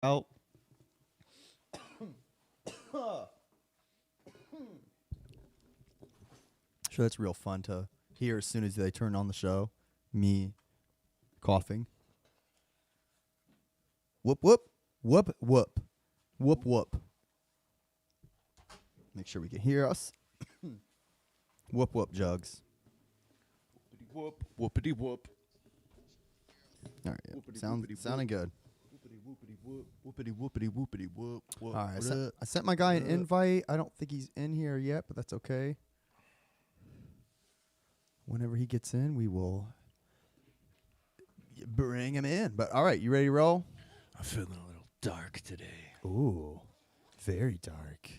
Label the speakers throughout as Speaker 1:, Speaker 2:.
Speaker 1: out. Sure, that's real fun to hear as soon as they turn on the show. Me coughing. Whoop, whoop. Whoop, whoop. Whoop, whoop. Make sure we can hear us. Whoop, whoop, Jugs.
Speaker 2: Whoop, whoopity whoop.
Speaker 1: All right, yeah. Sounding good. Whoopity whoopity whoopity whoop. All right, I sent my guy an invite. I don't think he's in here yet, but that's okay. Whenever he gets in, we will bring him in. But all right, you ready to roll?
Speaker 2: I'm feeling a little dark today.
Speaker 1: Ooh, very dark.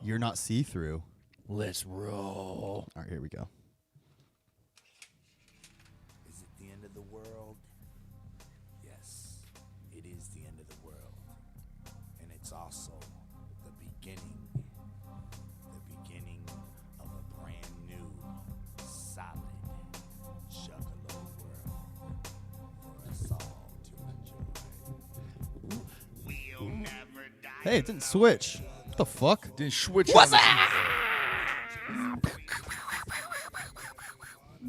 Speaker 1: You're not see-through.
Speaker 2: Let's roll.
Speaker 1: All right, here we go.
Speaker 3: Is it the end of the world? Yes, it is the end of the world. And it's also the beginning of a brand new, solid Juggalo world for us all to enjoy. We'll never die.
Speaker 1: Hey, it didn't switch. What the fuck?
Speaker 2: Didn't switch.
Speaker 1: What's that?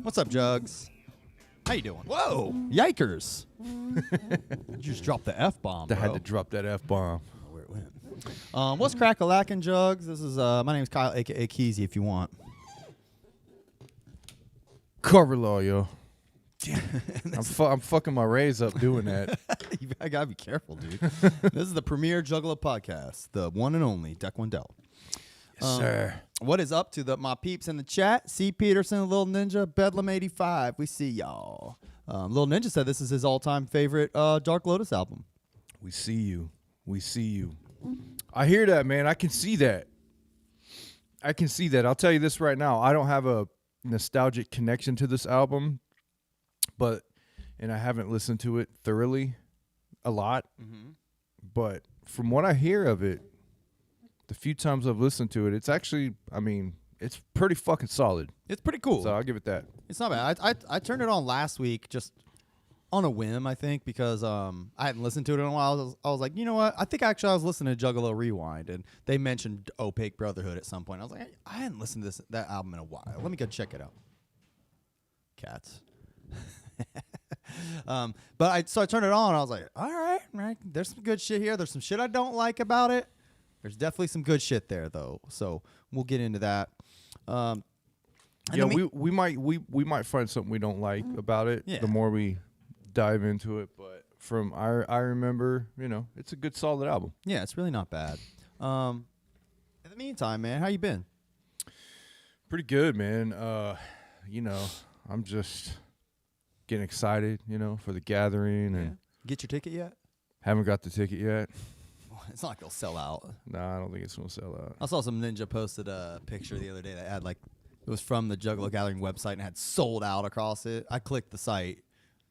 Speaker 1: What's up, Jugs? How you doing? Whoa, yikers! You just dropped the F-bomb,
Speaker 2: I
Speaker 1: bro.
Speaker 2: had to drop that F-bomb.
Speaker 1: Where it went. What's crack-a-lackin', Jugs? This is my name's Kyle, aka Keezy, if you want.
Speaker 2: Cover law, yo. I'm fucking my raise up doing that.
Speaker 1: I gotta be careful, dude. This is the premier Juggalo podcast, the one and only Deck One Dell.
Speaker 2: Yes, sir.
Speaker 1: What is up to my peeps in the chat? C. Peterson, Lil Ninja, Bedlam85. We see y'all. Lil Ninja said this is his all-time favorite Dark Lotus album.
Speaker 2: We see you. We see you. I hear that, man. I can see that. I'll tell you this right now. I don't have a nostalgic connection to this album, and I haven't listened to it thoroughly a lot. Mm-hmm. But from what I hear of it, the few times I've listened to it, it's actually, it's pretty fucking solid.
Speaker 1: It's pretty cool.
Speaker 2: So I'll give it that.
Speaker 1: It's not bad. I turned it on last week just on a whim, I think, because I hadn't listened to it in a while. I was like, you know what? I think actually I was listening to Juggalo Rewind, and they mentioned Opaque Brotherhood at some point. I was like, I hadn't listened to that album in a while. Let me go check it out. Cats. So I turned it on, and I was like, all right, there's some good shit here. There's some shit I don't like about it. There's definitely some good shit there, though. So we'll get into that.
Speaker 2: Yeah, we might find something we don't like about it the more we dive into it. But from I remember, it's a good solid album.
Speaker 1: Yeah, it's really not bad. In the meantime, man, how you been?
Speaker 2: Pretty good, man. I'm just getting excited, for the gathering and
Speaker 1: Get your ticket yet?
Speaker 2: haven't got the ticket yet.
Speaker 1: It's not like it'll sell out.
Speaker 2: Nah, I don't think it's gonna sell out.
Speaker 1: I saw some ninja posted a picture the other day that had it was from the Juggalo Gathering website and had sold out across it. I clicked the site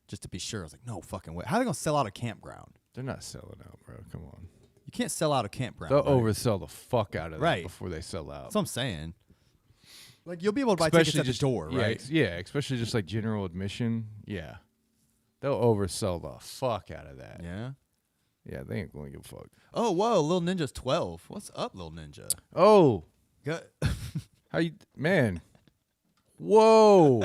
Speaker 1: just to be sure. I was like, no fucking way. How are they gonna sell out a campground?
Speaker 2: They're not selling out, bro. Come on.
Speaker 1: You can't sell out a campground.
Speaker 2: They'll
Speaker 1: right?
Speaker 2: oversell the fuck out of that
Speaker 1: Right.
Speaker 2: before they sell out.
Speaker 1: That's what I'm saying. Like, you'll be able to buy tickets at the door,
Speaker 2: yeah,
Speaker 1: right?
Speaker 2: Yeah, especially just like general admission. Yeah. They'll oversell the fuck out of that.
Speaker 1: Yeah.
Speaker 2: Yeah, they ain't going to give a fuck.
Speaker 1: Oh, whoa, Lil Ninja's 12. What's up, Lil Ninja?
Speaker 2: Oh.
Speaker 1: Good.
Speaker 2: How you, man? Whoa.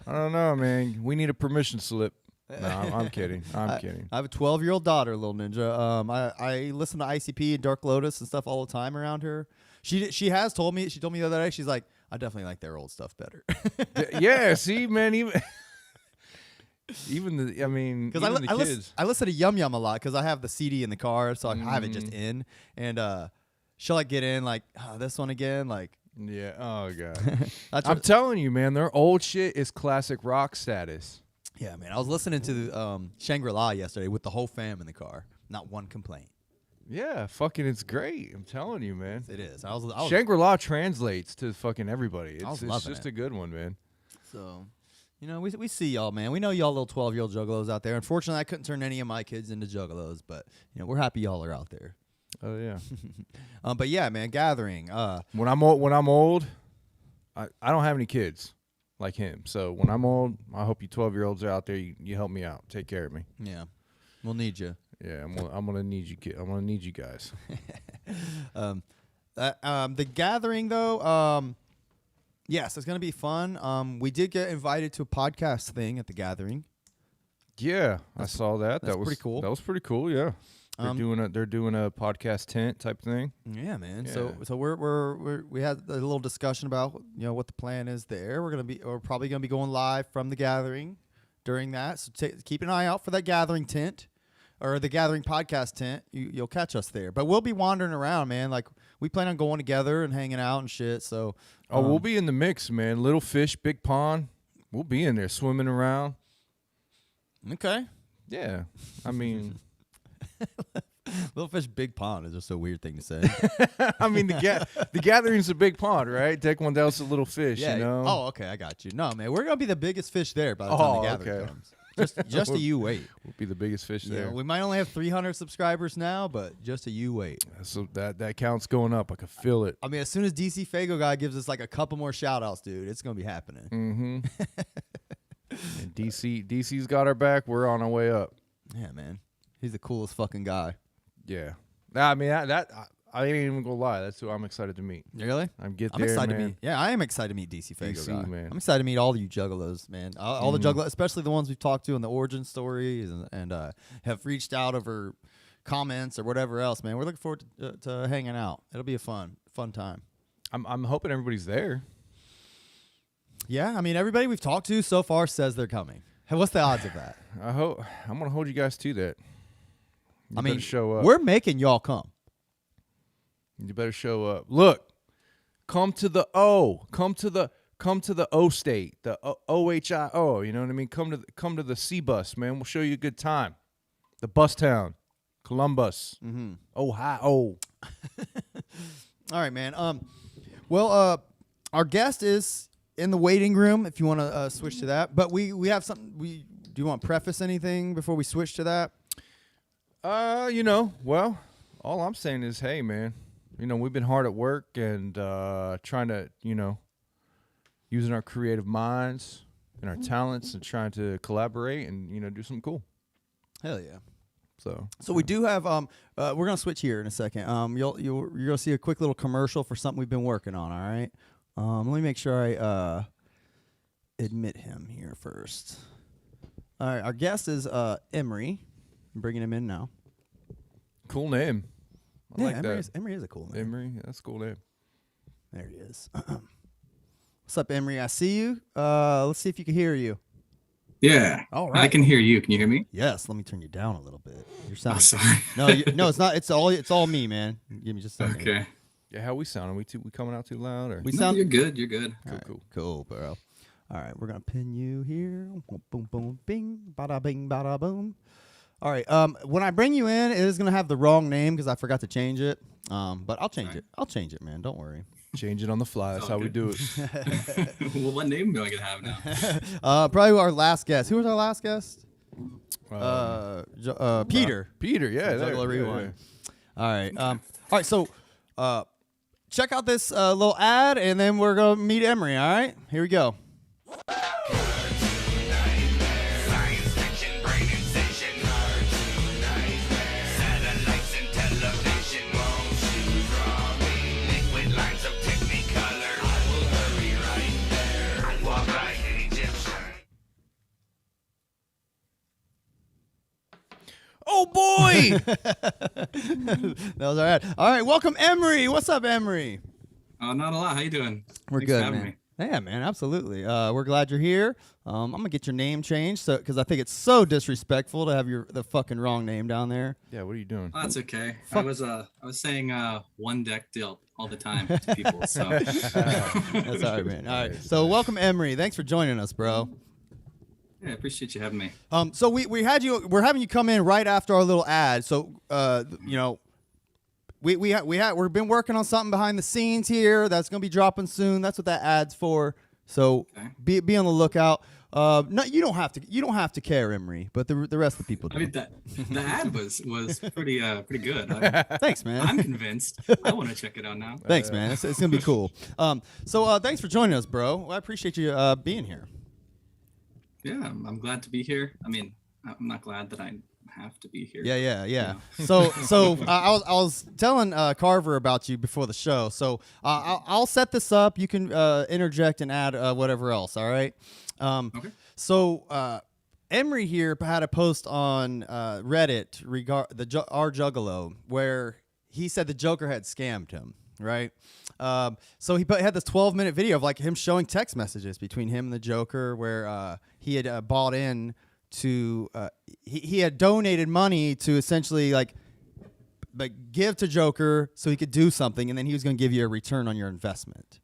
Speaker 2: I don't know, man. We need a permission slip. No, I'm kidding. I'm kidding.
Speaker 1: I have a 12-year-old daughter, Lil Ninja. I listen to ICP and Dark Lotus and stuff all the time around her. She has told me. She told me the other day. She's like, I definitely like their old stuff better.
Speaker 2: Yeah. See, man. Even the kids.
Speaker 1: I listen to Yum Yum a lot because I have the CD in the car, so I have it just in, and she'll get in this one again,
Speaker 2: Yeah. Oh god. I'm telling you, man. Their old shit is classic rock status.
Speaker 1: Yeah, man. I was listening to Shangri-La yesterday with the whole fam in the car. Not one complaint.
Speaker 2: Yeah, fucking, it's great. I'm telling you, man.
Speaker 1: It is.
Speaker 2: Shangri-La translates to fucking everybody.
Speaker 1: I was
Speaker 2: It's
Speaker 1: loving
Speaker 2: just
Speaker 1: it.
Speaker 2: a good one, man.
Speaker 1: So, we see y'all, man. We know y'all little 12-year-old juggalos out there. Unfortunately, I couldn't turn any of my kids into juggalos, but we're happy y'all are out there.
Speaker 2: Oh yeah.
Speaker 1: But yeah, man, gathering.
Speaker 2: When I'm old, I don't have any kids like him. So when I'm old, I hope you 12-year-olds are out there. You help me out. Take care of me.
Speaker 1: Yeah. We'll need you.
Speaker 2: Yeah, I'm gonna need you. I'm gonna need you guys.
Speaker 1: The gathering though, yes, it's gonna be fun. We did get invited to a podcast thing at the gathering.
Speaker 2: Yeah, I saw that.
Speaker 1: That's
Speaker 2: That was
Speaker 1: pretty cool.
Speaker 2: That was pretty cool. Yeah, they're doing a podcast tent type thing.
Speaker 1: Yeah, man.
Speaker 2: Yeah.
Speaker 1: So we had a little discussion about what the plan is there. We're probably gonna be going live from the gathering during that. So keep an eye out for that gathering tent or the gathering podcast tent. You'll catch us there. But we'll be wandering around, man. Like we plan on going together and hanging out and shit. So
Speaker 2: we'll be in the mix, man. Little fish, big pond. We'll be in there swimming around.
Speaker 1: Okay.
Speaker 2: Yeah, I mean.
Speaker 1: Little fish, big pond is just a weird thing to say.
Speaker 2: I mean, the gathering's a big pond, right? Take one down's a little fish,
Speaker 1: Yeah.
Speaker 2: you know?
Speaker 1: Oh, okay, I got you. No, man, we're gonna be the biggest fish there by the time the gathering
Speaker 2: okay.
Speaker 1: comes. Just a you wait.
Speaker 2: We'll be the biggest fish
Speaker 1: Yeah,
Speaker 2: there.
Speaker 1: we might only have 300 subscribers now, but just a you wait.
Speaker 2: So that count's going up. I can feel it.
Speaker 1: I mean, as soon as DC Fago guy gives us like a couple more shout outs, dude, it's gonna be happening.
Speaker 2: Mm-hmm. And DC's got our back. We're on our way up.
Speaker 1: Yeah, man, he's the coolest fucking guy.
Speaker 2: Yeah. I mean, I ain't even gonna lie. That's who I'm excited to meet.
Speaker 1: Really?
Speaker 2: I'm there,
Speaker 1: excited
Speaker 2: man.
Speaker 1: to meet. Yeah, I am excited to meet DC Fago
Speaker 2: DC,
Speaker 1: guy.
Speaker 2: man.
Speaker 1: I'm excited to meet all of you juggalos, man. All the juggalos, especially the ones we've talked to in the origin stories and have reached out over comments or whatever else, man. We're looking forward to hanging out. It'll be a fun time.
Speaker 2: I'm hoping everybody's there.
Speaker 1: Yeah, I mean, everybody we've talked to so far says they're coming. Hey, what's the odds of that?
Speaker 2: I'm gonna hold you guys to that. You better show up.
Speaker 1: We're making y'all come.
Speaker 2: You better show up. Look, come to the O. Come to the O state. The OHIO. You know what I mean? Come to the C bus, man. We'll show you a good time. The bus town, Columbus, Ohio.
Speaker 1: All right, man. Well, our guest is in the waiting room. If you want to switch to that, but we have something. Do you want to preface anything before we switch to that?
Speaker 2: Well, all I'm saying is, hey, man, we've been hard at work and trying to, using our creative minds and our talents and trying to collaborate and, do something cool.
Speaker 1: Hell yeah.
Speaker 2: So
Speaker 1: we do have we're gonna switch here in a second. You're gonna see a quick little commercial for something we've been working on. All right. Let me make sure I admit him here first. All right, our guest is Emery. I'm bringing him in now.
Speaker 2: Cool name. I like that.
Speaker 1: Emery is a cool name.
Speaker 2: Emery, that's a cool name.
Speaker 1: There he is. What's up, Emery? I see you. Let's see if you can hear you.
Speaker 4: Yeah.
Speaker 1: All right.
Speaker 4: I can hear you. Can you hear me?
Speaker 1: Yes. Let me turn you down a little bit. You're
Speaker 4: Oh,
Speaker 1: sounding.
Speaker 4: sorry.
Speaker 1: No, it's not. It's all me, man. Give me just a second.
Speaker 4: Okay.
Speaker 2: Yeah, how we sound? We coming out too loud or?
Speaker 1: We
Speaker 4: No,
Speaker 1: sound
Speaker 4: you're good. You're good.
Speaker 1: cool, bro. All right, we're gonna pin you here. Boom, boom, bing, bada, bing, bada, boom. All right. When I bring you in, it is gonna have the wrong name because I forgot to change it. But I'll change it. I'll change it, man. Don't worry.
Speaker 2: Change it on the fly. That's how we do it.
Speaker 4: Well, what name do I get to have now?
Speaker 1: Probably our last guest. Who was our last guest? Peter.
Speaker 2: Peter, yeah.
Speaker 1: Juggalo
Speaker 2: there,
Speaker 1: Rewind. All right. All right. So, check out this little ad, and then we're gonna meet Emery. All right. Here we go.
Speaker 2: Oh boy!
Speaker 1: That was all right. All right, welcome Emery. What's up, Emery?
Speaker 4: Oh, not a lot. How you doing?
Speaker 1: We're
Speaker 4: Thanks
Speaker 1: good,
Speaker 4: for having
Speaker 1: man.
Speaker 4: me.
Speaker 1: Yeah, man, absolutely. We're glad you're here. I'm gonna get your name changed, because I think it's so disrespectful to have the fucking wrong name down there.
Speaker 2: Yeah, what are you doing?
Speaker 4: Oh, that's okay. I was saying one deck deal all the time to people. So
Speaker 1: That's all right, man. All right, so welcome Emery. Thanks for joining us, bro.
Speaker 4: yeah, I appreciate you having me.
Speaker 1: So we're having you come in right after our little ad. So we've been working on something behind the scenes here that's gonna be dropping soon. That's what that ad's for. So
Speaker 4: Okay.
Speaker 1: be on the lookout. No, you don't have to care, Emery, but the rest of the people do.
Speaker 4: I mean, the ad was pretty good.
Speaker 1: Thanks, man.
Speaker 4: I'm convinced. I want to check it out now.
Speaker 1: Thanks, man. It's gonna be cool. So thanks for joining us, bro. Well, I appreciate you being here.
Speaker 4: Yeah, I'm glad to be here. I mean, I'm not glad that I have to be here.
Speaker 1: Yeah. So I was telling Carver about you before the show. So I'll set this up. You can interject and add whatever else. All right.
Speaker 4: Okay.
Speaker 1: So Emery here had a post on Reddit our Juggalo where he said the Joker had scammed him. Right. So he had this 12-minute video of like him showing text messages between him and the Joker where he had bought in to he had donated money to essentially like give to Joker so he could do something, and then he was going to give you a return on your investment.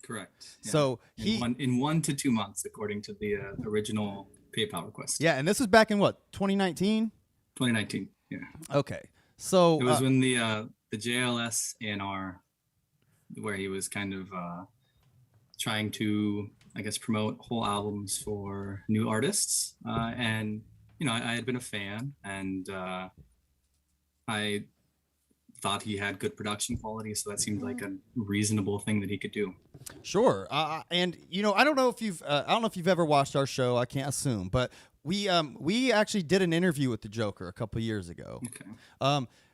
Speaker 4: Correct. Yeah.
Speaker 1: So
Speaker 4: in 1 to 2 months, according to the original PayPal request.
Speaker 1: Yeah, and this was back in what, 2019?
Speaker 4: 2019. Yeah.
Speaker 1: Okay. So
Speaker 4: it was when the JLS ANR, where he was kind of trying to, I guess, promote whole albums for new artists. And, I had been a fan, and I thought he had good production quality, so that seemed like a reasonable thing that he could do.
Speaker 1: Sure. And, I don't know if you've ever watched our show. I can't assume, but we actually did an interview with the Joker a couple years ago.
Speaker 4: Okay.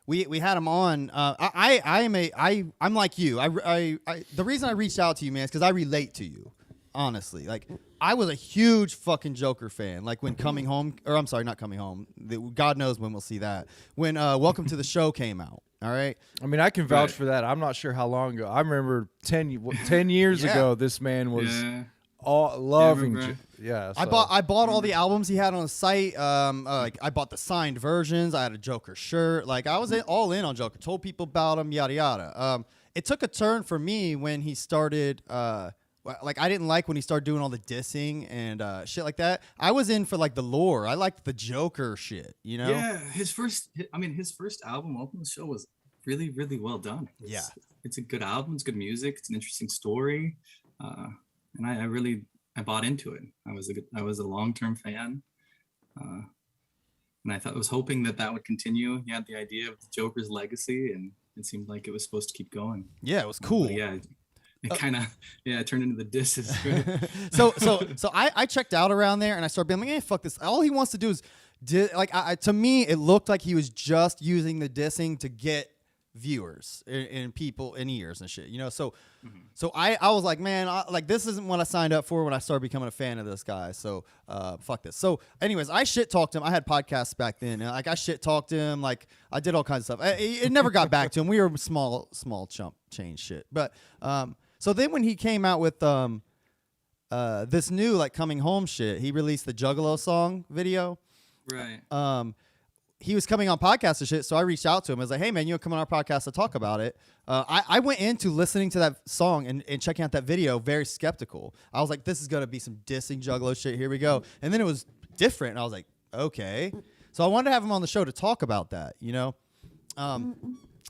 Speaker 1: We had him on. I'm like you. The reason I reached out to you, man, is because I relate to you. Honestly, like I was a huge fucking Joker fan. Like when Coming Home, or I'm sorry, not Coming Home. God knows when we'll see that. When Welcome to the Show came out. All right.
Speaker 2: I mean, I can vouch for that. I'm not sure how long ago. I remember 10 years ago, this man was all loving. So.
Speaker 1: I bought all the albums he had on the site. Like I bought the signed versions. I had a Joker shirt. Like I was all in on Joker. Told people about him. Yada yada. It took a turn for me when he started. Like I didn't like when he started doing all the dissing and shit like that. I was in for like the lore. I liked the Joker shit.
Speaker 4: Yeah, his first album, Welcome to the Show, was really, really well done. It's a good album. It's good music. It's an interesting story. And I bought into it. I was a long-term fan, and I was hoping that would continue. He had the idea of the Joker's legacy, and it seemed like it was supposed to keep going.
Speaker 1: Yeah, it was cool.
Speaker 4: It kind of turned into the disses.
Speaker 1: So I checked out around there, and I started being like, fuck this. All he wants to do is to me it looked like he was just using the dissing to get viewers and people in ears and shit, so I was like, man, this isn't what I signed up for when I started becoming a fan of this guy, so fuck this. So anyways, I shit talked him. I had podcasts back then, and like I shit talked him, like I did all kinds of stuff. It never got back to him. We were small chump change shit, but so then when he came out with this new like Coming Home shit, he released the Juggalo song video.
Speaker 4: Right.
Speaker 1: He was coming on podcasts and shit, so I reached out to him. I was like, hey, man, you want to come on our podcast to talk about it? I went into listening to that song and checking out that video very skeptical. I was like, this is going to be some dissing Juggalo shit. Here we go. And then it was different, and I was like, okay. So I wanted to have him on the show to talk about that,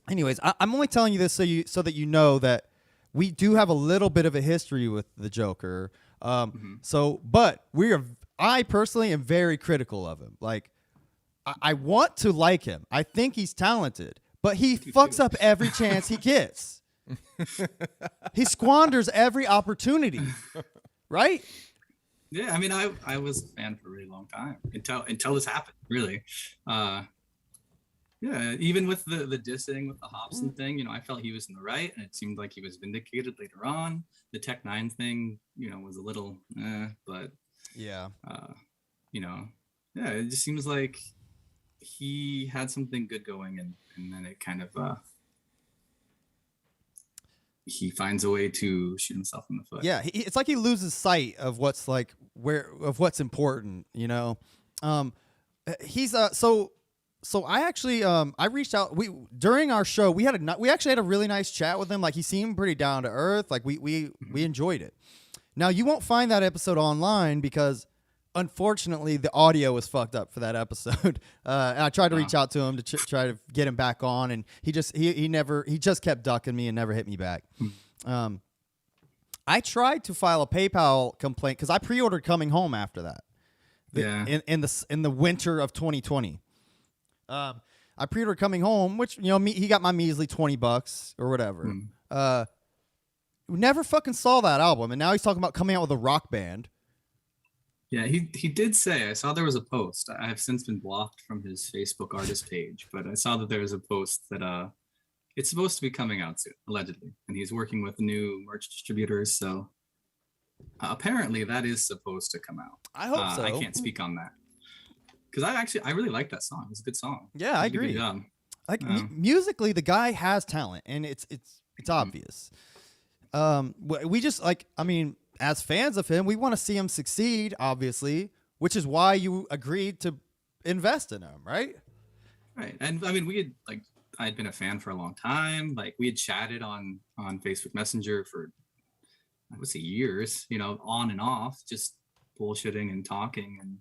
Speaker 1: Anyways, I'm only telling you this so that you know that we do have a little bit of a history with the Joker. But I personally am very critical of him. Like, I want to like him. I think he's talented, but he fucks up every chance he gets. He squanders every opportunity, right?
Speaker 4: Yeah, I mean, I was a fan for a really long time until this happened. Really, even with the dissing with the Hobson thing, I felt he was in the right, and it seemed like he was vindicated later on. The Tech Nine thing, was a little, but it just seems like he had something good going, and then it kind of he finds a way to shoot himself in the foot.
Speaker 1: Yeah, it's like he loses sight of what's what's important. He's So I actually I reached out. During our show we actually had a really nice chat with him. Like he seemed pretty down to earth. Like we enjoyed it. Now you won't find that episode online because unfortunately the audio was fucked up for that episode. And I tried to reach out to him to try to get him back on, and he just kept ducking me and never hit me back. I tried to file a PayPal complaint because I pre-ordered Coming Home after that. In the winter of 2020. I pre-ordered Coming Home, which he got my measly $20 or whatever. Never fucking saw that album, and now he's talking about coming out with a rock band.
Speaker 4: Yeah, he did say, I saw there was a post. I have since been blocked from his Facebook artist page, but I saw that there was a post that it's supposed to be coming out soon, allegedly. And he's working with new merch distributors, so apparently that is supposed to come out.
Speaker 1: I hope so.
Speaker 4: I can't speak on that. Because I really like that song. It's a good song.
Speaker 1: Yeah, I agree. Like musically, the guy has talent, and it's obvious. We just like, I mean, as fans of him, we want to see him succeed, obviously, which is why you agreed to invest in him, right?
Speaker 4: Right. And I mean, I'd been a fan for a long time. Like, we had chatted on Facebook Messenger for, I would say, years, on and off, just bullshitting and talking. And,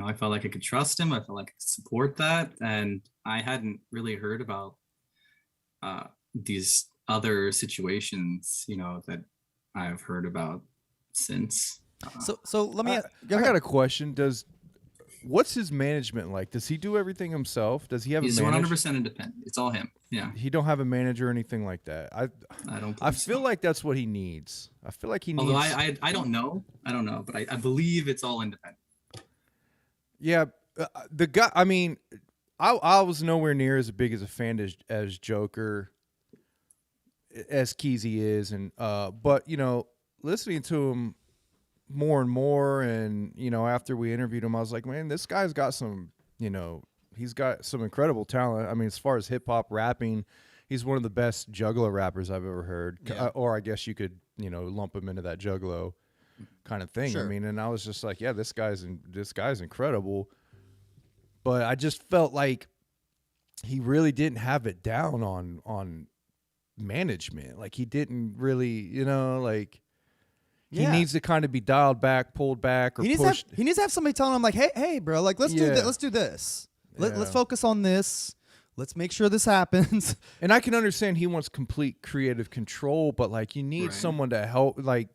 Speaker 4: I felt like I could trust him. I felt like I could support that. And I hadn't really heard about these other situations, that I've heard about since.
Speaker 1: So let me.
Speaker 2: I got a question. What's his management like? Does he do everything himself? Does he have?
Speaker 4: He's
Speaker 2: a
Speaker 4: 100% independent. It's all him. Yeah.
Speaker 2: He don't have a manager or anything like that.
Speaker 4: I don't.
Speaker 2: I feel like that's what he needs. I feel like he needs.
Speaker 4: Although I don't know. I don't know, but I believe it's all independent.
Speaker 2: Yeah, the guy. I mean, I was nowhere near as big as a fan as Jokerr, as Keezy is, and but listening to him more and more, and after we interviewed him, I was like, man, this guy's got some, he's got some incredible talent. I mean, as far as hip hop rapping, he's one of the best Juggalo rappers I've ever heard.
Speaker 1: Yeah.
Speaker 2: Or I guess you could lump him into that Juggalo kind of thing.
Speaker 1: Sure.
Speaker 2: I mean, and I was just like, yeah, this guy's incredible. But I just felt like he really didn't have it down on management. Like, he didn't really, like, he needs to kind of be dialed back, pulled back, or pushed.
Speaker 1: He needs to have somebody telling him, like, hey, bro, like, let's do this. Let's do this. Let's focus on this. Let's make sure this happens.
Speaker 2: And I can understand he wants complete creative control, but like, you need someone to help, like,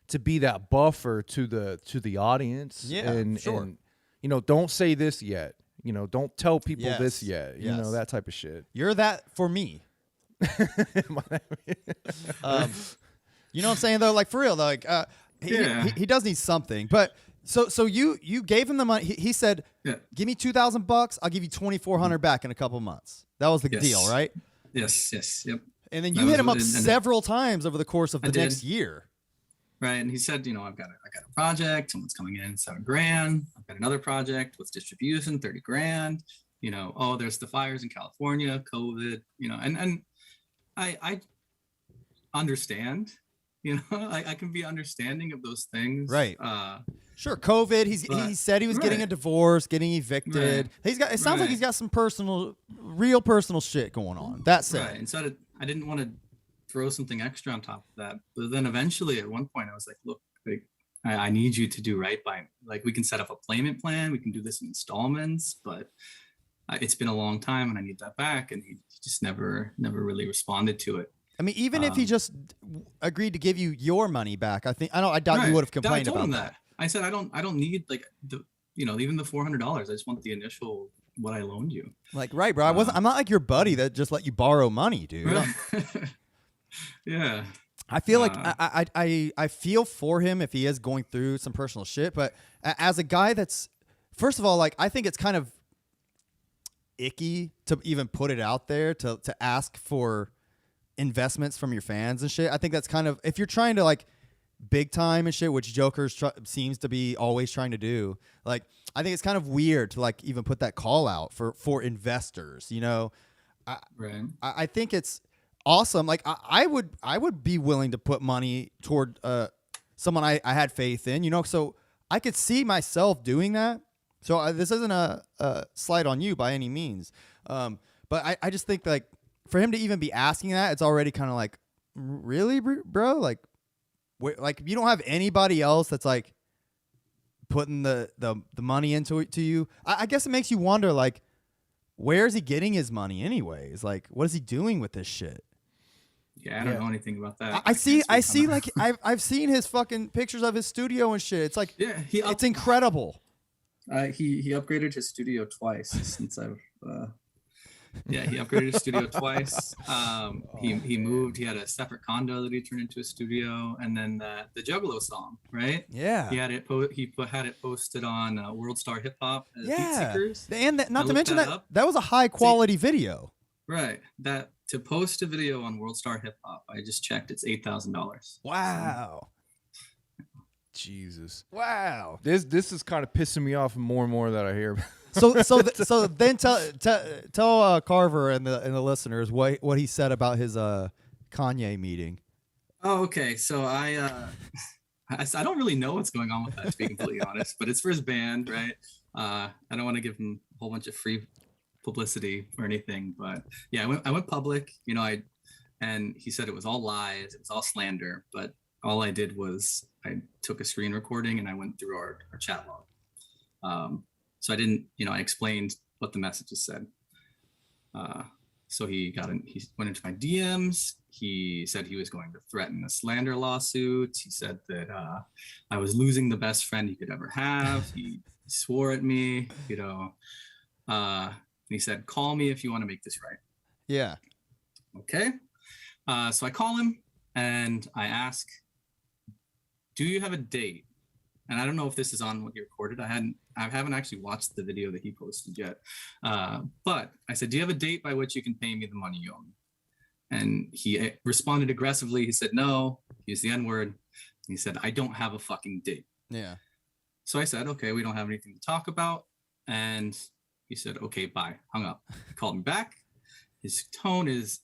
Speaker 2: to be that buffer to the audience.
Speaker 1: Yeah,
Speaker 2: and,
Speaker 1: sure.
Speaker 2: And, don't say this yet. Don't tell people this yet.
Speaker 1: Yes.
Speaker 2: That type of shit.
Speaker 1: You're that for me. You know what I'm saying though? Like, for real, like, he does need something. But so you gave him the money. He said, "Give me $2,000. I'll give you $2,400 back in a couple months." That was the deal, right?
Speaker 4: Yes. Yep.
Speaker 1: And then you hit him up several times over the course of the next year.
Speaker 4: Right, and he said, I got a project. Someone's coming in $7,000. I've got another project with distribution, $30,000. There's the fires in California, COVID. And I understand. I can be understanding of those things.
Speaker 1: Right. Sure. COVID. He said he was getting a divorce, getting evicted.
Speaker 4: Right.
Speaker 1: It sounds like he's got some real personal shit going on. That's it.
Speaker 4: Right. And so I didn't want to throw something extra on top of that. But then eventually, at one point, I was like, look, like, I need you to do right by me. Like, we can set up a payment plan. We can do this in installments, but it's been a long time and I need that back. And he just never really responded to it.
Speaker 1: I mean, even if he just agreed to give you your money back, I doubt you would have complained about that.
Speaker 4: I said, I don't need like even the $400. I just want the initial what I loaned you.
Speaker 1: Like, right, bro. I'm not like your buddy that just let you borrow money, dude.
Speaker 4: Right. Yeah.
Speaker 1: I feel like I feel for him if he is going through some personal shit, but as a guy that's, first of all, like, I think it's kind of icky to even put it out there to ask for investments from your fans and shit. I think that's kind of, if you're trying to like big time and shit, which Jokerr seems to be always trying to do, like, I think it's kind of weird to like even put that call out for investors,
Speaker 4: Right.
Speaker 1: I think it's awesome. Like, I would be willing to put money toward someone I had faith in, so I could see myself doing that. So this isn't a slight on you by any means. But I just think, like, for him to even be asking that, it's already kind of like, really, bro? Like you don't have anybody else that's like putting the money into it to you. I guess it makes you wonder, like, where is he getting his money anyways? Like, what is he doing with this shit?
Speaker 4: Yeah, I don't know anything about that.
Speaker 1: I see like I've seen his fucking pictures of his studio and shit. It's like, it's incredible.
Speaker 4: He upgraded his studio twice since I've Yeah, he upgraded his studio twice. He moved. He had a separate condo that he turned into a studio, and then the Juggalo song, right?
Speaker 1: Yeah.
Speaker 4: He had it. Had it posted on World Star Hip Hop as Beat
Speaker 1: Yeah.
Speaker 4: Seekers.
Speaker 1: And that, not
Speaker 4: I
Speaker 1: to mention
Speaker 4: looked
Speaker 1: that
Speaker 4: up.
Speaker 1: that was a high quality video.
Speaker 4: Right. That to post a video on World Star Hip Hop, I just checked. It's $8,000.
Speaker 1: Wow.
Speaker 2: Jesus.
Speaker 1: Wow.
Speaker 2: This is kind of pissing me off more and more that I hear.
Speaker 1: So then tell Carver and the listeners what he said about his Kanye meeting.
Speaker 4: Oh, okay. So I don't really know what's going on with that, to be completely honest. But it's for his band, right? I don't want to give him a whole bunch of free publicity or anything, but yeah, I went public. And he said it was all lies, it was all slander. But all I did was I took a screen recording and I went through our chat log. So I didn't, I explained what the messages said. So he went into my DMs. He said he was going to threaten a slander lawsuit. He said that I was losing the best friend he could ever have. He swore at me, and he said, call me if you want to make this right.
Speaker 1: Yeah.
Speaker 4: Okay. So I call him and I ask, do you have a date? And I don't know if this is on what he recorded. I haven't actually watched the video that he posted yet. But I said, do you have a date by which you can pay me the money you owe me? And he responded aggressively. He said, no, he used the N-word. He said, I don't have a fucking date.
Speaker 1: Yeah.
Speaker 4: So I said, okay, we don't have anything to talk about. And he said, okay, bye. Hung up. He called me back. His tone is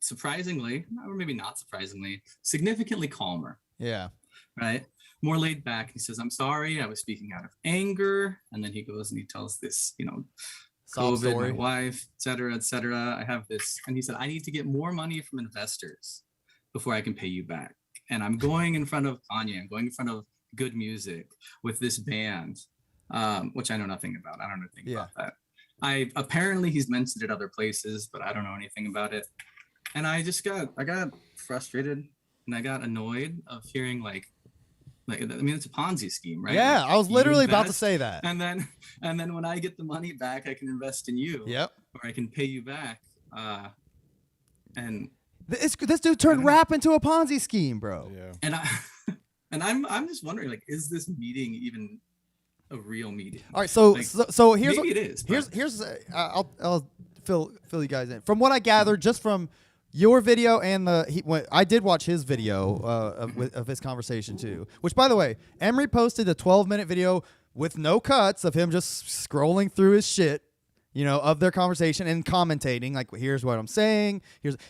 Speaker 4: surprisingly, or maybe not surprisingly, significantly calmer.
Speaker 1: Yeah.
Speaker 4: Right? More laid back. He says, I'm sorry, I was speaking out of anger. And then he goes and he tells this,
Speaker 1: Sob
Speaker 4: COVID,
Speaker 1: story.
Speaker 4: my wife, et cetera, et cetera. I have this. And he said, I need to get more money from investors before I can pay you back. And I'm going in front of Kanye. I'm going in front of good music with this band, which I know nothing about. I don't know anything about that. Apparently he's mentioned it other places, but I don't know anything about it. And I got frustrated and I got annoyed of hearing it's a Ponzi scheme, right?
Speaker 1: Yeah, I was literally about to
Speaker 4: invest,
Speaker 1: say that.
Speaker 4: And then when I get the money back, I can invest in you.
Speaker 1: Yep.
Speaker 4: Or I can pay you back. And
Speaker 1: this dude turned rap into a Ponzi scheme, bro.
Speaker 2: Yeah.
Speaker 4: And I'm just wondering, is this meeting even a real meeting?
Speaker 1: All right, so here's
Speaker 4: maybe it is.
Speaker 1: Here's I'll fill you guys in. From what I gathered, just from your video and I did watch his video of his conversation too. Which, by the way, Emery posted a 12-minute video with no cuts of him just scrolling through his shit, of their conversation and commentating. Like, here's what I'm saying.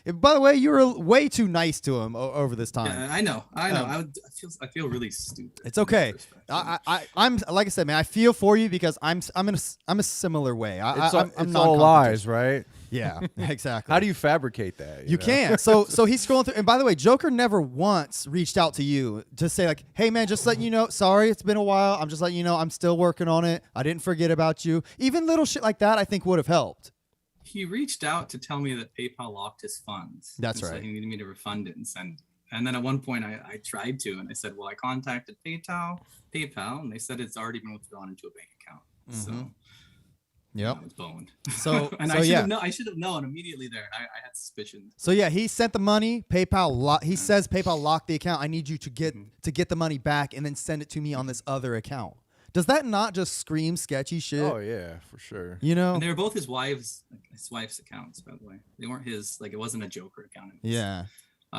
Speaker 1: By the way, you were way too nice to him over this time.
Speaker 4: Yeah, I know. I feel really stupid.
Speaker 1: It's okay. I'm like I said, man. I feel for you because I'm a similar way.
Speaker 2: It's all lies, right?
Speaker 1: Yeah, exactly.
Speaker 2: How do you fabricate that?
Speaker 1: You can't. So he's scrolling through. And by the way, Jokerr never once reached out to you to say like, hey man, just letting you know, sorry, it's been a while. I'm just letting you know I'm still working on it. I didn't forget about you. Even little shit like that I think would have helped.
Speaker 4: He reached out to tell me that PayPal locked his funds.
Speaker 1: That's right.
Speaker 4: So he needed me to refund it and send it. And then at one point I tried to, and I said, well, I contacted PayPal, and they said it's already been withdrawn into a bank account. So
Speaker 1: yep,
Speaker 4: I was boned.
Speaker 1: So
Speaker 4: and I should have known immediately there. I had suspicions.
Speaker 1: So yeah, he sent the money. PayPal. He says PayPal locked the account. I need you to get the money back and then send it to me on this other account. Does that not just scream sketchy shit?
Speaker 2: Oh yeah, for sure.
Speaker 4: And they were both his wife's accounts, by the way. They weren't his. It wasn't a Jokerr account.
Speaker 1: Yeah.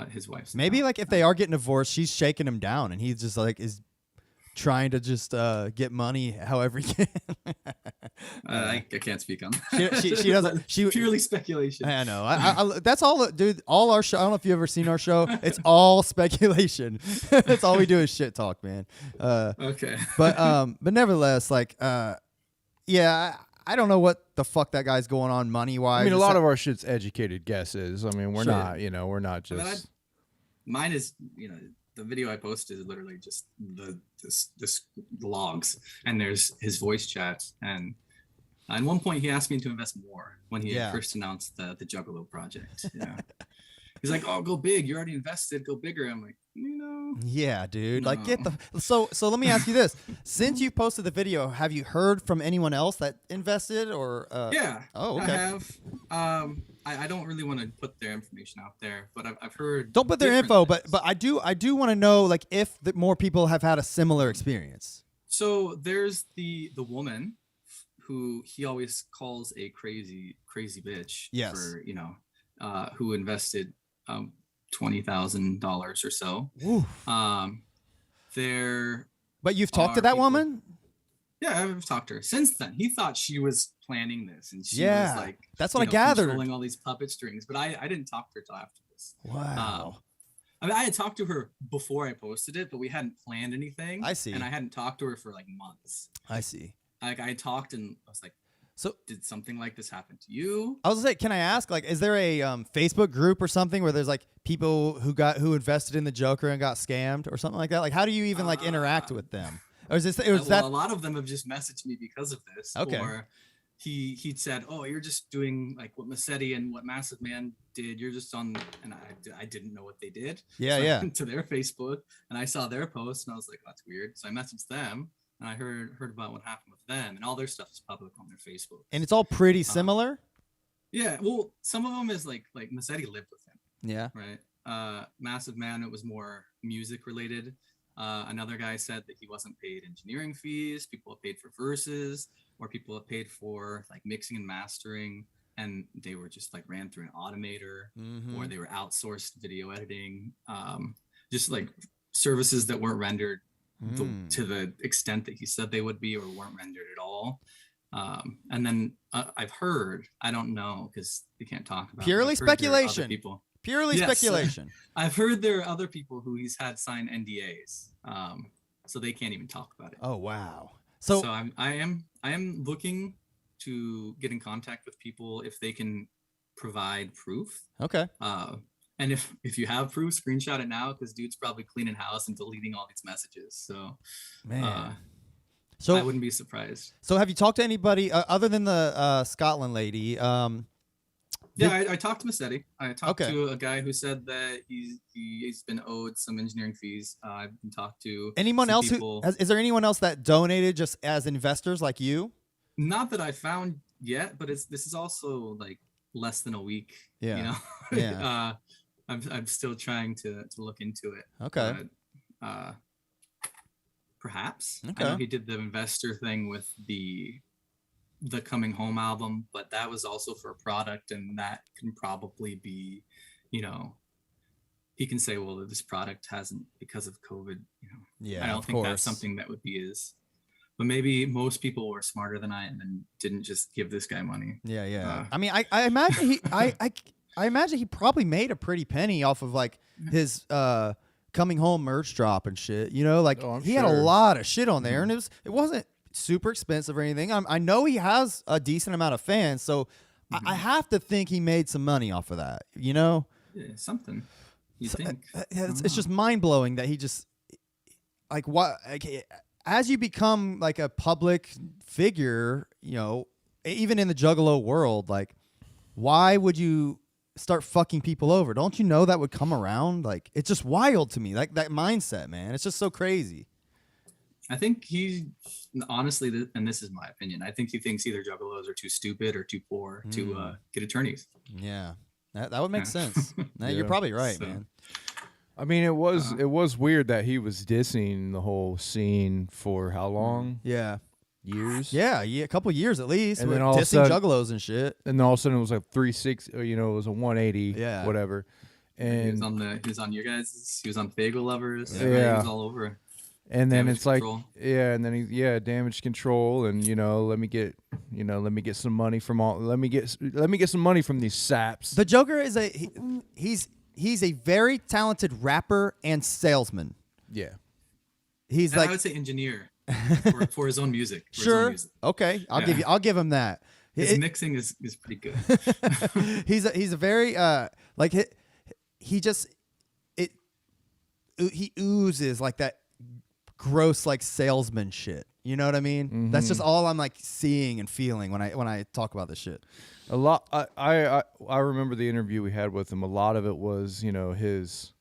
Speaker 4: His wife's.
Speaker 1: Maybe
Speaker 4: account.
Speaker 1: if they are getting divorced, she's shaking him down, and he's just is trying to just get money however he can.
Speaker 4: I can't speak on that.
Speaker 1: She doesn't. She
Speaker 4: purely speculation.
Speaker 1: I know. I that's all, dude. All our show. I don't know if you've ever seen our show. It's all speculation. That's all we do is shit talk, man.
Speaker 4: Okay.
Speaker 1: But nevertheless, yeah. I don't know what the fuck that guy's going on money wise.
Speaker 2: I mean, a lot of our shit's educated guesses. I mean, we're not, we're not just.
Speaker 4: Mine is, the video I posted is literally just the logs, and there's his voice chat. And at one point, he asked me to invest more when he had first announced the Juggalo project. Yeah. He's like, oh, go big. You already invested. Go bigger. I'm like,
Speaker 1: Yeah, dude. Like, get
Speaker 4: No.
Speaker 1: the so let me ask you this: since you posted the video, have you heard from anyone else that invested or?
Speaker 4: Yeah.
Speaker 1: Oh,
Speaker 4: I
Speaker 1: okay.
Speaker 4: have. I don't really want to put their information out there, but I've heard.
Speaker 1: Don't put their
Speaker 4: different
Speaker 1: info,
Speaker 4: things.
Speaker 1: but I do want to know like if more people have had a similar experience.
Speaker 4: So there's the woman who he always calls a crazy bitch.
Speaker 1: Yes.
Speaker 4: For who invested $20,000 or so.
Speaker 1: Oof.
Speaker 4: There.
Speaker 1: But you've talked to
Speaker 4: are
Speaker 1: that
Speaker 4: people-
Speaker 1: woman?
Speaker 4: Yeah, I've talked to her since then. He thought she was planning this, and she
Speaker 1: Yeah,
Speaker 4: was like,
Speaker 1: that's what I gathered.
Speaker 4: controlling all these puppet strings. But I didn't talk to her till after this.
Speaker 1: Wow.
Speaker 4: I mean, I had talked to her before I posted it, but we hadn't planned anything.
Speaker 1: I see.
Speaker 4: And I hadn't talked to her for like months.
Speaker 1: I see.
Speaker 4: Like I talked and I was like,
Speaker 1: So
Speaker 4: did something like this happen to you?
Speaker 1: I was gonna say, can I ask, like, is there a Facebook group or something where there's like people who invested in the Jokerr and got scammed or something like that? Like, how do you even like interact with them? Or is this?
Speaker 4: A lot of them have just messaged me because of this.
Speaker 1: Okay.
Speaker 4: Or he said, oh, you're just doing like what Massetti and what Massive Man did. You're just on, and I didn't know what they did.
Speaker 1: Yeah,
Speaker 4: So I
Speaker 1: yeah.
Speaker 4: went to their Facebook and I saw their post and I was like, oh, that's weird. So I messaged them and I heard about what happened with them, and all their stuff is public on their Facebook.
Speaker 1: And it's all pretty similar.
Speaker 4: Yeah, well, some of them is like Massetti lived with him,
Speaker 1: Yeah.
Speaker 4: right? Massive Man, it was more music related. Another guy said that he wasn't paid engineering fees. People have paid for verses, or people have paid for like mixing and mastering, and they were just like ran through an automator, or they were outsourced video editing, just like services that weren't rendered to the extent that he said they would be, or weren't rendered at all. And then I've heard, I don't know because we can't talk about
Speaker 1: Purely
Speaker 4: it, I've heard there are other
Speaker 1: speculation.
Speaker 4: people.
Speaker 1: Purely
Speaker 4: Yes.
Speaker 1: speculation.
Speaker 4: I've heard there are other people who he's had sign NDAs, so they can't even talk about it.
Speaker 1: Oh wow.
Speaker 4: So
Speaker 1: So
Speaker 4: I am looking to get in contact with people if they can provide proof.
Speaker 1: okay.
Speaker 4: And if you have proof, screenshot it now, because dude's probably cleaning house and deleting all these messages. So
Speaker 1: Man.
Speaker 4: I wouldn't be surprised.
Speaker 1: So have you talked to anybody other than the Scotland lady?
Speaker 4: Yeah, I talked to Massetti. I talked
Speaker 1: Okay.
Speaker 4: to a guy who said that he's been owed some engineering fees. I've been talked to
Speaker 1: Anyone
Speaker 4: some
Speaker 1: else
Speaker 4: people.
Speaker 1: is there anyone else that donated just as investors like you?
Speaker 4: Not that I found yet, but this is also like less than a week.
Speaker 1: Yeah.
Speaker 4: You know?
Speaker 1: Yeah.
Speaker 4: I'm still trying to look into it.
Speaker 1: Okay.
Speaker 4: But, perhaps.
Speaker 1: Okay.
Speaker 4: I know he did the investor thing with the Coming Home album, but that was also for a product, and that can probably be, he can say, well, this product hasn't because of COVID.
Speaker 1: Yeah.
Speaker 4: I don't
Speaker 1: of
Speaker 4: think
Speaker 1: course.
Speaker 4: that's something that would be but maybe most people were smarter than I and then didn't just give this guy money.
Speaker 1: Yeah, yeah. I mean, I imagine he I imagine he probably made a pretty penny off of like his Coming Home merch drop and shit. Like
Speaker 2: Oh, I'm
Speaker 1: he had a
Speaker 2: sure.
Speaker 1: lot of shit on there, and it wasn't super expensive or anything. I know he has a decent amount of fans, so I have to think he made some money off of that.
Speaker 4: Yeah, something. You think?
Speaker 1: It's just mind blowing that he just like what as you become like a public figure, even in the Juggalo world, like why would you start fucking people over? Don't you know that would come around? Like it's just wild to me, like that mindset, man. It's just so crazy.
Speaker 4: I think he, honestly, and this is my opinion, I think he thinks either Juggalos are too stupid or too poor to get attorneys.
Speaker 1: Yeah, that would make
Speaker 4: Yeah.
Speaker 1: sense. Nah, You're
Speaker 2: Yeah.
Speaker 1: probably right,
Speaker 4: So-
Speaker 1: man.
Speaker 2: I mean, it was weird that he was dissing the whole scene for how long?
Speaker 1: Yeah,
Speaker 2: Years.
Speaker 1: yeah, a couple years at least.
Speaker 2: And
Speaker 1: with
Speaker 2: then all of a
Speaker 1: dissing
Speaker 2: sudden-
Speaker 1: Juggalos and shit.
Speaker 2: And then all of a sudden it was like 360. It was a 180.
Speaker 1: Yeah.
Speaker 2: Whatever.
Speaker 4: He was
Speaker 2: And
Speaker 4: on your guys. He was on Bagel Lovers.
Speaker 2: Yeah.
Speaker 4: He was all over.
Speaker 2: and then
Speaker 4: Damage
Speaker 2: it's like
Speaker 4: Control.
Speaker 2: and then damage control, and let me get some money from let me get some money from these saps.
Speaker 1: The Jokerr is he's a very talented rapper and salesman.
Speaker 2: Yeah.
Speaker 1: He's
Speaker 4: And
Speaker 1: like
Speaker 4: I would say engineer for his own music. for his own
Speaker 1: sure,
Speaker 4: music.
Speaker 1: okay,
Speaker 4: Yeah.
Speaker 1: I'll give him that.
Speaker 4: His mixing is pretty good.
Speaker 1: He's a very like he oozes like that gross like salesman shit. You know what I mean? That's just all I'm like seeing and feeling when I talk about this shit.
Speaker 2: A lot. I remember the interview we had with him. A lot of it was, his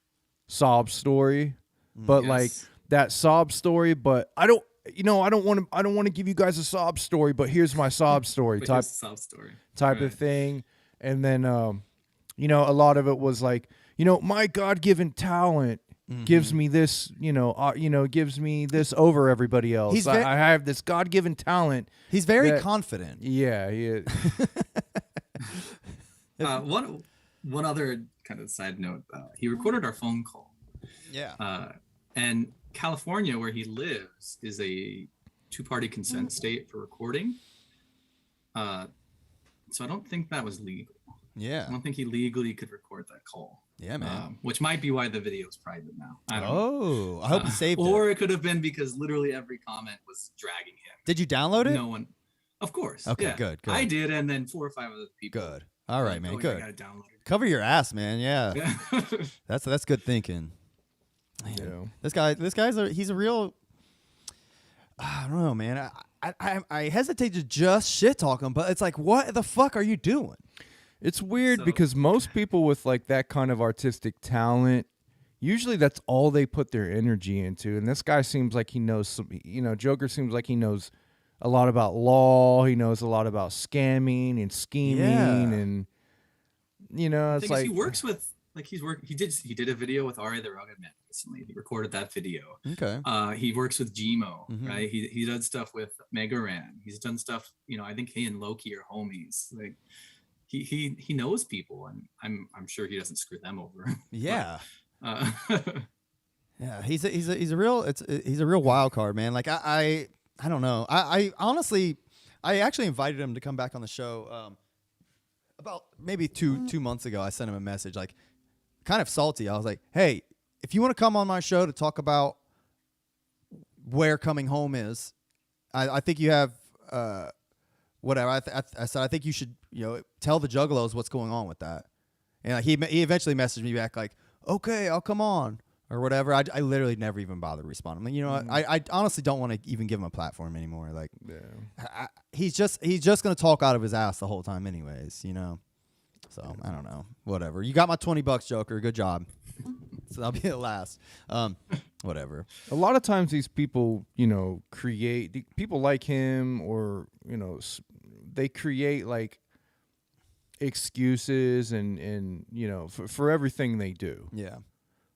Speaker 2: sob story, but like that sob story. But I don't want to give you guys a sob story. But here's my sob story type of thing. And then, a lot of it was like, my God-given talent gives me this, gives me this over everybody else. I have this God-given talent.
Speaker 1: He's very confident.
Speaker 2: Yeah, he is.
Speaker 4: One other kind of side note, he recorded our phone call.
Speaker 1: Yeah.
Speaker 4: And California, where he lives, is a two-party consent state for recording. So I don't think that was legal.
Speaker 1: Yeah.
Speaker 4: I don't think he legally could record that call.
Speaker 1: Yeah, man.
Speaker 4: Which might be why the video is private now. I don't know.
Speaker 1: I hope he saved it.
Speaker 4: Or it could have been because literally every comment was dragging him.
Speaker 1: Did you download it?
Speaker 4: No one. Of course.
Speaker 1: Okay,
Speaker 4: yeah.
Speaker 1: good.
Speaker 4: I did, and then 4 or 5 other people.
Speaker 1: Good. All right, man. Good.
Speaker 4: I gotta download it.
Speaker 1: Cover your ass, man. Yeah. That's good thinking. Man,
Speaker 2: yeah.
Speaker 1: This guy's he's a real. I don't know, man. I hesitate to just shit talk him, but it's like, what the fuck are you doing?
Speaker 2: It's weird because most people with like that kind of artistic talent, usually that's all they put their energy into. And this guy seems like he knows some, Joker seems like he knows a lot about law. He knows a lot about scamming and scheming and, it's like
Speaker 4: he works with, like he did a video with Ari the Rugged Man recently. He recorded that video.
Speaker 1: Okay.
Speaker 4: He works with Gmo, right? He does stuff with Mega Ran. He's done stuff, I think he and Loki are homies. Like, he knows people, and I'm sure he doesn't screw them over.
Speaker 1: Yeah.
Speaker 4: But,
Speaker 1: yeah, he's a real wild card, man. Like I don't know. I honestly actually invited him to come back on the show about maybe two months ago. I sent him a message, like kind of salty. I was like, hey, if you want to come on my show to talk about where coming home is, I think you have whatever. I said I think you should tell the Juggalos what's going on with that. And like, he eventually messaged me back like, okay, I'll come on or whatever. I literally never even bothered responding. I'm like, what? I honestly don't want to even give him a platform anymore. Like, he's just gonna talk out of his ass the whole time, anyways. So I don't know. Whatever. You got my $20, Joker. Good job. So that'll be the last. Whatever.
Speaker 2: A lot of times these people, create people like him, or they create like excuses and for everything they do.
Speaker 1: Yeah.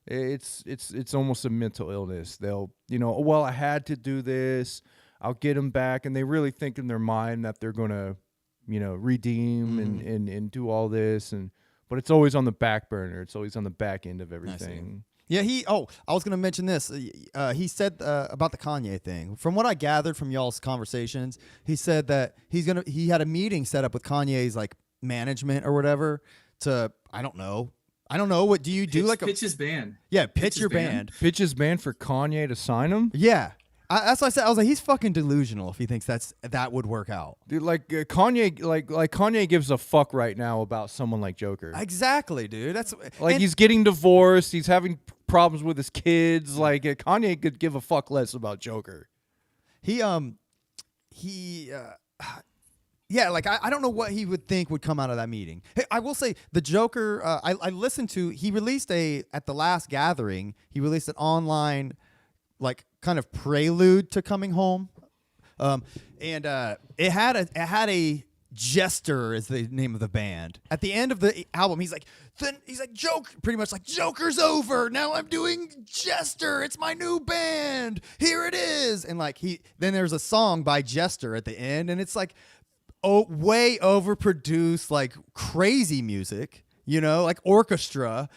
Speaker 2: It's almost a mental illness. They'll, well, I had to do this. I'll get them back, and they really think in their mind that they're gonna, redeem and do all this, but it's always on the back burner. It's always on the back end of everything.
Speaker 1: Yeah, I was going to mention this. He said about the Kanye thing. From what I gathered from y'all's conversations, he said that he had a meeting set up with Kanye's like management or whatever to, I don't know. What do you do?
Speaker 4: Pitch his band.
Speaker 1: Yeah, pitch your band.
Speaker 2: Pitch his band for Kanye to sign him?
Speaker 1: Yeah. That's what I said. I was like, he's fucking delusional if he thinks that would work out.
Speaker 2: Dude, like Kanye, like Kanye gives a fuck right now about someone like Joker.
Speaker 1: Exactly, dude. That's
Speaker 2: like he's getting divorced. He's having problems with his kids. Like Kanye could give a fuck less about Joker.
Speaker 1: Yeah, like I don't know what he would think would come out of that meeting. Hey, I will say the Joker. I listened to. He released at the last gathering. He released an online, like kind of prelude to coming home, and it had a Jester is the name of the band. At the end of the album, he's like Joker, pretty much like Joker's over. Now I'm doing Jester. It's my new band. Here it is. And like then there's a song by Jester at the end, and it's like way overproduced, like crazy music, like orchestra.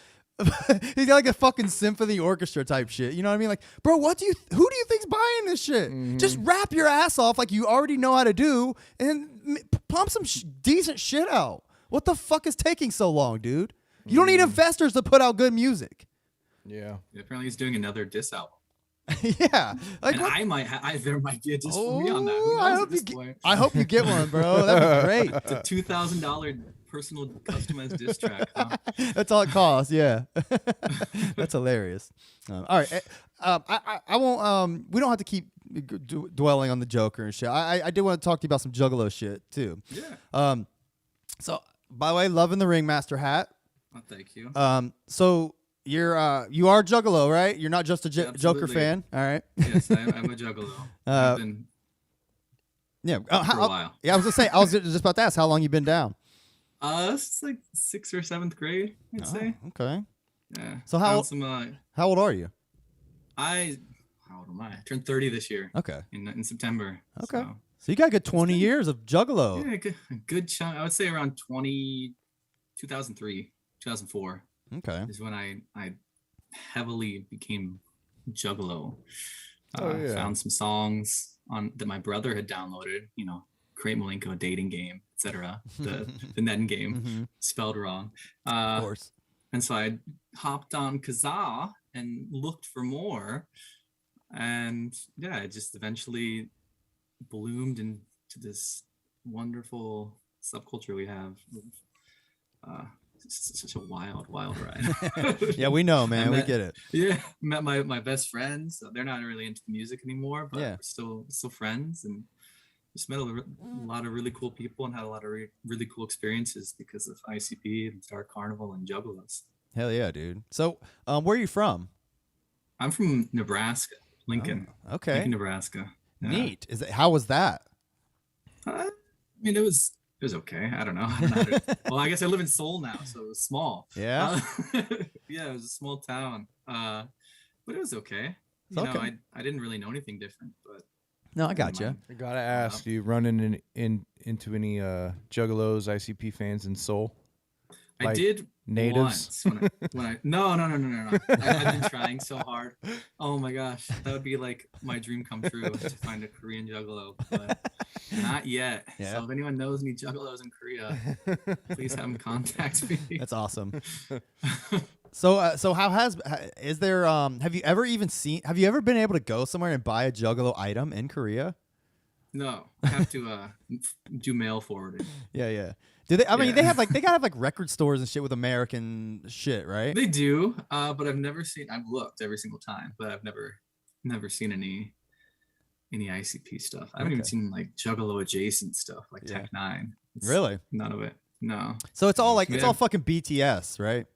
Speaker 1: He's got like a fucking symphony orchestra type shit. You know what I mean? Like, bro, who do you think's buying this shit? Just rap your ass off like you already know how to do and pump some decent shit out. What the fuck is taking so long, dude? You don't need investors to put out good music.
Speaker 2: Yeah.
Speaker 4: Apparently he's doing another diss album.
Speaker 1: Yeah. Like,
Speaker 4: and there might be a diss for me on that. Who knows
Speaker 1: I hope you get one, bro. That'd be great.
Speaker 4: It's a $2,000 personal customized diss track. Huh?
Speaker 1: That's all it costs. Yeah. That's hilarious. All right. I won't. We don't have to keep dwelling on the Joker and shit. I did want to talk to you about some Juggalo shit too.
Speaker 4: Yeah.
Speaker 1: So by the way, loving the Ringmaster hat.
Speaker 4: Oh, thank you.
Speaker 1: So you are Juggalo, right? You're not just a Joker fan. All right.
Speaker 4: Yes, I'm a Juggalo. I've been
Speaker 1: Yeah.
Speaker 4: for a while.
Speaker 1: Yeah, I was gonna say. I was just about to ask how long you been down.
Speaker 4: It's like 6th or 7th grade, I'd say.
Speaker 1: Okay.
Speaker 4: Yeah.
Speaker 1: So
Speaker 4: how
Speaker 1: old are you?
Speaker 4: How old am I? I turned 30 this year.
Speaker 1: Okay.
Speaker 4: In September.
Speaker 1: Okay. So you got a good 20 years of Juggalo.
Speaker 4: Yeah, a good chunk. I would say around 2003, 2004.
Speaker 1: Okay.
Speaker 4: Is when I heavily became Juggalo. Found some songs that my brother had downloaded. Create Malenko dating game, etc. The Netting game, spelled wrong.
Speaker 1: Of course.
Speaker 4: And so I hopped on Kazaa and looked for more, and yeah, it just eventually bloomed into this wonderful subculture we have. It's such a wild ride.
Speaker 1: Yeah, we know, man. We get it.
Speaker 4: Yeah, met my best friends. They're not really into music anymore, but
Speaker 1: yeah,
Speaker 4: we're still friends, and just met a lot of really cool people and had a lot of really cool experiences because of ICP and Dark Carnival and Juggalos.
Speaker 1: Hell yeah, dude. So, where are you from?
Speaker 4: I'm from Nebraska, Lincoln.
Speaker 1: Oh, okay.
Speaker 4: Lincoln, Nebraska. Yeah.
Speaker 1: Neat. How was that?
Speaker 4: I mean, it was okay. I don't know. Well, I guess I live in Seoul now, so it was small.
Speaker 1: Yeah.
Speaker 4: Yeah, it was a small town. But it was okay.
Speaker 1: Okay.
Speaker 4: I didn't really know anything different, but
Speaker 1: no, I got you.
Speaker 2: I gotta ask, do you run into any Juggalos, ICP fans in Seoul?
Speaker 4: I did
Speaker 2: natives.
Speaker 4: Once when I no. I've been trying so hard. Oh my gosh, that would be like my dream come true to find a Korean Juggalo, but not yet.
Speaker 1: Yeah.
Speaker 4: So if anyone knows any Juggalos in Korea, please have them contact me.
Speaker 1: That's awesome. So have you ever been able to go somewhere and buy a Juggalo item in Korea?
Speaker 4: No, I have to do mail forwarding.
Speaker 1: Yeah. Do they? I mean, they gotta have like record stores and shit with American shit, right?
Speaker 4: They do, but I've never seen. I've looked every single time, but I've never seen any ICP stuff. I haven't even seen like Juggalo adjacent stuff like Tech 9.
Speaker 1: Really?
Speaker 4: None of it. No.
Speaker 1: So it's all like it's all fucking BTS, right?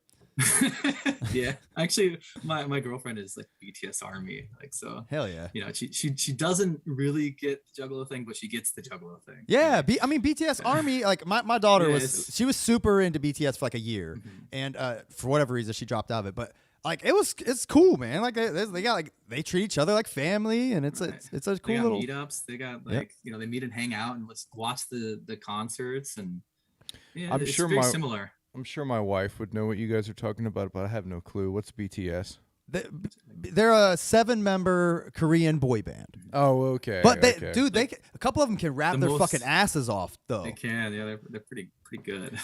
Speaker 4: Yeah, actually my girlfriend is like BTS army, like, so
Speaker 1: hell yeah,
Speaker 4: she doesn't really get the Juggalo thing, but she gets the Juggalo thing.
Speaker 1: Yeah, I mean BTS army, like my daughter she was super into BTS for like a year, and for whatever reason she dropped out of it, but like it's cool, man. Like they got like they treat each other like family, and it's a cool little
Speaker 4: meetups. They got like they meet and hang out and let's watch the concerts, and yeah, it's very similar.
Speaker 2: I'm sure my wife would know what you guys are talking about, but I have no clue. What's BTS?
Speaker 1: They're a 7-member Korean boy band.
Speaker 2: Oh, okay.
Speaker 1: But dude, a couple of them can rap their fucking asses off, though.
Speaker 4: They can, yeah. They're pretty good.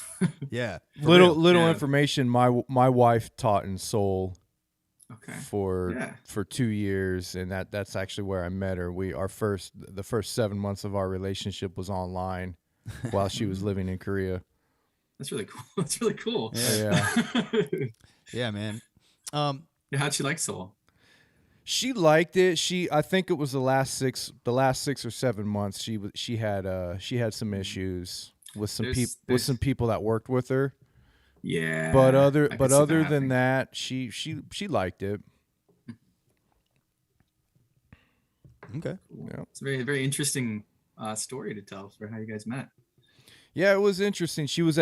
Speaker 1: Yeah.
Speaker 2: Little information. My wife taught in Seoul.
Speaker 4: Okay.
Speaker 2: For 2 years, and that's actually where I met her. The first 7 months of our relationship was while she was living in Korea.
Speaker 4: That's really cool. That's really cool.
Speaker 2: Yeah.
Speaker 1: Yeah, man.
Speaker 4: How'd she like Seoul?
Speaker 2: She liked it. I think it was the last 6 or 7 months. She had some issues with some people that worked with her.
Speaker 4: Yeah.
Speaker 2: But other than that, she liked it.
Speaker 1: Okay.
Speaker 2: Yeah.
Speaker 3: It's a very, very interesting story to tell for how you guys met.
Speaker 2: Yeah, it was interesting. She was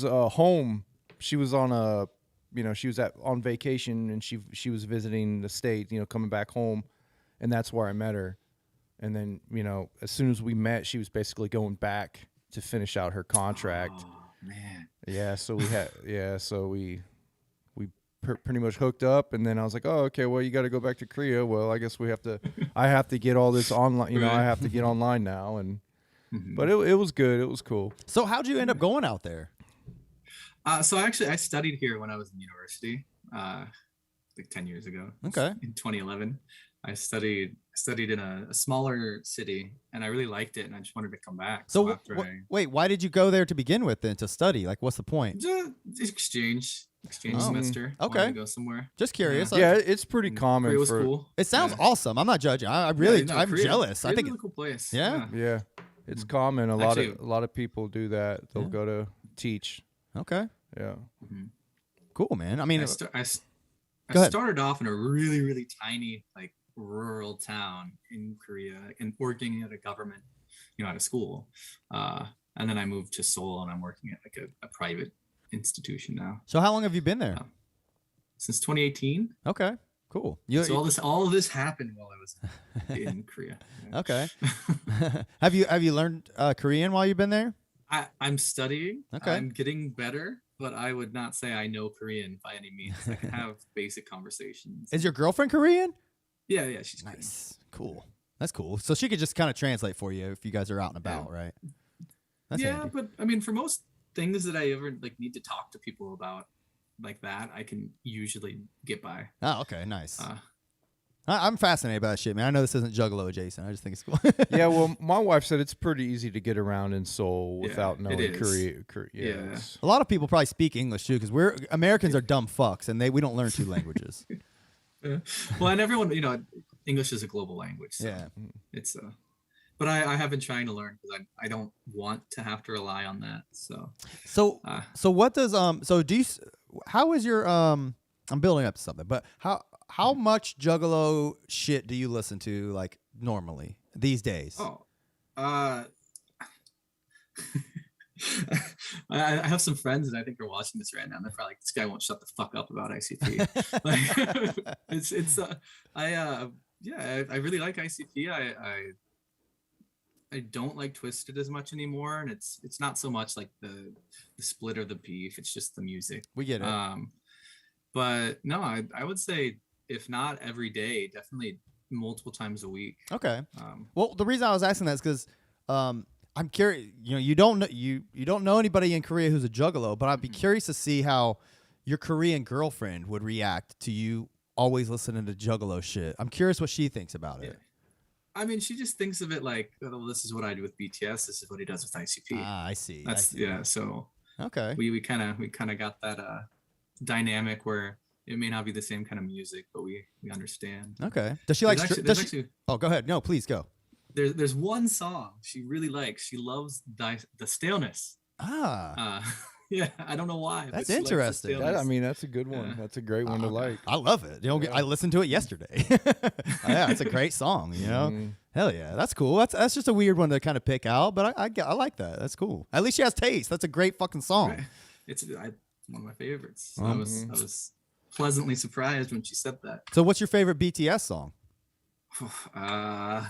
Speaker 2: home. She was on on vacation, and she was visiting the state, coming back home, and that's where I met her. And then, as soon as we met, she was basically going back to finish out her contract.
Speaker 3: Oh, man.
Speaker 2: Yeah, so we pretty much hooked up, and then I was like, oh, okay, well, you got to go back to Korea. Well, I guess I have to get all this online,
Speaker 4: Right.
Speaker 2: I have to get online now, and but it was good. It was cool.
Speaker 1: So how'd you end up going out there?
Speaker 4: So actually, I studied here when I was in university, like 10 years ago.
Speaker 1: Okay.
Speaker 4: In 2011, I studied in a smaller city, and I really liked it, and I just wanted to come back.
Speaker 1: So
Speaker 4: after
Speaker 1: wait, why did you go there to begin with then, to study? Like, what's the point?
Speaker 4: Exchange
Speaker 1: Oh.
Speaker 4: semester.
Speaker 1: Okay.
Speaker 4: Wanted to go somewhere.
Speaker 1: Just curious.
Speaker 2: Yeah, it's pretty common
Speaker 4: Korea was
Speaker 2: for.
Speaker 4: cool.
Speaker 1: It sounds
Speaker 4: Yeah.
Speaker 1: awesome. I'm not judging. I'm jealous. I
Speaker 4: Korea's
Speaker 1: think
Speaker 4: a really cool place.
Speaker 1: Yeah?
Speaker 2: Yeah, it's common.
Speaker 4: Actually-
Speaker 2: A lot of people do that. They'll
Speaker 1: Yeah.
Speaker 2: go to teach.
Speaker 1: okay.
Speaker 2: Yeah.
Speaker 1: Cool, man. I mean,
Speaker 4: I
Speaker 1: Go ahead.
Speaker 4: started off in a really, really tiny, like rural town in Korea and working at a government, at a school. And then I moved to Seoul and I'm working at like a private institution now
Speaker 1: so how long have you been there?
Speaker 4: since 2018.
Speaker 1: Okay. Cool.
Speaker 4: So all of this happened while I was in Korea.
Speaker 1: Okay. have you learned Korean while you've been there?
Speaker 4: I'm studying.
Speaker 1: Okay.
Speaker 4: I'm getting better, but I would not say I know Korean by any means. I can have basic conversations.
Speaker 1: Is your girlfriend Korean?
Speaker 4: Yeah, she's Korean.
Speaker 1: Nice. Cool. That's cool. So she could just kind of translate for you if you guys are out and about, right? That's
Speaker 4: Yeah,
Speaker 1: handy.
Speaker 4: but I mean, for most things that I ever like need to talk to people about like that, I can usually get by.
Speaker 1: Oh, okay. Nice. I'm fascinated by that shit, man. I know this isn't Juggalo adjacent. I just think it's cool.
Speaker 2: Yeah, well, my wife said it's pretty easy to get around in Seoul
Speaker 4: Yeah,
Speaker 2: without
Speaker 4: it
Speaker 2: knowing
Speaker 4: is.
Speaker 2: Korea.
Speaker 4: Yeah.
Speaker 2: it's-
Speaker 1: A lot of people probably speak English too, because Americans are dumb fucks, and we don't learn two languages.
Speaker 4: Well, and everyone, English is a global language. So
Speaker 1: Yeah.
Speaker 4: it's but I have been trying to learn because I don't want to have to rely on that. So
Speaker 1: So what does so do you how is your I'm building up to something, but how much Juggalo shit do you listen to like normally these days?
Speaker 4: I have some friends that I think are watching this right now. And they're probably like, this guy won't shut the fuck up about ICP. Like, I really like ICP. I don't like Twisted as much anymore, and it's not so much like the split or the beef. It's just the music.
Speaker 1: We get it.
Speaker 4: But no, I would say if not every day, definitely multiple times a week.
Speaker 1: Okay. Well, the reason I was asking that is because I'm curious. You don't know anybody in Korea who's a Juggalo, but I'd be curious to see how your Korean girlfriend would react to you always listening to Juggalo shit. I'm curious what she thinks about it.
Speaker 4: I mean, she just thinks of it like, oh, this is what I do with BTS. This is what he does with ICP.
Speaker 1: Ah, I see.
Speaker 4: Yeah. So
Speaker 1: Okay.
Speaker 4: we kind of got that dynamic where it may not be the same kind of music, but we understand.
Speaker 1: Okay. Does she like? Oh, go ahead. No, please go.
Speaker 4: There's one song she really likes. She loves the staleness. Yeah, I don't know why.
Speaker 1: That's
Speaker 4: but she likes the
Speaker 1: interesting.
Speaker 4: staleness.
Speaker 2: That's a good one. That's a great one to like.
Speaker 1: I love it. I listened to it yesterday. Yeah, it's a great song. Hell yeah, that's cool. That's just a weird one to kind of pick out, but I like that. That's cool. At least she has taste. That's a great fucking song.
Speaker 4: Right. It's one of my favorites. I was pleasantly surprised when she said that.
Speaker 1: So, what's your favorite BTS song?
Speaker 4: I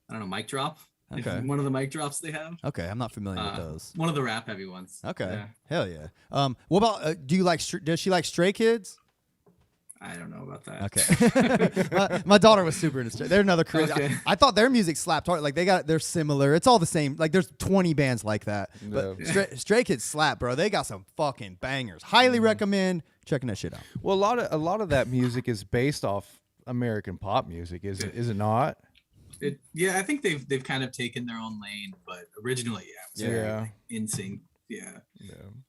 Speaker 4: don't know, Mic Drop.
Speaker 1: Okay.
Speaker 4: One of the mic drops they have.
Speaker 1: Okay, I'm not familiar with those.
Speaker 4: One of the rap heavy ones.
Speaker 1: Okay.
Speaker 4: Yeah.
Speaker 1: Hell yeah. What about does she like Stray Kids?
Speaker 4: I don't know about that.
Speaker 1: Okay. my daughter was super into Stray. They're another crazy.
Speaker 4: Okay.
Speaker 1: I thought their music slapped hard. Like they're similar. It's all the same. Like there's 20 bands like that. But
Speaker 2: Yeah.
Speaker 1: Stray Kids slap, bro. They got some fucking bangers. Highly recommend checking that shit out.
Speaker 2: Well, a lot of that music is based off American pop music, is it not?
Speaker 4: I think they've kind of taken their own lane, but originally,
Speaker 2: Yeah.
Speaker 4: NSYNC, yeah.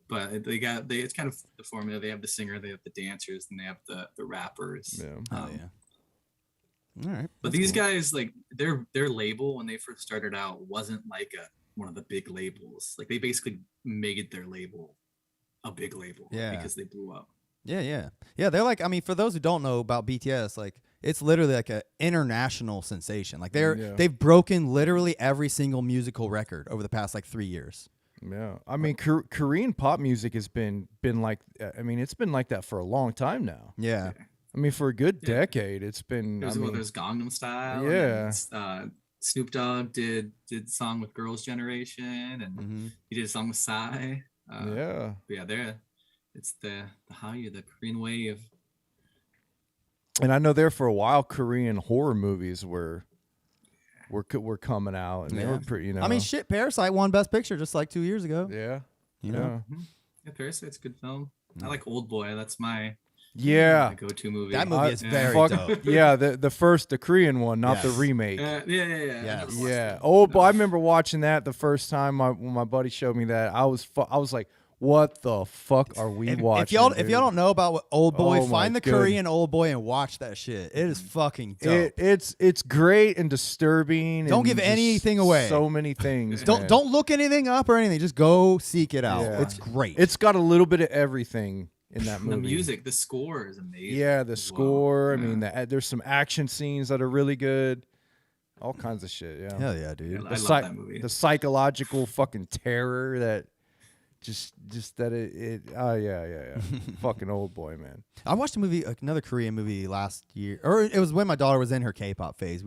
Speaker 4: But it's kind of the formula. They have the singer, they have the dancers, and they have the rappers.
Speaker 2: Yeah.
Speaker 1: Oh yeah. All right.
Speaker 4: But
Speaker 1: That's
Speaker 4: these
Speaker 1: cool.
Speaker 4: guys, like their label when they first started out wasn't like one of the big labels. Like they basically made their label a big label, because they blew up.
Speaker 1: Yeah. They're like, I mean, for those who don't know about BTS, like it's literally like an international sensation. Like they've broken literally every single musical record over the past like 3 years.
Speaker 2: Yeah, I mean, Korean pop music has been like, I mean, it's been like that for a long time now.
Speaker 1: Yeah.
Speaker 2: I mean, for a good decade, it's been.
Speaker 4: There's Gangnam Style.
Speaker 2: Yeah.
Speaker 4: And Snoop Dogg did a song with Girls' Generation, and he did a song with Psy. It's the Hallyu, the Korean wave.
Speaker 2: And I know there for a while, Korean horror movies were coming out, and they were pretty.
Speaker 1: I mean, shit, Parasite won Best Picture just like 2 years ago.
Speaker 2: Yeah.
Speaker 1: You know?
Speaker 4: Yeah, Parasite's a good film. I like Old Boy. That's my go-to movie.
Speaker 1: That movie is very dope.
Speaker 2: Yeah, the Korean one, not the remake.
Speaker 1: Yes.
Speaker 2: Yeah. Oh, but I remember watching that the first time when my buddy showed me that. I was like, what the fuck are we watching?
Speaker 1: If y'all don't know about what Old Boy,
Speaker 2: Oh, my
Speaker 1: find the
Speaker 2: goodness.
Speaker 1: Korean Old Boy and watch that shit. It is fucking dope.
Speaker 2: It's great and disturbing.
Speaker 1: Don't
Speaker 2: and
Speaker 1: give
Speaker 2: just
Speaker 1: anything away.
Speaker 2: So many things.
Speaker 1: don't
Speaker 2: man.
Speaker 1: don't look anything up or anything. Just go seek it out.
Speaker 2: Yeah.
Speaker 1: It's great.
Speaker 2: It's got a little bit of everything in that movie.
Speaker 4: The music, the score is amazing.
Speaker 2: Yeah, the
Speaker 4: as well.
Speaker 2: score.
Speaker 4: Yeah.
Speaker 2: I mean, there's some action scenes that are really good. All kinds of shit. Yeah.
Speaker 1: Hell yeah, dude.
Speaker 4: I love that movie.
Speaker 2: The psychological fucking terror that just that oh yeah. Fucking Old Boy, man.
Speaker 1: I watched another Korean movie last year, or it was when my daughter was in her K-pop phase.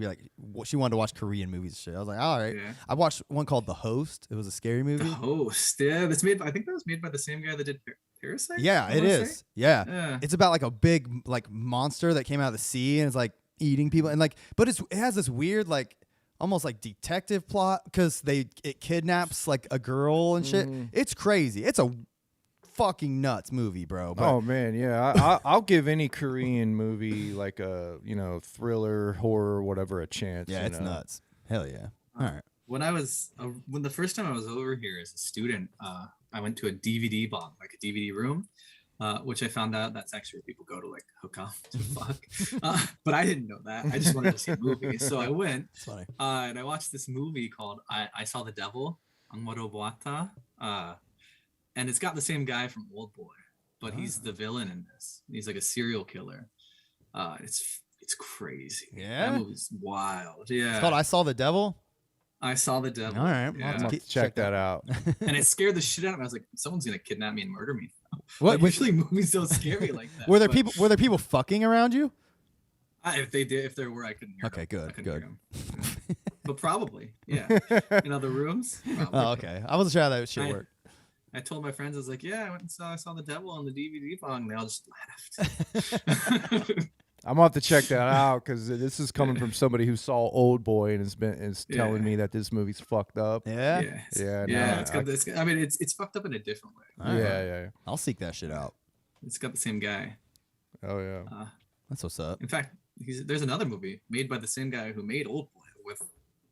Speaker 1: She wanted to watch Korean movies and shit. I was like, all right.
Speaker 4: Yeah.
Speaker 1: I watched one called The Host. It was a scary movie.
Speaker 4: The Host. Yeah, that's made. I think that was made by the same guy that did Parasite.
Speaker 1: Yeah,
Speaker 4: I
Speaker 1: it
Speaker 4: wanna
Speaker 1: is.
Speaker 4: say.
Speaker 1: Yeah.
Speaker 4: Yeah.
Speaker 1: It's about like a big like monster that came out of the sea and is like eating people and like, but it has this weird like almost like detective plot because it kidnaps like a girl and shit. It's crazy. It's a fucking nuts movie, bro. But
Speaker 2: Oh man, yeah. I'll give any Korean movie like a thriller, horror, whatever a chance.
Speaker 1: yeah, it's nuts. Hell yeah. All right.
Speaker 4: When the first time I was over here as a student, I went to a DVD bong, like a DVD room, which I found out that's actually where people go to like hook up to fuck. But I didn't know that. I just wanted to see a movie, so I went.
Speaker 1: It's funny.
Speaker 4: And I watched this movie called I Saw the Devil, Angmoro Boata, and it's got the same guy from Old Boy, but he's the villain in this. He's like a serial killer. It's crazy.
Speaker 1: Yeah?
Speaker 4: That movie's wild. Yeah.
Speaker 1: It's called I Saw the Devil.
Speaker 4: I Saw the Devil.
Speaker 1: All right.
Speaker 4: Yeah.
Speaker 1: I'll have to
Speaker 2: Check that out.
Speaker 4: And it scared the shit out of me. I was like, someone's gonna kidnap me and murder me.
Speaker 1: What?
Speaker 4: Like, usually movies don't scare me like that.
Speaker 1: Were there
Speaker 4: but
Speaker 1: Were there people fucking around you?
Speaker 4: if there were, I couldn't hear
Speaker 1: Okay,
Speaker 4: them.
Speaker 1: good,
Speaker 4: I couldn't
Speaker 1: good.
Speaker 4: hear 'em. But probably, yeah. In other rooms. Probably.
Speaker 1: Oh, okay. I wasn't sure how that shit
Speaker 4: I-
Speaker 1: worked.
Speaker 4: I told my friends, I was like, yeah, I went and I saw the devil on the DVD bong. They all just laughed.
Speaker 2: I'm gonna have to check that out because this is coming from somebody who saw Old Boy and is telling me that this movie's fucked up.
Speaker 1: Yeah.
Speaker 2: Yeah,
Speaker 4: yeah.
Speaker 2: no,
Speaker 4: It's got this. I mean, it's fucked up in a different way.
Speaker 1: All right.
Speaker 2: Yeah.
Speaker 1: I'll seek that shit out.
Speaker 4: It's got the same guy.
Speaker 2: Oh yeah.
Speaker 1: That's what's up.
Speaker 4: In fact, there's another movie made by the same guy who made Old Boy with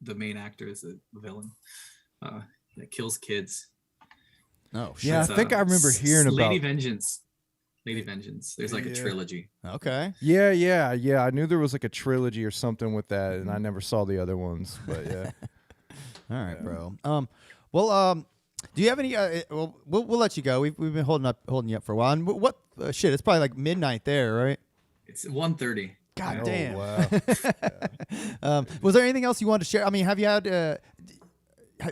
Speaker 4: the main actor as a villain that kills kids.
Speaker 1: Oh shit.
Speaker 2: Yeah, I think I remember hearing about
Speaker 4: Lady Vengeance. Lady Vengeance. There's like a trilogy.
Speaker 1: Okay.
Speaker 2: Yeah. I knew there was like a trilogy or something with that, and I never saw the other ones. But yeah.
Speaker 1: All right, bro. Well, do you have any? Well, we'll let you go. We've been holding you up for a while. And what? Shit, it's probably like midnight there, right?
Speaker 4: It's 1:30.
Speaker 1: God
Speaker 2: Oh,
Speaker 1: damn.
Speaker 2: wow.
Speaker 1: Was there anything else you wanted to share? I mean, have you had?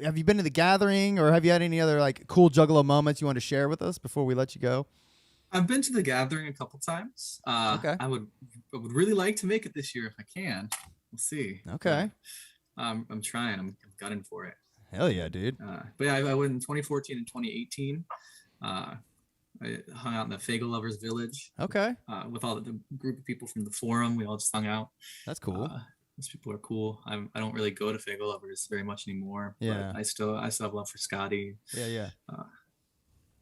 Speaker 1: Have you been to the gathering, or have you had any other like cool Juggalo moments you want to share with us before we let you go?
Speaker 4: I've been to the gathering a couple times.
Speaker 1: Okay.
Speaker 4: I would really like to make it this year if I can. We'll see.
Speaker 1: Okay.
Speaker 4: I'm trying. I'm gunning for it.
Speaker 1: Hell yeah, dude.
Speaker 4: But yeah, I went in 2014 and 2018. I hung out in the Fagel Lovers Village
Speaker 1: Okay.
Speaker 4: with all the group of people from the forum. We all just hung out.
Speaker 1: That's cool.
Speaker 4: Those people are cool. I don't really go to Fagel Lovers very much anymore.
Speaker 1: Yeah.
Speaker 4: But I still have love for Scotty.
Speaker 1: Yeah.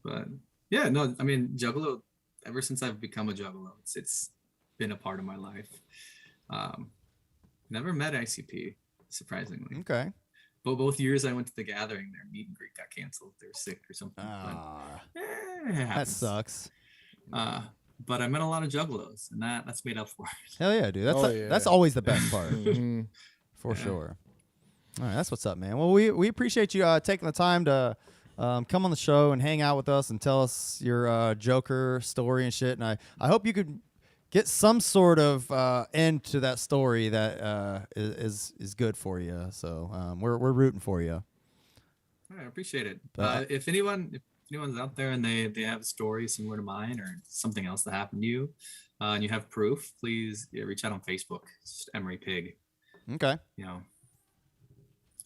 Speaker 4: But yeah, no, I mean Juggalo. Ever since I've become a Juggalo, it's been a part of my life. Never met ICP, surprisingly.
Speaker 1: Okay.
Speaker 4: But both years I went to the gathering, their meet and greet got canceled. They were sick or something. But, it
Speaker 1: That
Speaker 4: happens.
Speaker 1: sucks.
Speaker 4: But I met a lot of Juggalos, and that's made up for it.
Speaker 1: Hell yeah, dude.
Speaker 2: Oh,
Speaker 1: That's always the best part.
Speaker 2: Mhm.
Speaker 1: For sure. All right, that's what's up, man. Well, we appreciate you taking the time to come on the show and hang out with us and tell us your Jokerr story and shit. And I hope you could get some sort of end to that story that is good for you. So we're rooting for you.
Speaker 4: I appreciate it. If anyone's out there and they have a story similar to mine or something else that happened to you, and you have proof, please reach out on Facebook. It's just Emery Pig.
Speaker 1: Okay.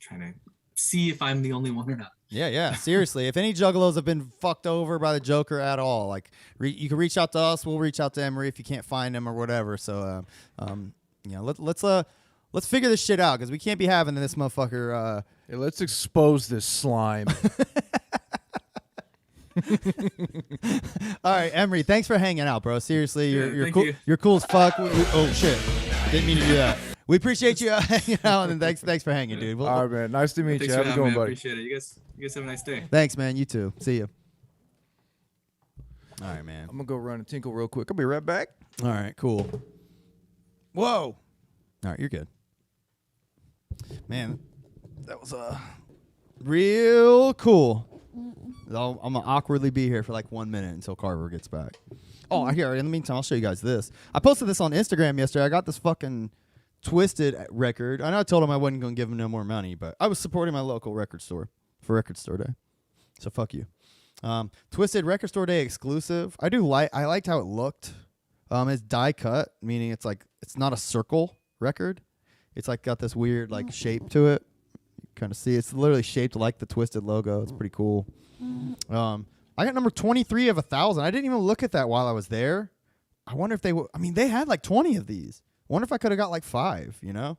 Speaker 4: Trying to see if I'm the only one or not.
Speaker 1: Yeah. Seriously, if any Juggalos have been fucked over by the Jokerr at all, like you can reach out to us. We'll reach out to Emery if you can't find him or whatever. So, let's figure this shit out because we can't be having this motherfucker.
Speaker 2: Hey, let's expose this slime.
Speaker 1: All right, Emery, thanks for hanging out, bro. Seriously, you're
Speaker 4: thank
Speaker 1: cool.
Speaker 4: you.
Speaker 1: You're cool as fuck. Oh shit, didn't mean to do that. We appreciate you hanging out, and thanks for hanging, dude.
Speaker 2: All right, man. Nice to meet
Speaker 4: Thanks
Speaker 2: you.
Speaker 4: for
Speaker 2: Have a
Speaker 4: having
Speaker 2: good
Speaker 4: me.
Speaker 2: one,
Speaker 4: I
Speaker 2: buddy.
Speaker 4: appreciate it. You guys have a nice day.
Speaker 1: Thanks, man. You too. See you. All right, man.
Speaker 2: I'm gonna go run and tinkle real quick. I'll be right back.
Speaker 1: All right, cool. Whoa. All right, you're good. Man, that was real cool. I'm gonna awkwardly be here for like 1 minute until Carver gets back. Oh, here. In the meantime, I'll show you guys this. I posted this on Instagram yesterday. I got this fucking Twisted record. I know I told him I wasn't gonna give him no more money, but I was supporting my local record store for Record Store Day. So fuck you. Twisted Record Store Day exclusive. I liked how it looked. It's die cut, meaning it's not a circle record. It's like got this weird like shape to it. You kind of see it's literally shaped like the Twisted logo. It's pretty cool. I got number 23 of 1,000. I didn't even look at that while I was there. I wonder if they had like 20 of these. I wonder if I could have got like 5, you know?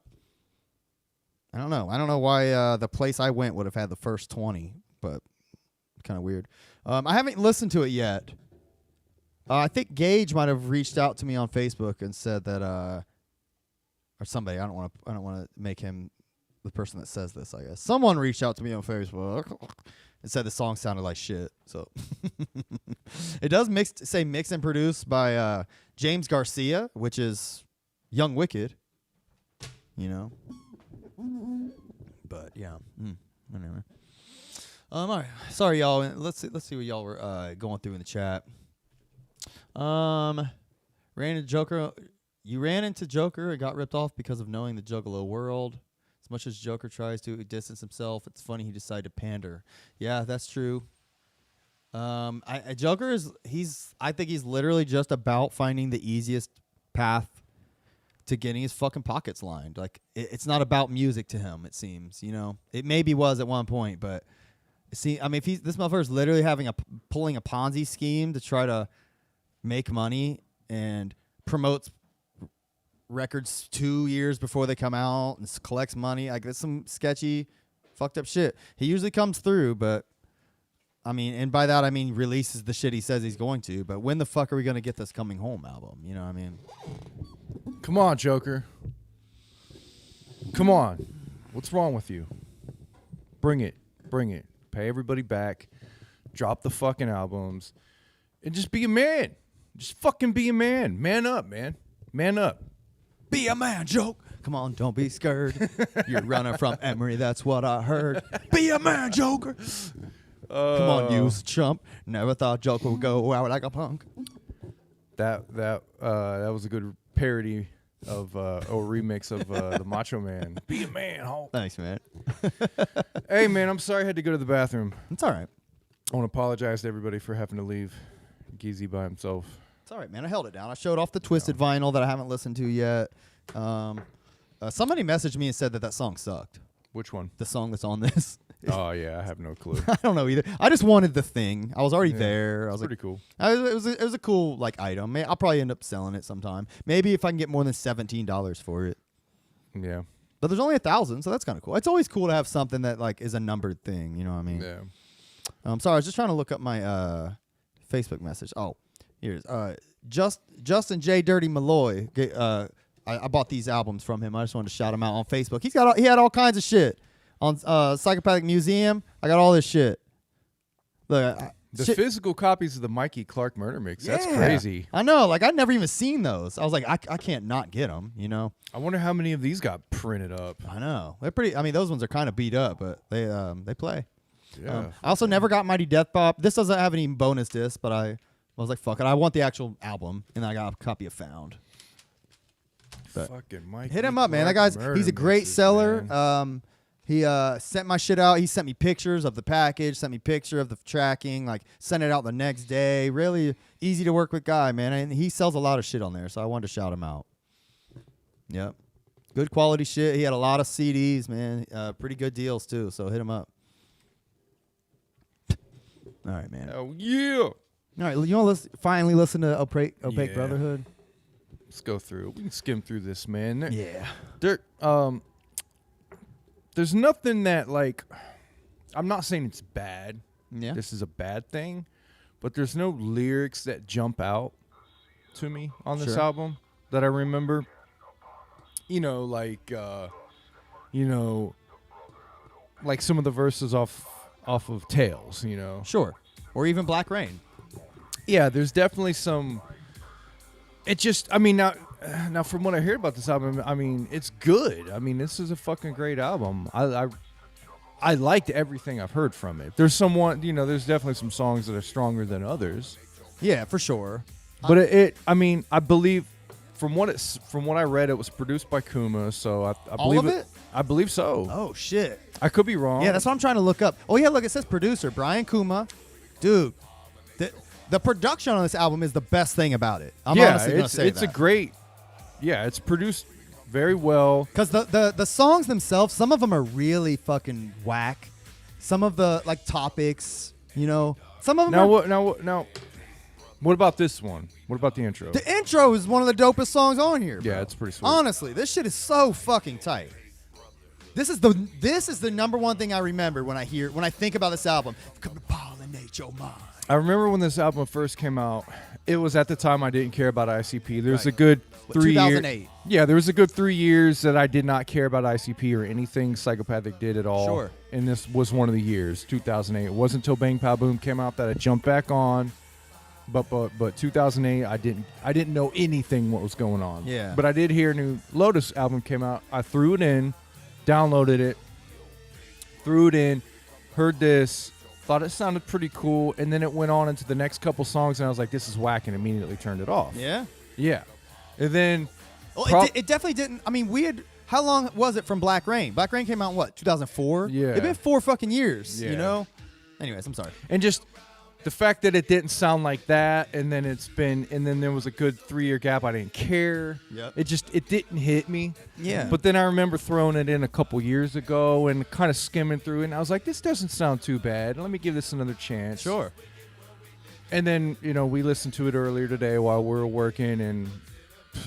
Speaker 1: I don't know. I don't know why the place I went would have had the first 20, but kind of weird. I haven't listened to it yet. I think Gage might have reached out to me on Facebook and said that, or somebody. I don't want to make him the person that says this. I guess someone reached out to me on Facebook and said the song sounded like shit. So it does say mixed and produced by James Garcia, which is Young Wicked, you know. But yeah, whatever. All right. Sorry, y'all. Let's see what y'all were going through in the chat. Ran into Jokerr. You ran into Jokerr and got ripped off because of knowing the Juggalo world. As much as Jokerr tries to distance himself, it's funny he decided to pander. Yeah, that's true. Jokerr I think he's literally just about finding the easiest path to getting his fucking pockets lined. Like it's not about music to him, it seems, you know. It maybe was at one point, but see, I mean, if this motherfucker's literally pulling a Ponzi scheme to try to make money and promotes records 2 years before they come out and collects money. Like, that's some sketchy, fucked up shit. He usually comes through, but I mean, and by that I mean releases the shit he says he's going to. But when the fuck are we gonna get this Coming Home album? You know what I mean?
Speaker 2: Come on, Jokerr. Come on. What's wrong with you? Bring it. Bring it. Pay everybody back. Drop the fucking albums. And just be a man. Just fucking be a man. Man up, man. Man up.
Speaker 1: Be a man, Joke. Come on, don't be scared. You're running from Emery, that's what I heard. Be a man, Joker. Come on, you chump. Never thought Joker would go out like a punk.
Speaker 2: That was a good parody of or remix of the Macho Man. Be a man, Hulk.
Speaker 1: Thanks, man.
Speaker 2: Hey, man, I'm sorry I had to go to the bathroom.
Speaker 1: It's all right.
Speaker 2: I want to apologize to everybody for having to leave Geezy by himself.
Speaker 1: It's all right, man. I held it down. I showed off the Twisted vinyl that I haven't listened to yet. Somebody messaged me and said that song sucked.
Speaker 2: Which one?
Speaker 1: The song that's on this.
Speaker 2: Oh, yeah, I have no clue.
Speaker 1: I don't know either. I just wanted the thing. I was already there. I was
Speaker 2: pretty
Speaker 1: like,
Speaker 2: cool.
Speaker 1: It was a cool like item. I'll probably end up selling it sometime. Maybe if I can get more than $17 for it.
Speaker 2: Yeah.
Speaker 1: But there's only 1,000, so that's kind of cool. It's always cool to have something that like is a numbered thing. You know what I mean?
Speaker 2: Yeah.
Speaker 1: Sorry, I was just trying to look up my Facebook message. Oh, here's Justin J. Dirty Malloy. I bought these albums from him. I just wanted to shout him out on Facebook. He had all kinds of shit on Psychopathic Museum. I got all this shit. Look,
Speaker 2: the physical copies of the Mikey Clark murder mix. Yeah. That's crazy.
Speaker 1: I know. Like, I'd never even seen those. I was like, I can't not get them, you know?
Speaker 2: I wonder how many of these got printed up.
Speaker 1: I know. They're pretty. I mean, those ones are kind of beat up, but they play.
Speaker 2: Yeah.
Speaker 1: I also never got Mighty Death Pop. This doesn't have any bonus discs, but I was like, fuck it. I want the actual album, and I got a copy of Found. But
Speaker 2: fucking Mikey
Speaker 1: hit him up, man. That
Speaker 2: Clark
Speaker 1: guy's he's a great seller.
Speaker 2: Man.
Speaker 1: He sent my shit out. He sent me pictures of the package, sent me picture of the tracking, like sent it out the next day. Really easy to work with guy, man. And he sells a lot of shit on there, so I wanted to shout him out. Yep. Good quality shit. He had a lot of CDs, man. Pretty good deals too, so hit him up. All right, man.
Speaker 2: Oh, yeah.
Speaker 1: All right, you want to finally listen to Opaque Brotherhood?
Speaker 2: Let's go through. We can skim through this, man.
Speaker 1: Yeah.
Speaker 2: There's nothing that, like, I'm not saying it's bad.
Speaker 1: Yeah.
Speaker 2: This is a bad thing, but there's no lyrics that jump out to me on this album that I remember. You know, like some of the verses off of Tales, you know.
Speaker 1: Sure. Or even Black Rain.
Speaker 2: Yeah, there's definitely some. It just, I mean, now from what I heard about this album, I mean, it's good. I mean, this is a fucking great album. I liked everything I've heard from it. There's there's definitely some songs that are stronger than others.
Speaker 1: Yeah, for sure.
Speaker 2: But I mean, I believe from what I read, it was produced by Kuma. So I
Speaker 1: All
Speaker 2: believe
Speaker 1: of it?
Speaker 2: I believe so.
Speaker 1: Oh shit.
Speaker 2: I could be wrong.
Speaker 1: Yeah, that's what I'm trying to look up. Oh yeah, look, it says producer Brian Kuma. Dude, the production on this album is the best thing about it. I'm honestly gonna say
Speaker 2: it's
Speaker 1: that.
Speaker 2: a great. Yeah, it's produced very well.
Speaker 1: Because the songs themselves, some of them are really fucking whack. Some of the like topics, some of them.
Speaker 2: Now, what about this one? What about the intro?
Speaker 1: The intro is one of the dopest songs on here. Bro.
Speaker 2: Yeah, it's pretty sweet.
Speaker 1: Honestly, this shit is so fucking tight. This is the number one thing I remember when I think about this album. Come to pollinate your mind.
Speaker 2: I remember when this album first came out. It was at the time I didn't care about ICP. There was
Speaker 1: Right.
Speaker 2: a good 3 years.
Speaker 1: 2008.
Speaker 2: Yeah, there was a good 3 years that I did not care about ICP or anything Psychopathic did at all.
Speaker 1: Sure.
Speaker 2: And this was one of the years, 2008. It wasn't until Bang Pow Boom came out that I jumped back on. But 2008, I didn't know anything what was going on.
Speaker 1: Yeah.
Speaker 2: But I did hear a new Lotus album came out. I threw it in, downloaded it, heard this, thought it sounded pretty cool, and then it went on into the next couple songs, and I was like, this is whack, and immediately turned it off.
Speaker 1: Yeah.
Speaker 2: Yeah. And then...
Speaker 1: Well, it definitely didn't. I mean, how long was it from Black Rain? Black Rain came out in what, 2004?
Speaker 2: Yeah.
Speaker 1: It's been 4 fucking years,
Speaker 2: Yeah.
Speaker 1: Anyways, I'm sorry.
Speaker 2: And just the fact that it didn't sound like that, and then there was a good 3-year gap, I didn't care.
Speaker 1: Yep.
Speaker 2: It didn't hit me.
Speaker 1: Yeah.
Speaker 2: But then I remember throwing it in a couple years ago and kind of skimming through it, and I was like, this doesn't sound too bad. Let me give this another chance.
Speaker 1: Sure.
Speaker 2: And then, we listened to it earlier today while we were working, and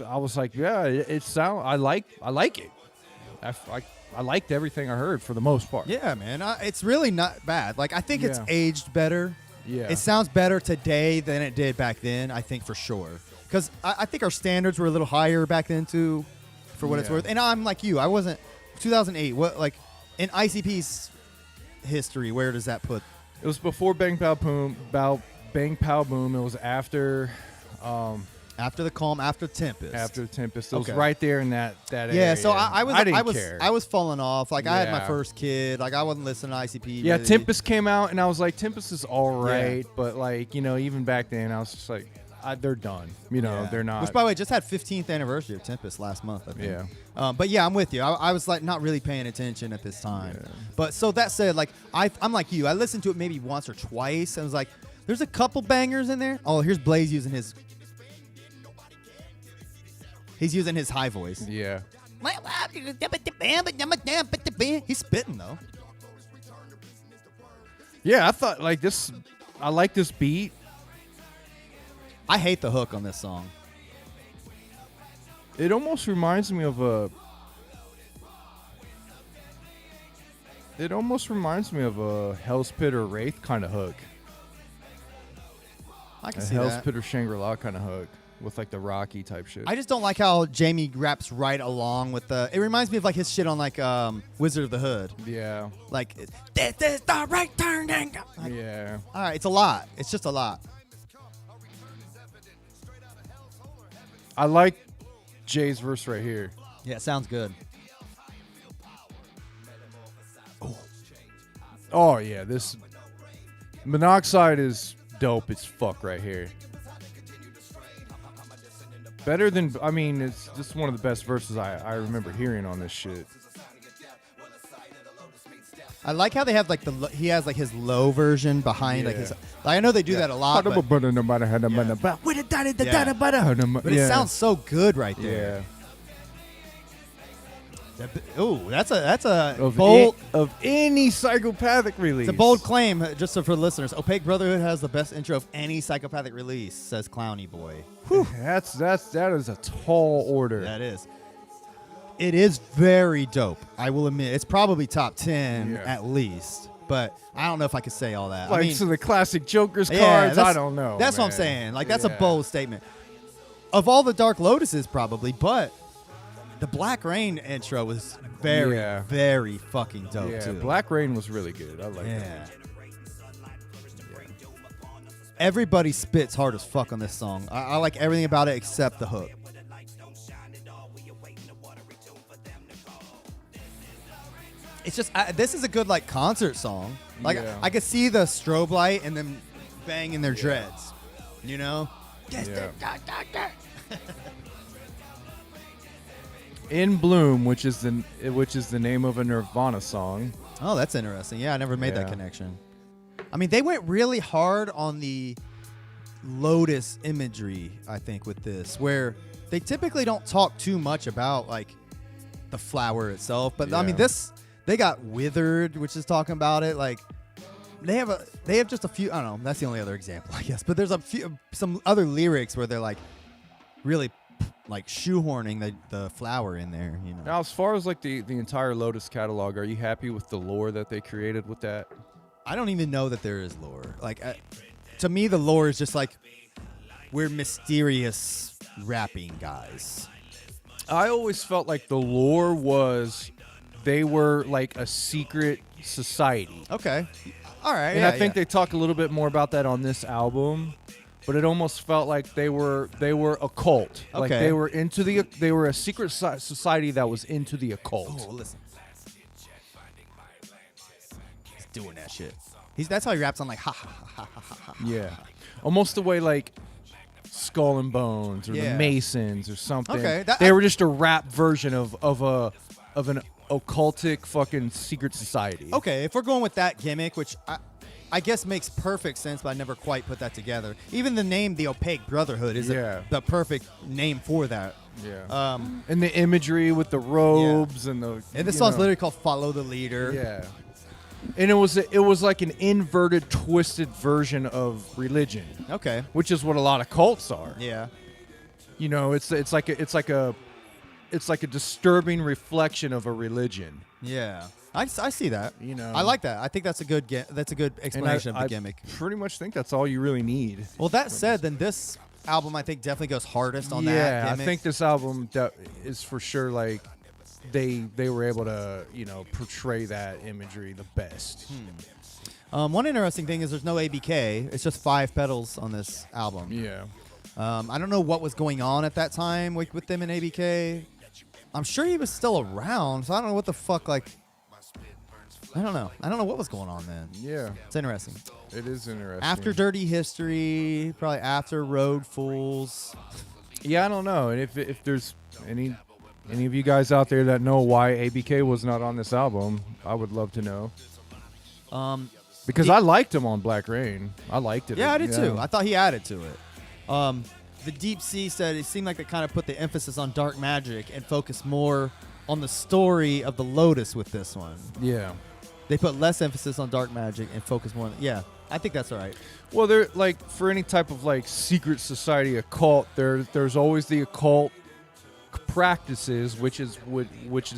Speaker 2: I was like, yeah, I like it. I liked everything I heard for the most part.
Speaker 1: Yeah, man. It's really not bad. Like, I think it's
Speaker 2: Yeah.
Speaker 1: aged better.
Speaker 2: Yeah.
Speaker 1: It sounds better today than it did back then, I think, for sure. Because I think our standards were a little higher back then, too, for what it's
Speaker 2: Yeah.
Speaker 1: worth. And I'm like you. I wasn't... 2008, in ICP's history, where does that put...
Speaker 2: It was before Bang Pow Boom. Bang Pow Boom. It was after...
Speaker 1: After the Calm, after Tempest.
Speaker 2: After Tempest. It was
Speaker 1: Okay.
Speaker 2: right there in that area.
Speaker 1: Yeah, so I
Speaker 2: didn't care.
Speaker 1: I was falling off. Like, I had my
Speaker 2: Yeah.
Speaker 1: first kid. Like, I wasn't listening to ICP.
Speaker 2: Yeah,
Speaker 1: really.
Speaker 2: Tempest came out, and I was like, Tempest is all right. But, even back then, I was just like, they're done.
Speaker 1: Yeah.
Speaker 2: They're not.
Speaker 1: Which, by the way, just had 15th anniversary of Tempest last month, I think.
Speaker 2: Yeah.
Speaker 1: But yeah, I'm with you. I was like not really paying attention at this time.
Speaker 2: Yeah.
Speaker 1: But so that said, like I'm like you. I listened to it maybe once or twice, and was like, there's a couple bangers in there. Oh, here's Blaze using his. He's using his high voice.
Speaker 2: Yeah.
Speaker 1: He's spitting though.
Speaker 2: Yeah, I thought, I like this beat.
Speaker 1: I hate the hook on this song.
Speaker 2: It almost reminds me of a... Hell's Pit or Wraith kind of hook.
Speaker 1: I can
Speaker 2: A
Speaker 1: see
Speaker 2: Hell's
Speaker 1: that.
Speaker 2: Pit or Shangri-La kind of hook. With, the Rocky type shit.
Speaker 1: I just don't like how Jamie raps right along with the... It reminds me of, his shit on, Wizard of the Hood.
Speaker 2: Yeah.
Speaker 1: Like, this is the right turn. Like,
Speaker 2: Yeah.
Speaker 1: all right, it's a lot. It's just a lot.
Speaker 2: I like Jay's verse right here.
Speaker 1: Yeah, it sounds good.
Speaker 2: Oh, yeah. This Monoxide is dope as fuck right here. Better than, it's just one of the best verses I remember hearing on this shit.
Speaker 1: I like how they have he has his low version behind his. I know they do that a lot, but it sounds so good right there. Oh, that's a bold
Speaker 2: of any Psychopathic release.
Speaker 1: It's a bold claim, just so for listeners. Opaque Brotherhood has the best intro of any Psychopathic release, says Clowny Boy. Whew.
Speaker 2: That is a tall order.
Speaker 1: That is. It is very dope. I will admit, it's probably top 10 at least. But I don't know if I could say all that.
Speaker 2: So the classic Joker's
Speaker 1: yeah,
Speaker 2: cards. I don't know.
Speaker 1: That's what I'm saying. That's a bold statement. Of all the Dark Lotuses, probably, but the Black Rain intro was very, very fucking dope too.
Speaker 2: Black Rain was really good. I like that.
Speaker 1: everybody spits hard as fuck on this song. I like everything about it except the hook. It's just this is a good like concert song. Like
Speaker 2: Yeah.
Speaker 1: I could see the strobe light and them banging their dreads. You know?
Speaker 2: Yeah. In Bloom, which is the name of a Nirvana song.
Speaker 1: Oh, that's interesting. Yeah, I never made that
Speaker 2: Yeah.
Speaker 1: connection. I mean, they went really hard on the Lotus imagery, I think, with this, where they typically don't talk too much about like the flower itself. But I mean,
Speaker 2: Yeah.
Speaker 1: they got Withered, which is talking about it. Like they have just a few. I don't know. That's the only other example, I guess. But there's some other lyrics where they're like really like shoehorning the flower in there. You know.
Speaker 2: Now, as far as like the entire Lotus catalog, are you happy with the lore that they created with that?
Speaker 1: I don't even know that there is lore. Like, to me, the lore is just like we're mysterious rapping guys.
Speaker 2: I always felt like the lore was they were like a secret society.
Speaker 1: Okay, all right.
Speaker 2: And I think they talk a little bit more about that on this album, but it almost felt like they were a cult. Like
Speaker 1: Okay.
Speaker 2: they were a secret society that was into the occult.
Speaker 1: Oh, listen. He's doing that shit. That's how he raps on like ha ha ha ha ha ha.
Speaker 2: Yeah, almost the way like Skull and Bones or
Speaker 1: Yeah.
Speaker 2: the Masons or something.
Speaker 1: Okay,
Speaker 2: they were just a rap version of an occultic fucking secret society.
Speaker 1: Okay, if we're going with that gimmick, which I guess makes perfect sense, but I never quite put that together. Even the name, the Opaque Brotherhood, is the perfect name for that.
Speaker 2: Yeah. And the imagery with the robes and the
Speaker 1: this song's literally called "Follow the Leader."
Speaker 2: Yeah. And it was like an inverted, twisted version of religion,
Speaker 1: Okay.
Speaker 2: which is what a lot of cults are.
Speaker 1: Yeah.
Speaker 2: You know, it's like a disturbing reflection of a religion.
Speaker 1: Yeah. I see that.
Speaker 2: You know.
Speaker 1: I like that. I think that's a good explanation of the gimmick.
Speaker 2: Pretty much think that's all you really need.
Speaker 1: Well, that said, then this album I think definitely goes hardest on that
Speaker 2: Yeah, I
Speaker 1: gimmick.
Speaker 2: think this album is for sure like they were able to, you know, portray that imagery the best.
Speaker 1: One interesting thing is there's no ABK. It's just 5 pedals on this album.
Speaker 2: Yeah.
Speaker 1: I don't know what was going on at that time with them in ABK. I'm sure he was still around, so I don't know what the fuck, like, I don't know. I don't know what was going on then.
Speaker 2: Yeah.
Speaker 1: It's interesting.
Speaker 2: It is interesting.
Speaker 1: After Dirty History, probably after Road Fools.
Speaker 2: Yeah, I don't know. And if there's any of you guys out there that know why ABK was not on this album, I would love to know. Because I liked him on Black Rain. I liked it.
Speaker 1: Yeah, I did too. I thought he added to it. The Deep Sea said it seemed like they kind of put the emphasis on dark magic and focused more on the story of the Lotus with this one.
Speaker 2: Yeah.
Speaker 1: They put less emphasis on dark magic and focus more on... Yeah, I think that's all right.
Speaker 2: Well, they're like for any type of like secret society occult, there's always the occult practices, which is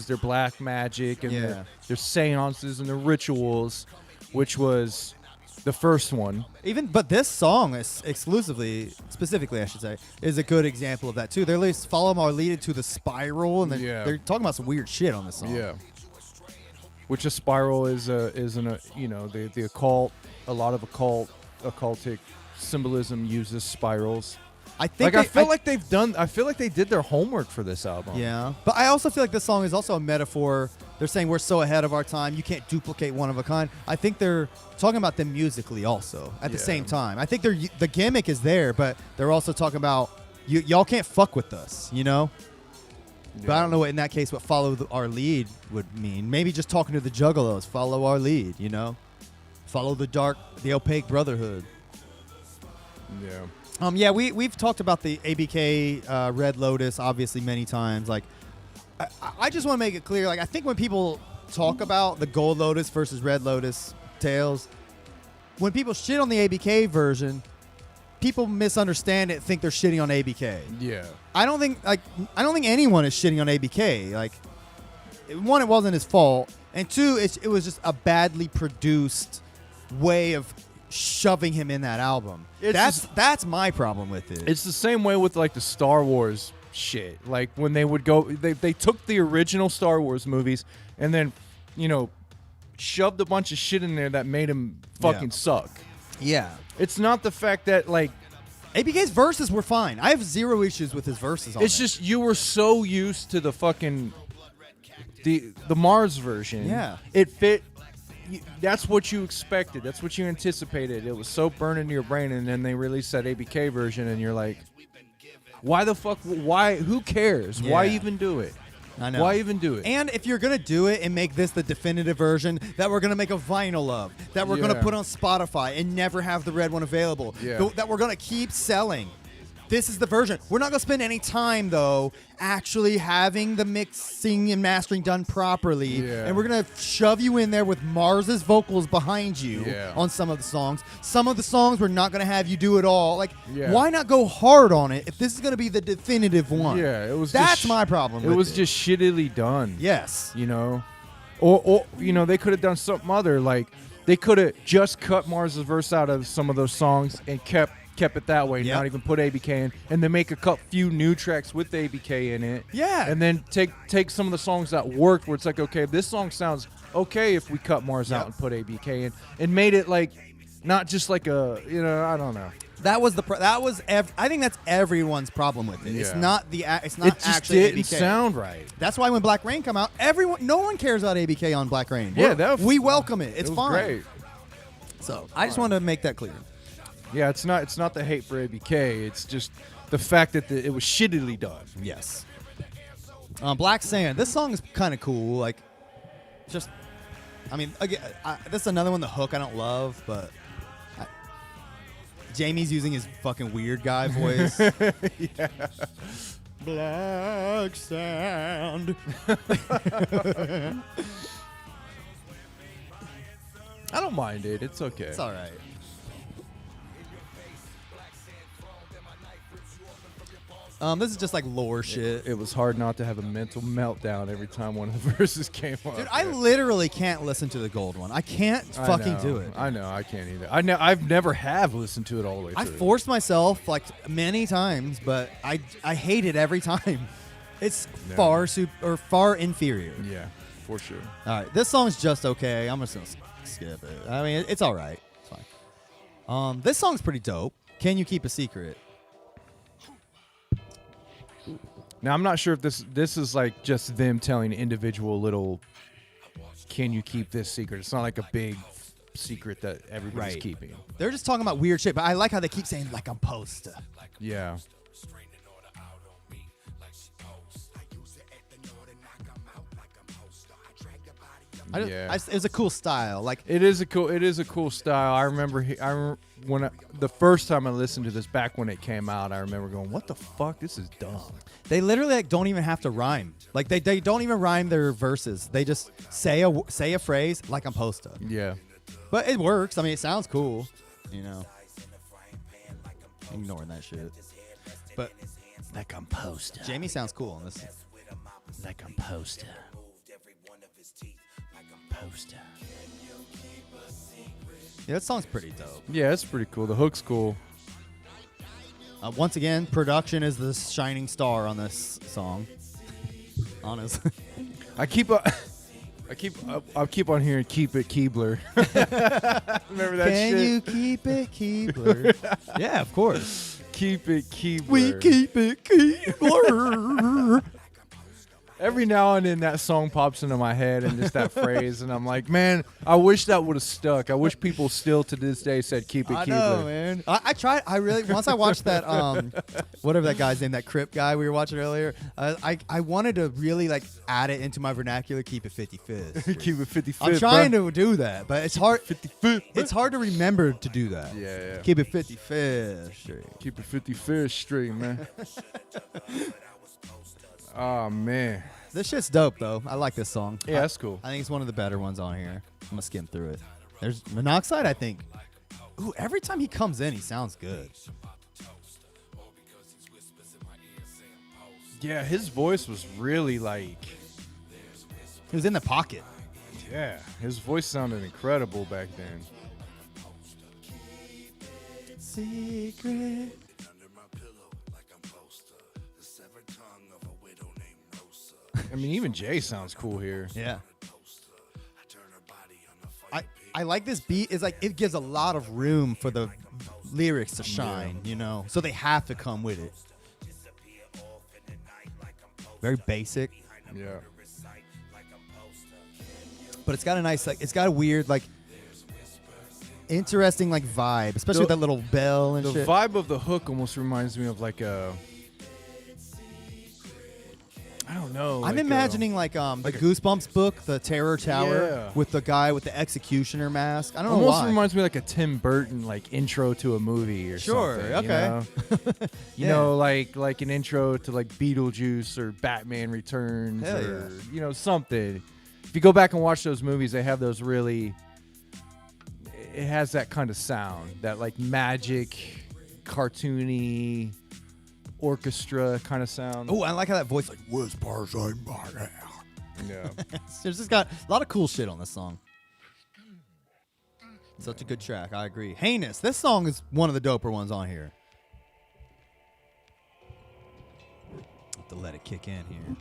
Speaker 2: their black magic and their seances and their rituals, which was the first one.
Speaker 1: But this song is specifically, I should say, is a good example of that too. They're like follow our lead into the spiral, and they're talking about some weird shit on this song.
Speaker 2: Yeah. Which a spiral is the occult. A lot of occultic symbolism uses spirals.
Speaker 1: I think
Speaker 2: I feel like they did their homework for this album.
Speaker 1: Yeah, but I also feel like this song is also a metaphor. They're saying we're so ahead of our time, you can't duplicate one of a kind. I think they're talking about them musically also at the same time. I think the gimmick is there, but they're also talking about y'all can't fuck with us, you know? Yeah. But I don't know what in that case what follow our lead would mean. Maybe just talking to the Juggalos, follow our lead, you know? Follow the Opaque Brotherhood.
Speaker 2: Yeah.
Speaker 1: We've talked about the ABK Red Lotus obviously many times. Like, I just want to make it clear. Like, I think when people talk about the Gold Lotus versus Red Lotus tales, when people shit on the ABK version, people misunderstand it, think they're shitting on ABK.
Speaker 2: Yeah.
Speaker 1: I don't think anyone is shitting on ABK. Like, one, it wasn't his fault, and two, it was just a badly produced way of shoving him in that album. That's my problem with it.
Speaker 2: It's the same way with like the Star Wars shit. Like when they would go, they took the original Star Wars movies and then, you know, shoved a bunch of shit in there that made them fucking suck.
Speaker 1: Yeah.
Speaker 2: It's not the fact that like
Speaker 1: ABK's verses were fine. I have zero issues with his verses on
Speaker 2: it's just you were so used to the fucking the Mars version.
Speaker 1: Yeah.
Speaker 2: It fit. That's what you expected. That's what you anticipated. It was so burned into your brain, and then they released that ABK version, and you're like, why the fuck? Why? Who cares? Why
Speaker 1: Yeah.
Speaker 2: even do it?
Speaker 1: I know.
Speaker 2: Why even do it?
Speaker 1: And if you're gonna do it and make this the definitive version that we're gonna make a vinyl of, that we're gonna
Speaker 2: Yeah.
Speaker 1: put on Spotify and never have the red one available,
Speaker 2: Yeah.
Speaker 1: that we're gonna keep selling. This is the version. We're not gonna spend any time though actually having the mixing and mastering done properly,
Speaker 2: Yeah.
Speaker 1: and we're gonna shove you in there with Mars's vocals behind you
Speaker 2: Yeah.
Speaker 1: on some of the songs. Some of the songs we're not gonna have you do it all. Like,
Speaker 2: Yeah.
Speaker 1: why not go hard on it if this is gonna be the definitive one?
Speaker 2: Yeah, it was.
Speaker 1: That's
Speaker 2: just,
Speaker 1: my problem.
Speaker 2: It
Speaker 1: with
Speaker 2: was just shittily done.
Speaker 1: yes.
Speaker 2: You know, or you know they could have done something other. Like they could have just cut Mars's verse out of some of those songs and kept it that way.
Speaker 1: Yep.
Speaker 2: Not even put ABK in, and then make a few new tracks with ABK in it.
Speaker 1: Yeah.
Speaker 2: and then take some of the songs that worked, where it's like, okay, this song sounds okay if we cut Mars out and put ABK in, and made it like not just like a I don't know.
Speaker 1: That was I think that's everyone's problem with it. It's
Speaker 2: Yeah.
Speaker 1: not it's not
Speaker 2: It just
Speaker 1: actually
Speaker 2: didn't
Speaker 1: ABK.
Speaker 2: sound right.
Speaker 1: That's why when Black Rain come out, no one cares about ABK on Black Rain.
Speaker 2: Yeah,
Speaker 1: we welcome it. It's
Speaker 2: it was
Speaker 1: fine.
Speaker 2: great.
Speaker 1: So I just wanted to make that clear.
Speaker 2: Yeah, it's not the hate for ABK. It's just the fact that it was shittily done.
Speaker 1: Yes. Black Sand. This song is kind of cool. Like, just, I mean, again, this is another one. The hook I don't love, but Jamie's using his fucking weird guy voice.
Speaker 2: Yeah.
Speaker 1: Black Sand.
Speaker 2: I don't mind it. It's okay.
Speaker 1: It's all right. This is just like lore shit.
Speaker 2: It was hard not to have a mental meltdown every time one of the verses came up.
Speaker 1: Dude, I literally can't listen to the gold one. I can't fucking do it.
Speaker 2: I know. I can't either. I've never have listened to it all the way through.
Speaker 1: I forced myself like many times, but I hate it every time. It's
Speaker 2: No.
Speaker 1: far inferior.
Speaker 2: Yeah, for sure.
Speaker 1: All right, this song's just okay. I'm just gonna skip it. I mean, it's all right. It's fine. This song's pretty dope. Can You Keep a Secret?
Speaker 2: Now I'm not sure if this is like just them telling individual little. Can you keep this secret? It's not like a big secret that everybody's
Speaker 1: Right.
Speaker 2: keeping.
Speaker 1: They're just talking about weird shit, but I like how they keep saying like I'm supposed to.
Speaker 2: Yeah.
Speaker 1: It was a cool style. Like
Speaker 2: It is a cool style. I remember the first time I listened to this back when it came out, I remember going, "What the fuck? This is dumb."
Speaker 1: they literally like don't even have to rhyme. Like they don't even rhyme their verses. They just say a phrase like I'm supposed to.
Speaker 2: Yeah.
Speaker 1: But it works. I mean, it sounds cool. You know. Ignoring that shit. But
Speaker 3: Like I'm poster.
Speaker 1: Jamie sounds cool on this.
Speaker 3: Like I'm poster. Poster.
Speaker 1: Yeah, that song's pretty dope.
Speaker 2: Yeah, it's pretty cool. The hook's cool.
Speaker 1: Once again, production is the shining star on this song. Honestly.
Speaker 2: I keep on hearing "Keep It Keebler." Remember that
Speaker 1: Can
Speaker 2: shit?
Speaker 1: you keep it, Keebler? Yeah, of course.
Speaker 2: Keep it Keebler.
Speaker 1: We keep it, Keebler.
Speaker 2: Every now and then that song pops into my head and just that phrase, and I'm like, man, I wish that would have stuck. I wish people still to this day said "Keep It
Speaker 1: I
Speaker 2: Keebler."
Speaker 1: know, man. I tried. I really once I watched that whatever that guy's name, that Crip guy we were watching earlier. I wanted to really like add it into my vernacular. Keep it 55th.
Speaker 2: Keep it 55th.
Speaker 1: I'm trying to do that, but it's hard.
Speaker 2: 55th.
Speaker 1: It's hard to remember to do that.
Speaker 2: Yeah.
Speaker 1: Keep it 55th straight.
Speaker 2: Keep it 55th straight, man. Oh man.
Speaker 1: This shit's dope though. I like this song.
Speaker 2: Yeah, that's cool.
Speaker 1: I think it's one of the better ones on here. I'm gonna skim through it. There's Monoxide. I think. Ooh, every time he comes in, he sounds good.
Speaker 2: Yeah, his voice was really like.
Speaker 1: He was in the pocket.
Speaker 2: Yeah, his voice sounded incredible back then.
Speaker 1: Secret.
Speaker 2: I mean, even Jay sounds cool here.
Speaker 1: Yeah. I like this beat. It's like it gives a lot of room for the lyrics to shine, you know. So they have to come with it. Very basic,
Speaker 2: Yeah.
Speaker 1: but it's got a nice it's got a weird interesting vibe, especially with that little bell and
Speaker 2: The
Speaker 1: shit.
Speaker 2: vibe of the hook almost reminds me of I don't know.
Speaker 1: I'm imagining the Goosebumps book, the Terror Tower,
Speaker 2: Yeah.
Speaker 1: with the guy with the executioner mask. I don't know
Speaker 2: almost
Speaker 1: why.
Speaker 2: reminds me like a Tim Burton intro to a movie or
Speaker 1: Sure,
Speaker 2: something.
Speaker 1: okay.
Speaker 2: You know, like an intro to Beetlejuice or Batman Returns
Speaker 1: Hell
Speaker 2: or something. If you go back and watch those movies, they have those really. It has that kind of sound, that magic, cartoony, orchestra kind of sound.
Speaker 1: Oh, I like how that voice
Speaker 3: Whispers in my ear.
Speaker 2: Yeah.
Speaker 1: There's just got a lot of cool shit on this song. Such a good track. I agree. Heinous. This song is one of the doper ones on here. Have to let it kick in here.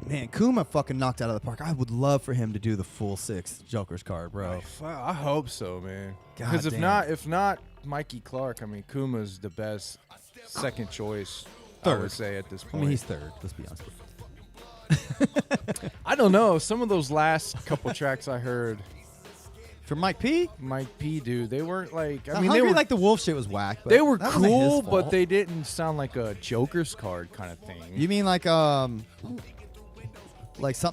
Speaker 1: Man, Kuma fucking knocked out of the park. I would love for him to do the full 6 Joker's card, bro.
Speaker 2: I hope so, man.
Speaker 1: God
Speaker 2: Because
Speaker 1: damn.
Speaker 2: if not Mikey Clark, I mean, Kuma's the best second choice. I
Speaker 1: Third.
Speaker 2: would say at this
Speaker 1: I
Speaker 2: point.
Speaker 1: mean, he's third. Let's be honest.
Speaker 2: I don't know. Some of those last couple tracks I heard,
Speaker 1: For Mike P,
Speaker 2: Mike P, dude, they weren't like. I
Speaker 1: I
Speaker 2: mean,
Speaker 1: mean,
Speaker 2: they were
Speaker 1: the Wolf shit was whack. But
Speaker 2: they were
Speaker 1: that wasn't his
Speaker 2: cool,
Speaker 1: fault.
Speaker 2: but they didn't sound like a Joker's card kind of thing.
Speaker 1: You mean like something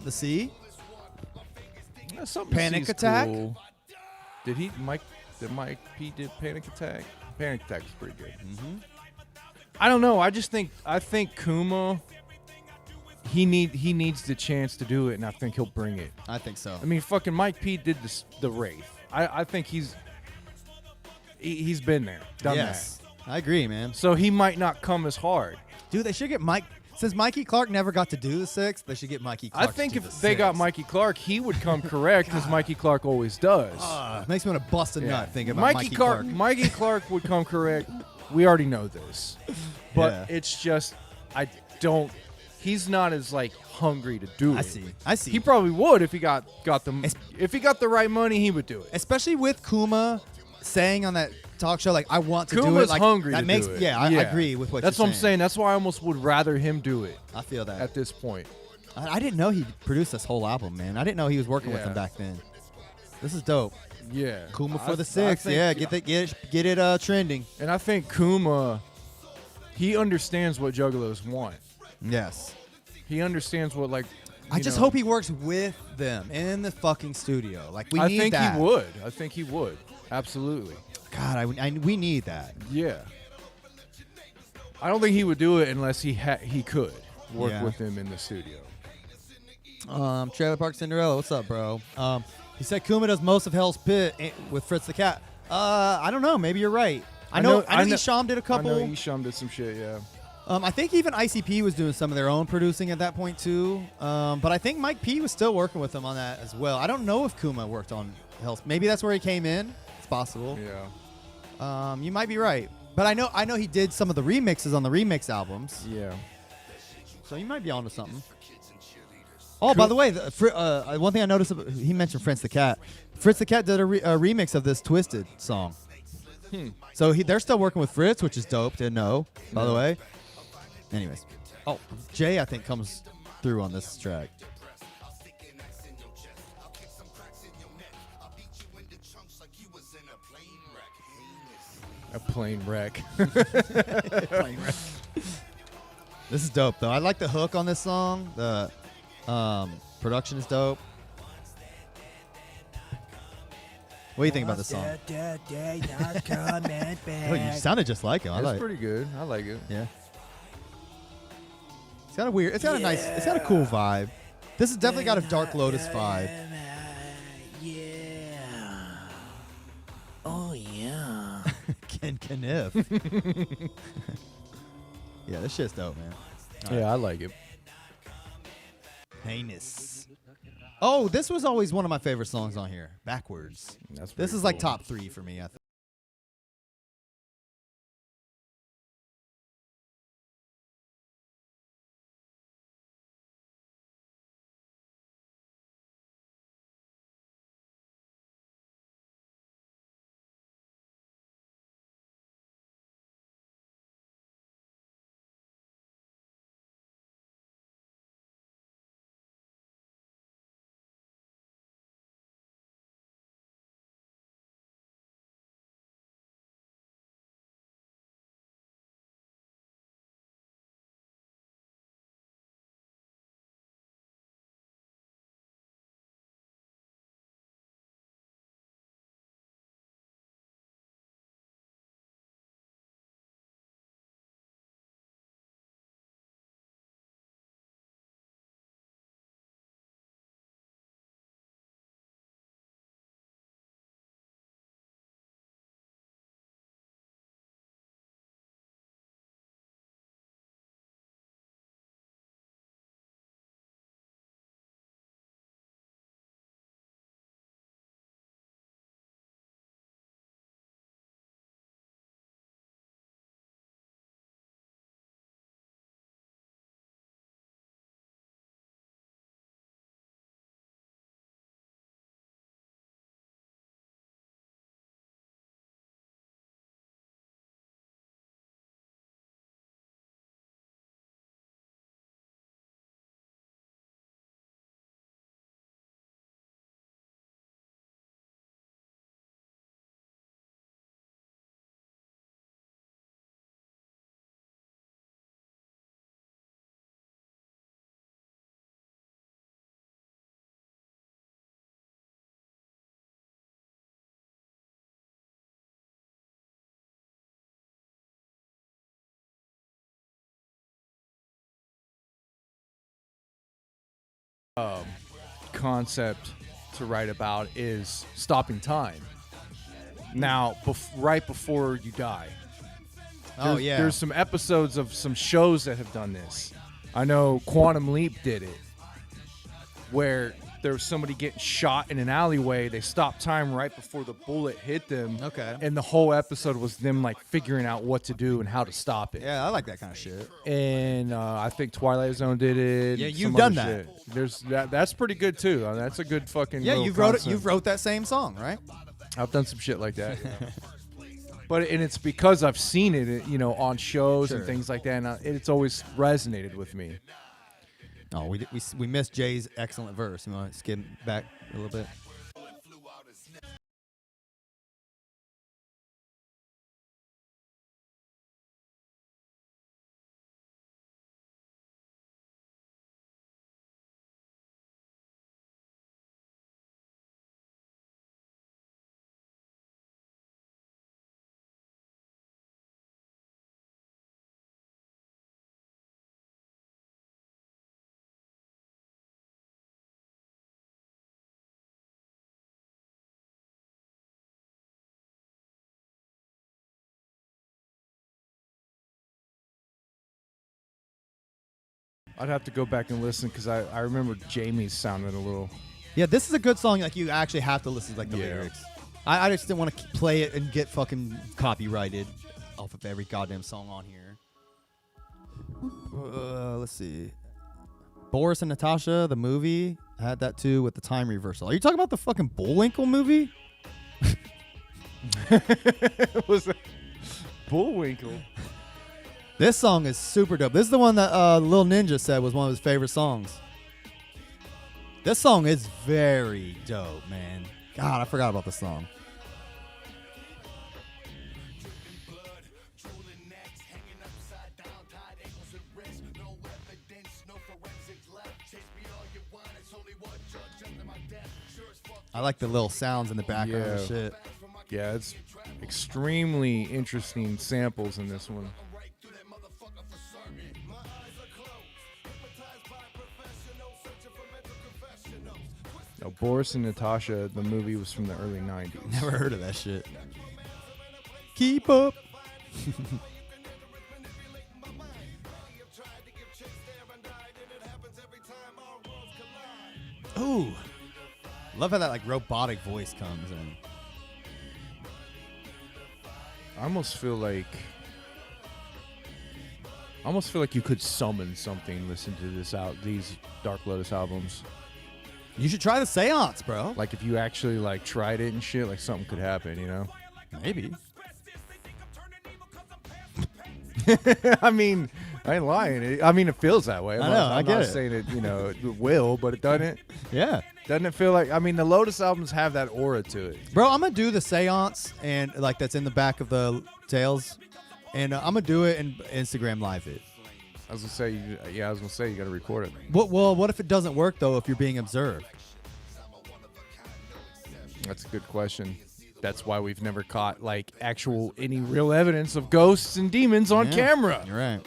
Speaker 1: to see?
Speaker 2: Yeah, something
Speaker 1: Panic
Speaker 2: C's
Speaker 1: Attack?
Speaker 2: Cool. Did Mike P did Panic Attack? Panic Attack was pretty good.
Speaker 1: Mm-hmm.
Speaker 2: I don't know. I think Kuma. He needs the chance to do it, and I think he'll bring it.
Speaker 1: I think so.
Speaker 2: I mean, fucking Mike P did the Wraith. I think he's been there, done
Speaker 1: yes, I agree, man.
Speaker 2: that. So he might not come as hard.
Speaker 1: Dude, they should get Mike. Since Mikey Clark never got to do the 6, they should get Mikey Clark.
Speaker 2: I think
Speaker 1: to do
Speaker 2: if
Speaker 1: the
Speaker 2: they got
Speaker 1: 6.
Speaker 2: Mikey Clark, he would come correct, as Mikey Clark always does.
Speaker 1: Makes me want to bust a
Speaker 2: Yeah.
Speaker 1: nut thinking about Mikey Clark.
Speaker 2: Mikey Clark would come correct. We already know this, but
Speaker 1: Yeah.
Speaker 2: it's just he's not as hungry to do it.
Speaker 1: I see.
Speaker 2: He probably would if he got the right money. He would do it.
Speaker 1: Especially with Kuma saying on that talk show, I want to do
Speaker 2: Kuma's
Speaker 1: it.
Speaker 2: hungry
Speaker 1: that
Speaker 2: to
Speaker 1: makes
Speaker 2: do it.
Speaker 1: Yeah, I agree with what
Speaker 2: That's
Speaker 1: you're
Speaker 2: what I'm saying. That's why I almost would rather him do it
Speaker 1: I feel that.
Speaker 2: at this point.
Speaker 1: I didn't know he produced this whole album, man. I didn't know he was working with
Speaker 2: Yeah.
Speaker 1: them back then. This is dope.
Speaker 2: Yeah,
Speaker 1: Kuma for
Speaker 2: I
Speaker 1: the 6.
Speaker 2: think-
Speaker 1: Yeah, get it trending.
Speaker 2: And I think Kuma, he understands what Juggalos want.
Speaker 1: Yes.
Speaker 2: He understands what
Speaker 1: I just hope he works with them in the fucking studio. We
Speaker 2: I
Speaker 1: need
Speaker 2: think
Speaker 1: that.
Speaker 2: he would. I think he would. Absolutely.
Speaker 1: God, we need that.
Speaker 2: Yeah. I don't think he would do it unless he could work
Speaker 1: Yeah.
Speaker 2: with him in the studio.
Speaker 1: Trailer Park Cinderella, what's up, bro? He said Kuma does most of Hell's Pit with Fritz the Cat. I don't know. Maybe you're right. I know Isham did a couple.
Speaker 2: I know Isham did some shit, yeah.
Speaker 1: I think even ICP was doing some of their own producing at that point too. But I think Mike P was still working with them on that as well. I don't know if Kuma worked on Hell's. Maybe that's where he came in. It's possible.
Speaker 2: Yeah.
Speaker 1: You might be right. But I know he did some of the remixes on the remix albums.
Speaker 2: Yeah.
Speaker 1: So you might be onto something. Oh, by the way, one thing I noticed, he mentioned Fritz the Cat. Fritz the Cat did a remix of this Twisted song. So they're still working with Fritz, which is dope to know, by the way. Anyways. Oh, Jay, I think, comes through on this track.
Speaker 2: A plane wreck.
Speaker 1: This is dope, though. I like the hook on this song. The production is dope. What do you think about this song? Oh, you sounded just like him. I
Speaker 2: It's
Speaker 1: like it.
Speaker 2: pretty good. I like it.
Speaker 1: Yeah. It's got a weird, it's got a nice, it's got a cool vibe. This has definitely got a Dark Lotus vibe.
Speaker 3: Yeah. Oh, yeah.
Speaker 1: Ken Kniff. Yeah, this shit's dope, man.
Speaker 2: Yeah, I like it.
Speaker 1: Heinous. Oh, this was always one of my favorite songs on here. Backwards.
Speaker 2: That's
Speaker 1: This
Speaker 2: pretty
Speaker 1: is like
Speaker 2: cool.
Speaker 1: top 3 for me, I think.
Speaker 2: concept to write about is stopping time. Now, right before you die. There's some episodes of some shows that have done this. I know Quantum Leap did it, where there was somebody getting shot in an alleyway. They stopped time right before the bullet hit them.
Speaker 1: Okay.
Speaker 2: And the whole episode was them like figuring out what to do and how to stop it.
Speaker 1: Yeah, I like that kind of shit.
Speaker 2: And I think Twilight Zone did it.
Speaker 1: Yeah,
Speaker 2: and
Speaker 1: you've
Speaker 2: some
Speaker 1: done
Speaker 2: other
Speaker 1: that.
Speaker 2: shit. There's that's pretty good too. That's a good fucking.
Speaker 1: Yeah,
Speaker 2: little
Speaker 1: you've wrote it.
Speaker 2: concept.
Speaker 1: You've wrote that same song, right?
Speaker 2: I've done some shit like that. But it's because I've seen it, on shows and things like that, and it's always resonated with me.
Speaker 1: Oh, we missed Jay's excellent verse. You want to skip back a little bit?
Speaker 2: I'd have to go back and listen because I remember Jamie's sounding a little.
Speaker 1: Yeah, this is a good song. Like, you actually have to listen to the lyrics. I just didn't want to play it and get fucking copyrighted off of every goddamn song on here. Let's see. Boris and Natasha, the movie, had that too with the time reversal. Are you talking about the fucking Bullwinkle movie?
Speaker 2: Was that Bullwinkle?
Speaker 1: This song is super dope. This is the one that Lil Ninja said was one of his favorite songs. This song is very dope, man. God, I forgot about this song. I like the little sounds in the background and shit.
Speaker 2: Yeah, it's extremely interesting samples in this one. No, Boris and Natasha, the movie was from the early 90s.
Speaker 1: Never heard of that shit. Keep up. Ooh. Love how that like robotic voice comes in.
Speaker 2: I almost feel like you could summon something. Listen to these Dark Lotus albums.
Speaker 1: You should try the seance, bro.
Speaker 2: Like if you actually like tried it and shit, like something could happen,
Speaker 1: Maybe.
Speaker 2: I mean, I ain't lying. It feels that way.
Speaker 1: I know, I
Speaker 2: I'm
Speaker 1: get
Speaker 2: not
Speaker 1: it.
Speaker 2: saying it will, but it doesn't.
Speaker 1: Yeah.
Speaker 2: Doesn't it feel like? I mean, the Lotus albums have that aura to it.
Speaker 1: Bro, I'm going to do the seance and like that's in the back of the tails. And I'm going to do it and Instagram live it.
Speaker 2: I was gonna say, you got to record it.
Speaker 1: What if it doesn't work though? If you're being observed,
Speaker 2: That's a good question. That's why we've never caught like any real evidence of ghosts and demons on camera.
Speaker 1: You're right.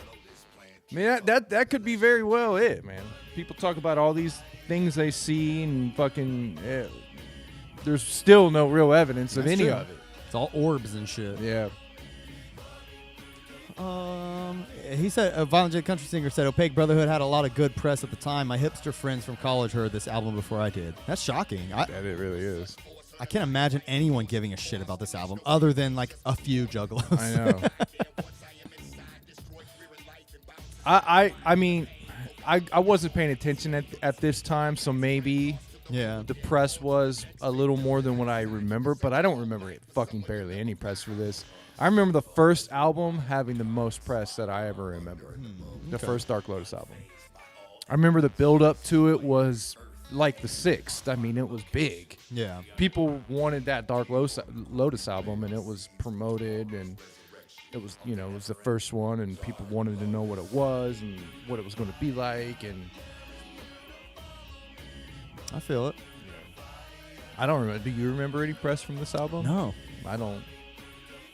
Speaker 2: I mean, that could be very well it, man. People talk about all these things they see and fucking. There's still no real evidence of any of it.
Speaker 1: It's all orbs and shit.
Speaker 2: Yeah.
Speaker 1: He said, a Violent J country singer said, Opaque Brotherhood had a lot of good press at the time. My hipster friends from college heard this album before I did. That's shocking.
Speaker 2: That it really is.
Speaker 1: I can't imagine anyone giving a shit about this album other than like a few Juggalos.
Speaker 2: I know. I mean, I wasn't paying attention at this time, so maybe the press was a little more than what I remember, but I don't remember it fucking barely any press for this. I remember the first album having the most press that I ever remember. The first Dark Lotus album. I remember the build up to it was like the sixth. I mean, it was big.
Speaker 1: Yeah.
Speaker 2: People wanted that Dark Lotus album, and it was promoted, and it was, it was the first one, and people wanted to know what it was and what it was going to be like, and
Speaker 1: I feel it.
Speaker 2: I don't remember. Do you remember any press from this album?
Speaker 1: No.
Speaker 2: I don't.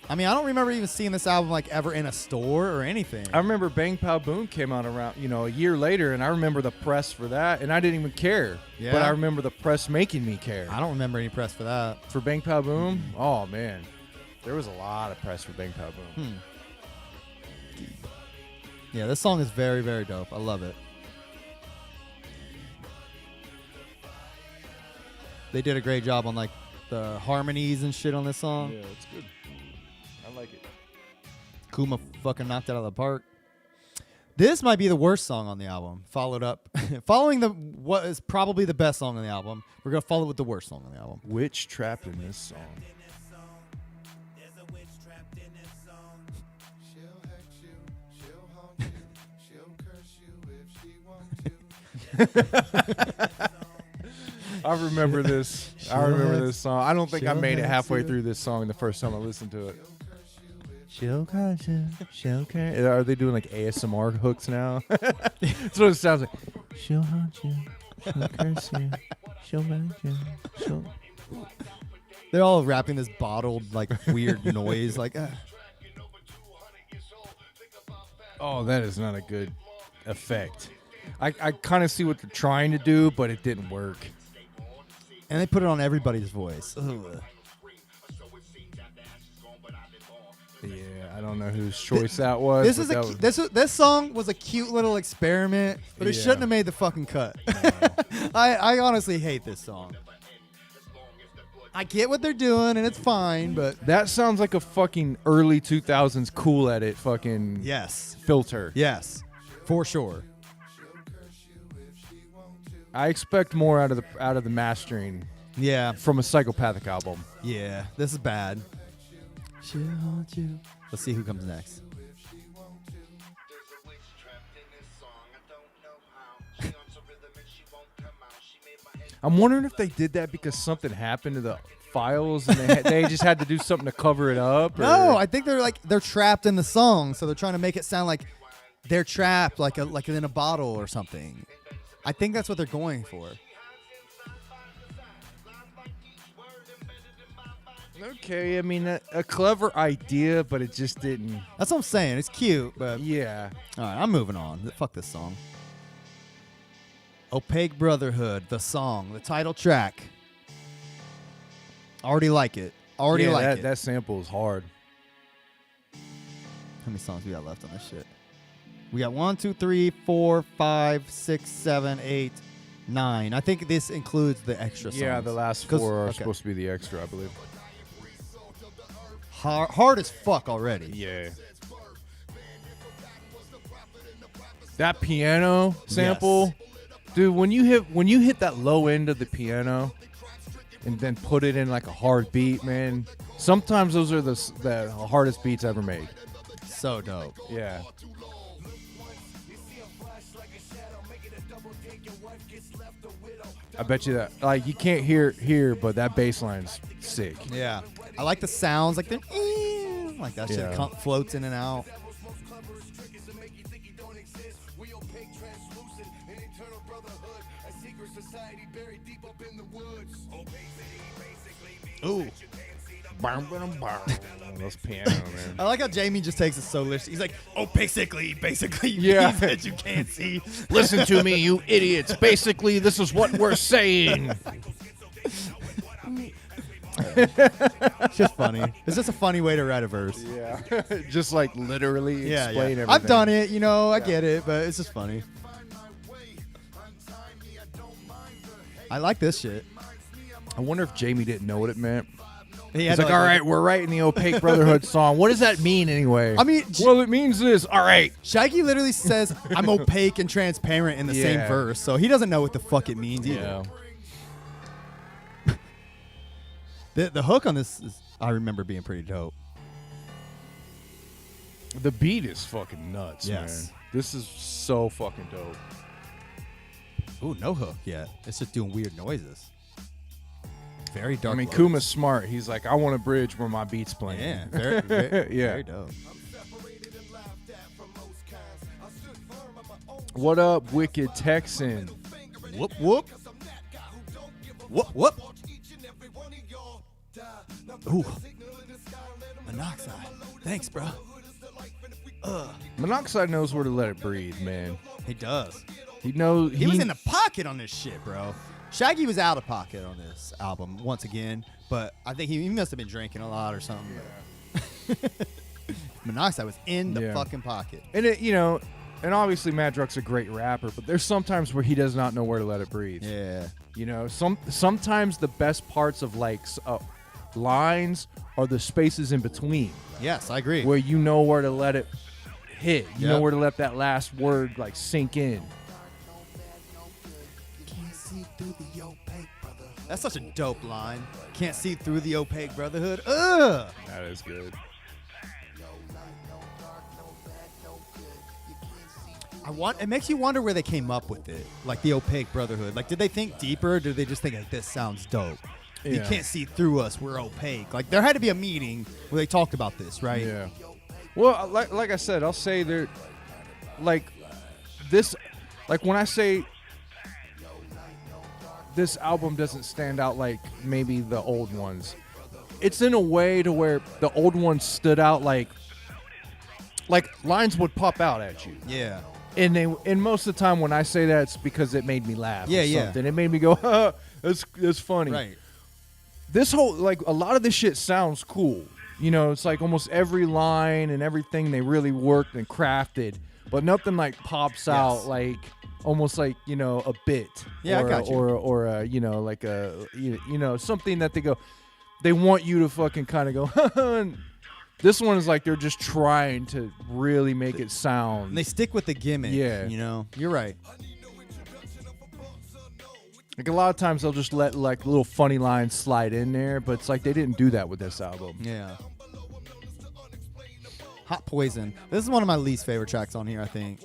Speaker 1: I mean, I don't remember even seeing this album like ever in a store or anything.
Speaker 2: I remember Bang Pow Boom came out around, a year later, and I remember the press for that, and I didn't even care.
Speaker 1: Yeah.
Speaker 2: But I remember the press making me care.
Speaker 1: I don't remember any press for that.
Speaker 2: For Bang Pow Boom? Oh, man. There was a lot of press for Bang Pow Boom.
Speaker 1: Yeah, this song is very, very dope. I love it. They did a great job on like the harmonies and shit on this song.
Speaker 2: Yeah, it's good. I like it.
Speaker 1: Kuma fucking knocked it out of the park. This might be the worst song on the album. Following what is probably the best song on the album. We're gonna follow with the worst song on the album.
Speaker 2: Witch trapped in this song. I remember this. I remember this song. I don't think I made it halfway through this song the first time I listened to it. Are they doing like ASMR hooks now? That's what it sounds like. She'll haunt you. She'll curse you. She'll make you.
Speaker 1: They're all rapping this bottled like weird noise like
Speaker 2: Oh, that is not a good effect. I kind of see what they're trying to do, but it didn't work.
Speaker 1: And they put it on everybody's voice. Ugh.
Speaker 2: Yeah, I don't know whose choice that was.
Speaker 1: This song was a cute little experiment, but it
Speaker 2: Yeah.
Speaker 1: shouldn't have made the fucking cut. I honestly hate this song. I get what they're doing and it's fine, but
Speaker 2: That sounds like a fucking early 2000s Cool Edit fucking
Speaker 1: yes,
Speaker 2: filter.
Speaker 1: for sure.
Speaker 2: I expect more out of the mastering
Speaker 1: Yeah,
Speaker 2: from a Psychopathic album.
Speaker 1: yeah, this is bad. She'll haunt you. Let's see who comes next.
Speaker 2: I'm wondering if they did that because something happened to the files and they just had to do something to cover it up. Or?
Speaker 1: No, I think they're trapped in the song, so they're trying to make it sound like they're trapped, like in a bottle or something. I think that's what they're going for.
Speaker 2: Okay, I mean a clever idea, but it just didn't.
Speaker 1: That's what I'm saying. It's cute, but
Speaker 2: Yeah.
Speaker 1: all right, I'm moving on. Fuck this song. Opaque Brotherhood, the song, the title track. Already like it. Already
Speaker 2: Yeah,
Speaker 1: like it.
Speaker 2: that sample is hard.
Speaker 1: How many songs we got left on this shit? We got 1, 2, 3, 4, 5, 6, 7, 8, 9. I think this includes the extra songs.
Speaker 2: Yeah, the last
Speaker 1: 'Cause-
Speaker 2: four are
Speaker 1: okay.
Speaker 2: supposed to be the extra, I believe.
Speaker 1: Hard as fuck already.
Speaker 2: Yeah. That piano sample, dude. When you hit that low end of the piano, and then put it in like a hard beat, man. Sometimes those are the hardest beats ever made.
Speaker 1: So dope.
Speaker 2: Yeah. I bet you that like you can't hear, but that bass line's sick.
Speaker 1: Yeah. I like the sounds, like like that shit
Speaker 2: Yeah.
Speaker 1: floats in and out. Ooh.
Speaker 2: Those piano, man.
Speaker 1: I like how Jamie just takes it so literally. He's like, oh, basically,
Speaker 2: Yeah.
Speaker 1: means that you can't see.
Speaker 2: Listen to me, you idiots. Basically, this is what we're saying.
Speaker 1: It's just funny. It's just a funny way to write a verse.
Speaker 2: Yeah. Just like literally
Speaker 1: Yeah,
Speaker 2: explain everything.
Speaker 1: I've done it, I get it, but it's just funny. I like this shit.
Speaker 2: I wonder if Jamie didn't know what it meant.
Speaker 1: He
Speaker 2: He's
Speaker 1: had to,
Speaker 2: like, all right, we're writing the Opaque Brotherhood song. What does that mean anyway?
Speaker 1: I mean,
Speaker 2: well, it means this. All right.
Speaker 1: Shaggy literally says, I'm opaque and transparent in the same
Speaker 2: Yeah.
Speaker 1: verse, so he doesn't know what the fuck it means either. The hook on this, I remember being pretty dope.
Speaker 2: The beat is fucking nuts,
Speaker 1: Yes.
Speaker 2: man. This is so fucking dope.
Speaker 1: Ooh, no hook yet. It's just doing weird noises. Very Dark
Speaker 2: I mean,
Speaker 1: Lotus.
Speaker 2: Kuma's smart. He's like, I want a bridge where my beat's playing.
Speaker 1: Yeah, very,
Speaker 2: Yeah.
Speaker 1: very dope.
Speaker 2: What up, Wicked Texan?
Speaker 1: Whoop, whoop. Whoop, whoop. Ooh. Monoxide. Thanks, bro.
Speaker 2: Monoxide knows where to let it breathe, man.
Speaker 1: He does.
Speaker 2: He knows.
Speaker 1: He was in the pocket on this shit, bro. Shaggy was out of pocket on this album once again, but I think he must have been drinking a lot or something. Monoxide was in the fucking pocket.
Speaker 2: And it, and obviously Matt Druck's a great rapper, but there's sometimes where he does not know where to let it breathe.
Speaker 1: Yeah.
Speaker 2: Sometimes the best parts of lines are the spaces in between.
Speaker 1: Yes, I agree.
Speaker 2: Where you know where to let it hit. You know where to let that last word sink in.
Speaker 1: That's such a dope line. Can't see through the opaque brotherhood. Ugh.
Speaker 2: That is good.
Speaker 1: It makes you wonder where they came up with it, like the opaque brotherhood. Like, did they think deeper? Or did they just think this sounds dope?
Speaker 2: Yeah.
Speaker 1: You can't see through us. We're opaque. Like, there had to be a meeting where they talked about this, right?
Speaker 2: Yeah. Well, like I said, I'll say there, this, when I say this album doesn't stand out like maybe the old ones, it's in a way to where the old ones stood out like lines would pop out at you.
Speaker 1: Yeah.
Speaker 2: And most of the time when I say that, it's because it made me laugh.
Speaker 1: Yeah,
Speaker 2: or
Speaker 1: yeah.
Speaker 2: something. It made me go, that's funny.
Speaker 1: Right.
Speaker 2: This whole, a lot of this shit sounds cool. It's like almost every line and everything they really worked and crafted, but nothing pops out almost a bit.
Speaker 1: Yeah,
Speaker 2: or,
Speaker 1: I got you.
Speaker 2: Or something that they want you to fucking kind of go, and this one is they're just trying to really make it sound.
Speaker 1: And they stick with the gimmick.
Speaker 2: Yeah.
Speaker 1: You're right.
Speaker 2: A lot of times they'll just let little funny lines slide in there, but it's they didn't do that with this album.
Speaker 1: Yeah. Hot Poison. This is one of my least favorite tracks on here, I think.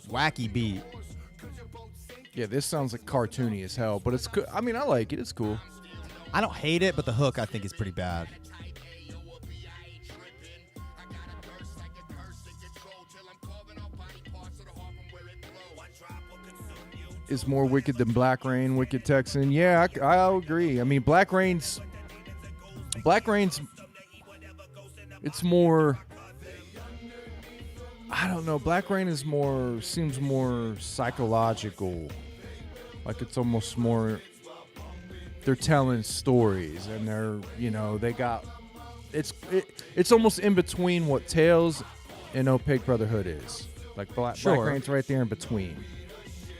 Speaker 1: Wacky beat.
Speaker 2: Yeah, this sounds cartoony as hell, but it's I mean, I like it. It's cool.
Speaker 1: I don't hate it, but the hook I think is pretty bad.
Speaker 2: Is more wicked than Black Rain, Wicked Texan. Yeah, I'll agree. I mean, Black Rain's, it's more, I don't know. Black Rain seems more psychological. It's almost more, they're telling stories and they got, it's almost in between what Tales and Opaque Brotherhood is. Black Rain's right there in between.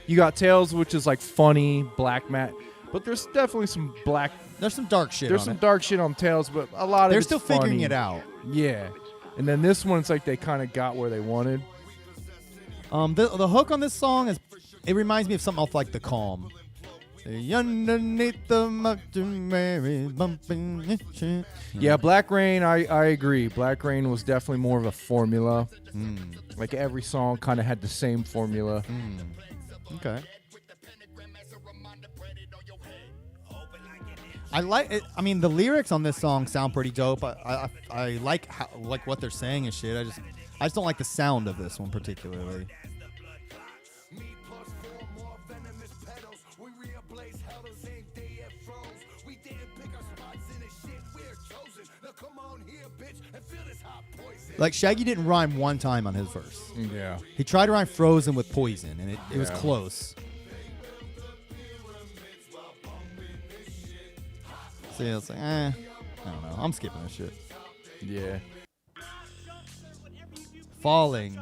Speaker 2: You got Tales, which is funny, black mat, but there's definitely some black.
Speaker 1: There's some dark shit.
Speaker 2: There's some dark shit on Tales, but a lot of
Speaker 1: they're
Speaker 2: it's
Speaker 1: still
Speaker 2: funny.
Speaker 1: figuring it out.
Speaker 2: Yeah, and then this one, it's they kind of got where they wanted.
Speaker 1: The hook on this song it reminds me of something off The Calm. Underneath the mountain, Mary bumping.
Speaker 2: Yeah, Black Rain, I agree. Black Rain was definitely more of a formula. Every song kind of had the same formula.
Speaker 1: Okay. I like it. I mean, the lyrics on this song sound pretty dope. I like what they're saying and shit. I just don't like the sound of this one particularly. Shaggy didn't rhyme one time on his verse.
Speaker 2: Yeah.
Speaker 1: He tried to rhyme frozen with poison, and it was close. So yeah, it's I don't know. I'm skipping this shit.
Speaker 2: Yeah.
Speaker 1: Falling.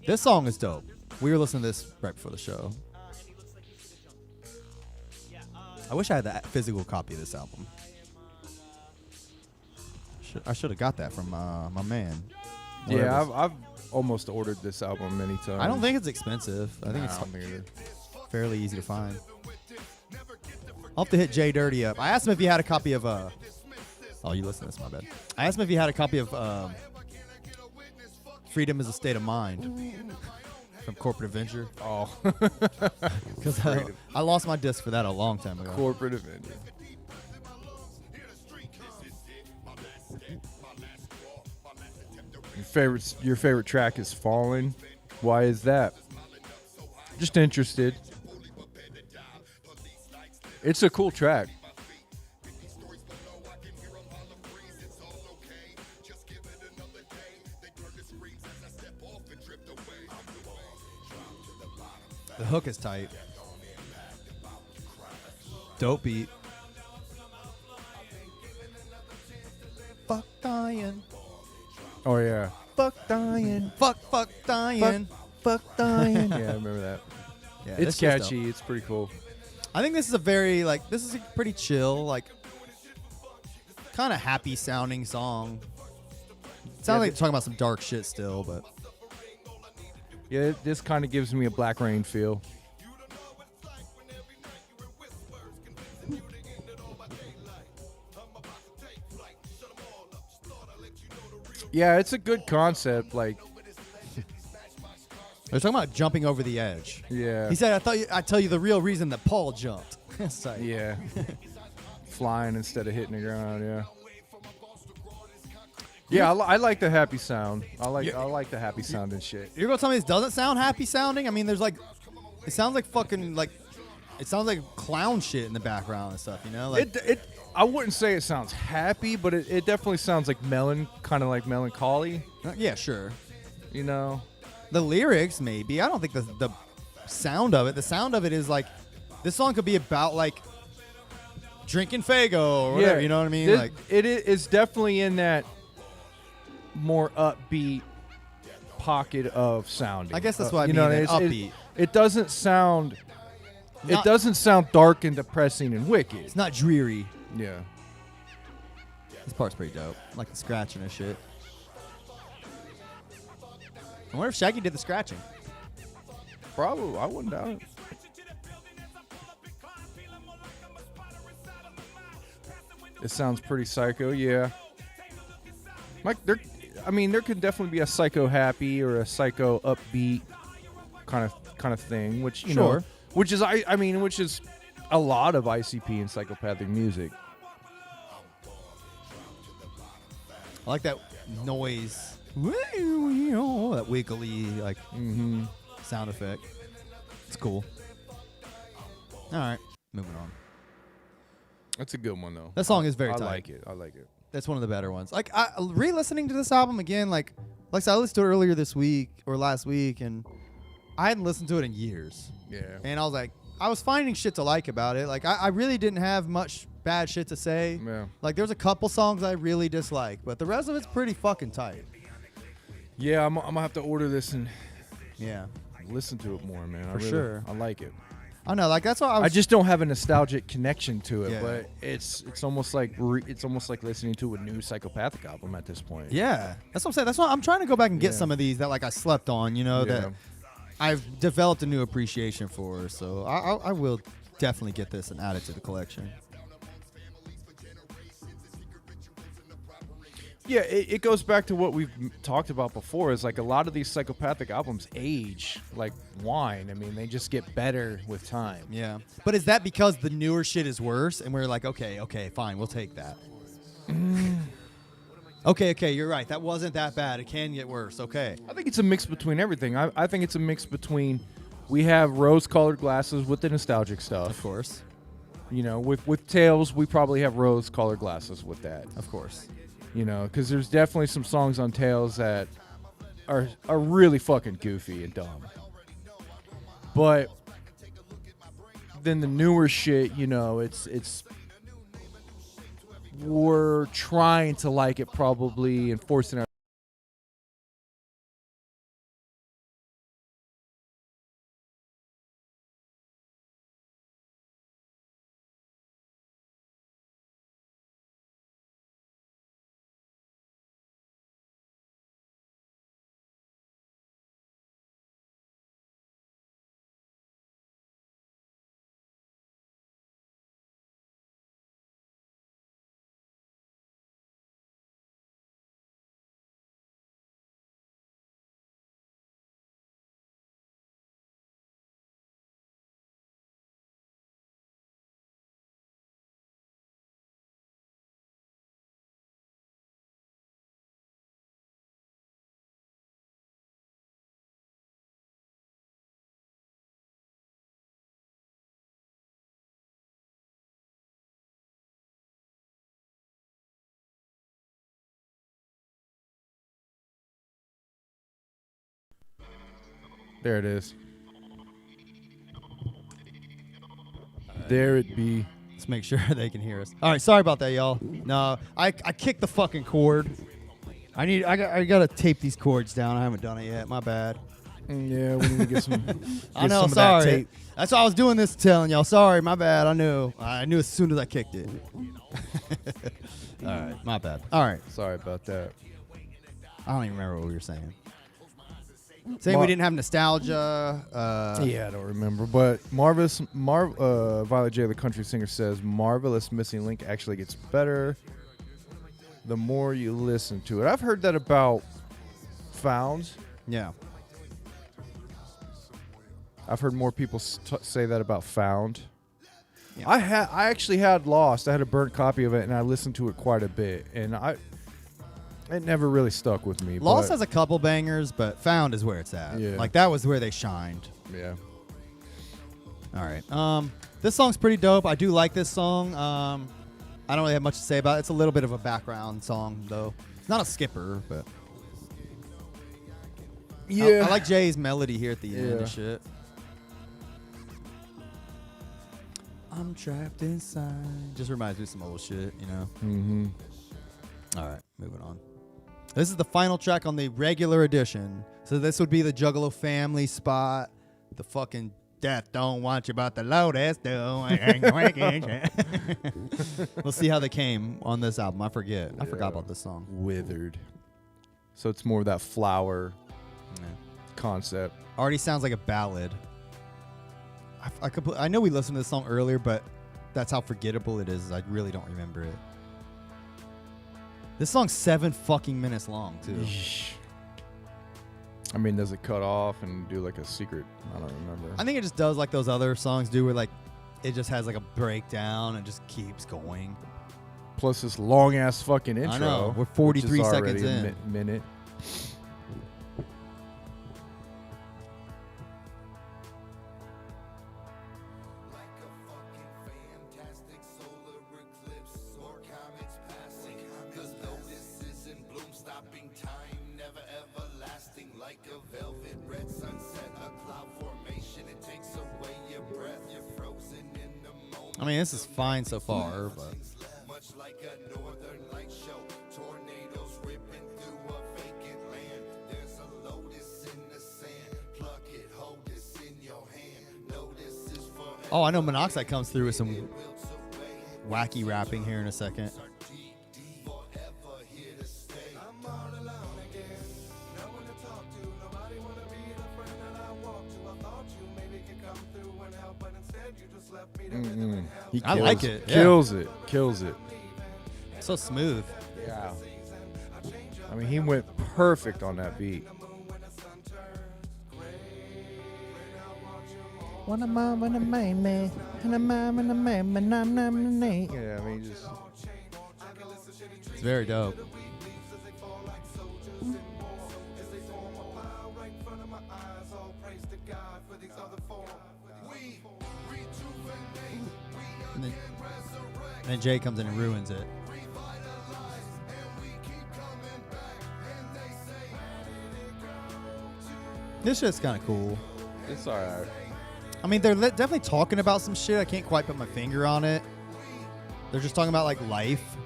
Speaker 1: This song is dope. We were listening to this right before the show. I wish I had that physical copy of this album. I should have got that from my man.
Speaker 2: Yeah, I've almost ordered this album many times.
Speaker 1: I don't think it's expensive. I think it's fairly easy to find. I'll have to hit Jay Dirty up. I asked him if he had a copy of oh, you listen to this, my bad. I asked him if he had a copy of Freedom is a State of Mind from Corporate Avenger.
Speaker 2: Oh.
Speaker 1: Because I lost my disc for that a long time ago.
Speaker 2: Corporate Avenger. Your favorite track is Fallen. Why is that? Just interested. It's a cool track.
Speaker 1: The hook is tight. Dope beat. Fuck dying.
Speaker 2: Oh yeah. Fuck dying.
Speaker 1: Fuck dying.
Speaker 2: Fuck dying. Yeah, I remember that.
Speaker 1: Yeah,
Speaker 2: It's
Speaker 1: this shit's dope.
Speaker 2: catchy. It's pretty cool.
Speaker 1: I think this is a very this is a pretty chill, kind of happy sounding song. It sounds like you're talking about some dark shit still, but
Speaker 2: Yeah, this kind of gives me a Black Rain feel. Yeah, it's a good concept. Like,
Speaker 1: they're talking about jumping over the edge.
Speaker 2: yeah.
Speaker 1: He said, I'd tell you the real reason that Paul jumped. It's like,
Speaker 2: Yeah. Flying instead of hitting the ground, yeah. Yeah, I like the happy sound. I like the happy sound and shit.
Speaker 1: You're gonna tell me this doesn't sound happy sounding? I mean, there's it sounds like fucking it sounds like clown shit in the background and stuff, you know?
Speaker 2: I wouldn't say it sounds happy, but it definitely sounds like kind of like melancholy,
Speaker 1: Yeah, sure.
Speaker 2: you know?
Speaker 1: The lyrics, maybe. I don't think the sound of it. The sound of it is this song could be about drinking Faygo or whatever. You know what I mean?
Speaker 2: It is definitely in that more upbeat pocket of sounding.
Speaker 1: I guess that's what I
Speaker 2: you
Speaker 1: mean.
Speaker 2: know,
Speaker 1: Upbeat.
Speaker 2: It doesn't sound. It
Speaker 1: Not-
Speaker 2: doesn't sound dark and depressing and wicked.
Speaker 1: It's not dreary.
Speaker 2: Yeah.
Speaker 1: This part's pretty dope. I like the scratching and shit. I wonder if Shaggy did the scratching.
Speaker 2: Probably. I wouldn't doubt it. It sounds pretty psycho, yeah. There could definitely be a psycho happy or a psycho upbeat kind of thing, which you know,
Speaker 1: Sure.
Speaker 2: which is a lot of ICP and psychopathic music.
Speaker 1: I like that noise. That wiggly sound effect. It's cool. All right, moving on.
Speaker 2: That's a good one though.
Speaker 1: That song is very
Speaker 2: I
Speaker 1: tight.
Speaker 2: like it. I like it.
Speaker 1: That's one of the better ones. Re-listening to this album again, like I said, I listened to it earlier this week or last week, and I hadn't listened to it in years.
Speaker 2: Yeah.
Speaker 1: And I was finding shit to like about it. I really didn't have much bad shit to say.
Speaker 2: Yeah.
Speaker 1: There's a couple songs I really dislike, but the rest of it's pretty fucking tight.
Speaker 2: Yeah, I'm gonna have to order this and
Speaker 1: Yeah.
Speaker 2: listen to it more, man.
Speaker 1: For sure.
Speaker 2: I like it.
Speaker 1: I know, that's why
Speaker 2: I just don't have a nostalgic connection to it,
Speaker 1: Yeah.
Speaker 2: but it's almost like listening to a new psychopathic album at this point.
Speaker 1: Yeah, that's what I'm saying. That's why I'm trying to go back and get
Speaker 2: Yeah.
Speaker 1: some of these that I slept on,
Speaker 2: Yeah.
Speaker 1: that I've developed a new appreciation for. So I will definitely get this and add it to the collection.
Speaker 2: Yeah, it goes back to what we've talked about before. Is a lot of these psychopathic albums age like wine. I mean, they just get better with time.
Speaker 1: Yeah, but is that because the newer shit is worse, and we're like, okay, fine, we'll take that. Okay, you're right. That wasn't that bad. It can get worse. Okay.
Speaker 2: I think it's a mix between everything. I think it's a mix between we have rose-colored glasses with the nostalgic stuff.
Speaker 1: Of course.
Speaker 2: You know, with Tales, we probably have rose-colored glasses with that.
Speaker 1: Of course.
Speaker 2: You know, because there's definitely some songs on Tales that are really fucking goofy and dumb. But then the newer shit, you know, it's we're trying to like it probably and forcing our. There it is. there it be.
Speaker 1: Let's make sure they can hear us. All right, sorry about that, y'all. No, I kicked the fucking cord. I gotta tape these cords down. I haven't done it yet. My bad.
Speaker 2: Yeah, we need to get some.
Speaker 1: I know. Sorry. That's why I was doing this, telling y'all. Sorry, my bad. I knew as soon as I kicked it. All right, my bad. All right,
Speaker 2: Sorry about that.
Speaker 1: I don't even remember what we were saying. Saying we didn't have nostalgia.
Speaker 2: Yeah, I don't remember. But Violet J, the country singer, says Marvelous Missing Link actually gets better the more you listen to it. I've heard that about Found.
Speaker 1: Yeah.
Speaker 2: I've heard more people say that about Found.
Speaker 1: Yeah.
Speaker 2: I actually had Lost. I had a burnt copy of it, and I listened to it quite a bit, and it never really stuck with me.
Speaker 1: Lost
Speaker 2: but,
Speaker 1: has a couple bangers, but Found is where it's at.
Speaker 2: Yeah.
Speaker 1: Like that was where they shined.
Speaker 2: yeah.
Speaker 1: All right. This song's pretty dope. I do like this song. I don't really have much to say about it. It's a little bit of a background song, though. It's not a skipper, but
Speaker 2: Yeah.
Speaker 1: I like Jay's melody here at the end
Speaker 2: Yeah.
Speaker 1: and shit. I'm trapped inside. Just reminds me of some old shit, you know.
Speaker 2: Mm-hmm.
Speaker 1: All right, moving on. This is the final track on the regular edition. So this would be the Juggalo family spot. The fucking death don't want you about the Lotus. We'll see how they came on this album. I forget. I forgot about this song.
Speaker 2: Withered. So it's more of that flower concept.
Speaker 1: Already sounds like a ballad. I know we listened to this song earlier, but that's how forgettable it is. I really don't remember it. This song's 7 fucking minutes long, too.
Speaker 2: I mean, does it cut off and do like a secret? I don't remember.
Speaker 1: I think it just does like those other songs do, where like it just has like a breakdown and just keeps going.
Speaker 2: Plus this long ass fucking intro.
Speaker 1: I know. We're
Speaker 2: which
Speaker 1: 43
Speaker 2: is
Speaker 1: seconds
Speaker 2: already
Speaker 1: in.
Speaker 2: a minute.
Speaker 1: I mean, this is fine so far, but oh, I know Monoxide comes through with some wacky rapping here in a second. I like it. Yeah.
Speaker 2: Kills it. Kills it.
Speaker 1: So smooth.
Speaker 2: Yeah. I mean, he went perfect on that beat. Yeah, I mean, just.
Speaker 1: It's very dope. And then Jay comes in and ruins it. This shit's kind of cool.
Speaker 2: It's alright.
Speaker 1: I mean, they're definitely talking about some shit. I can't quite put my finger on it. They're just talking about, like, life.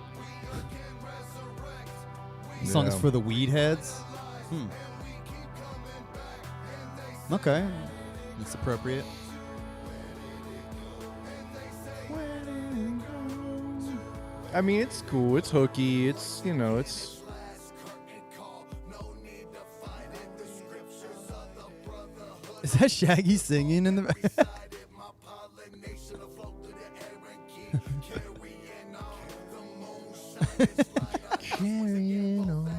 Speaker 1: This song is for the weed heads. Okay. That's appropriate.
Speaker 2: I mean, it's cool. It's hooky. It's, you know, it's.
Speaker 1: Is that Shaggy singing in the back? Carrying on.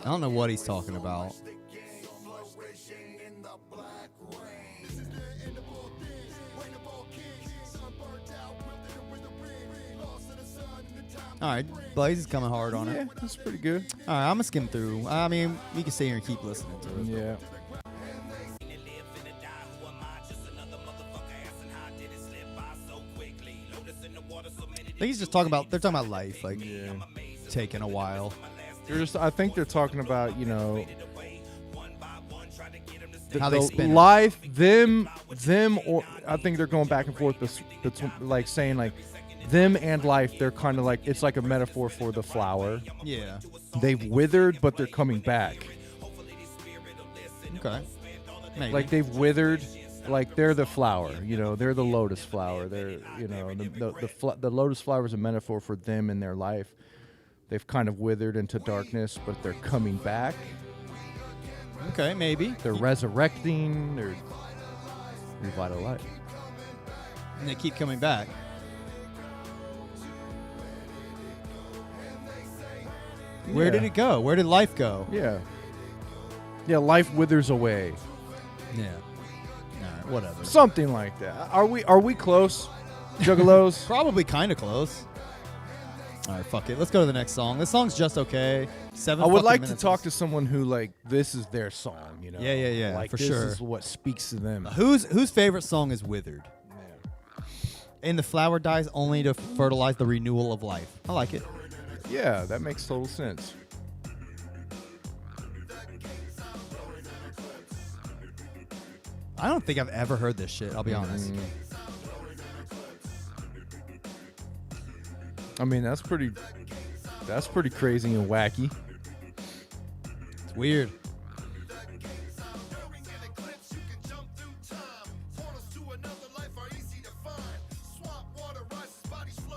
Speaker 1: I don't know what he's talking about. All right, Blaze is coming hard on it.
Speaker 2: Yeah, that's pretty good.
Speaker 1: All right, I'm gonna skim through. I mean, we can sit here and keep listening to it.
Speaker 2: Yeah.
Speaker 1: think he's just talking about. They're talking about life, like
Speaker 2: Yeah.
Speaker 1: taking a while.
Speaker 2: I think they're talking about,
Speaker 1: How they spin it.
Speaker 2: life, them, or I think they're going back and forth between, like saying like them and life. They're kind of like, it's like a metaphor for the flower.
Speaker 1: Yeah.
Speaker 2: They've withered, but they're coming back.
Speaker 1: Okay. Maybe.
Speaker 2: Like they've withered, like they're the flower. They're the lotus flower. They're the lotus flower is a metaphor for them in their life. They've kind of withered into darkness, but they're coming back.
Speaker 1: Okay, maybe.
Speaker 2: They're resurrecting. They're revitalizing.
Speaker 1: And they keep coming back. Where did it go? Where did life go?
Speaker 2: Yeah. Yeah, life withers away.
Speaker 1: Yeah. All right, whatever.
Speaker 2: Something like that. Are we close, Juggalos?
Speaker 1: Probably kind of close. All right, fuck it. Let's go to the next song. This song's just okay.
Speaker 2: I would like to talk to someone who, like, this is their song,
Speaker 1: Yeah,
Speaker 2: like,
Speaker 1: for
Speaker 2: this
Speaker 1: sure.
Speaker 2: is what speaks to them.
Speaker 1: Whose favorite song is Withered? And the flower dies only to fertilize the renewal of life. I like it.
Speaker 2: Yeah, that makes total sense.
Speaker 1: I don't think I've ever heard this shit, I'll be honest.
Speaker 2: I mean, that's pretty crazy and wacky.
Speaker 1: It's weird.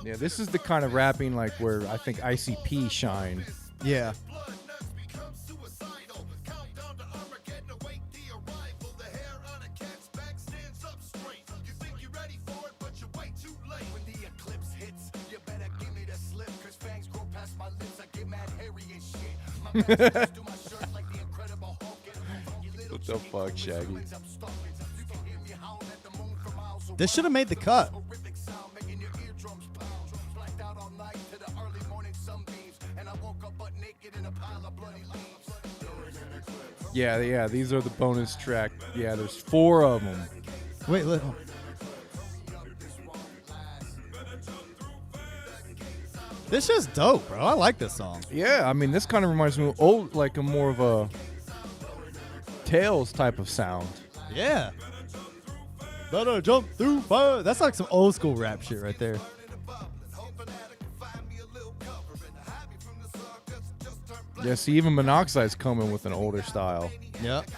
Speaker 2: Yeah, this is the kind of rapping like where I think ICP shine.
Speaker 1: Yeah.
Speaker 2: What the fuck, Shaggy?
Speaker 1: This should have made the cut.
Speaker 2: Yeah, these are the bonus track. Yeah, there's 4 of them.
Speaker 1: Wait, look. This shit's dope, bro. I like this song.
Speaker 2: Yeah, I mean, this kind of reminds me of old, like a more of a Tales type of sound.
Speaker 1: Yeah. Better jump through fire. That's like some old school rap shit right there.
Speaker 2: Yeah, see, even Monoxide's coming with an older style.
Speaker 1: Yep.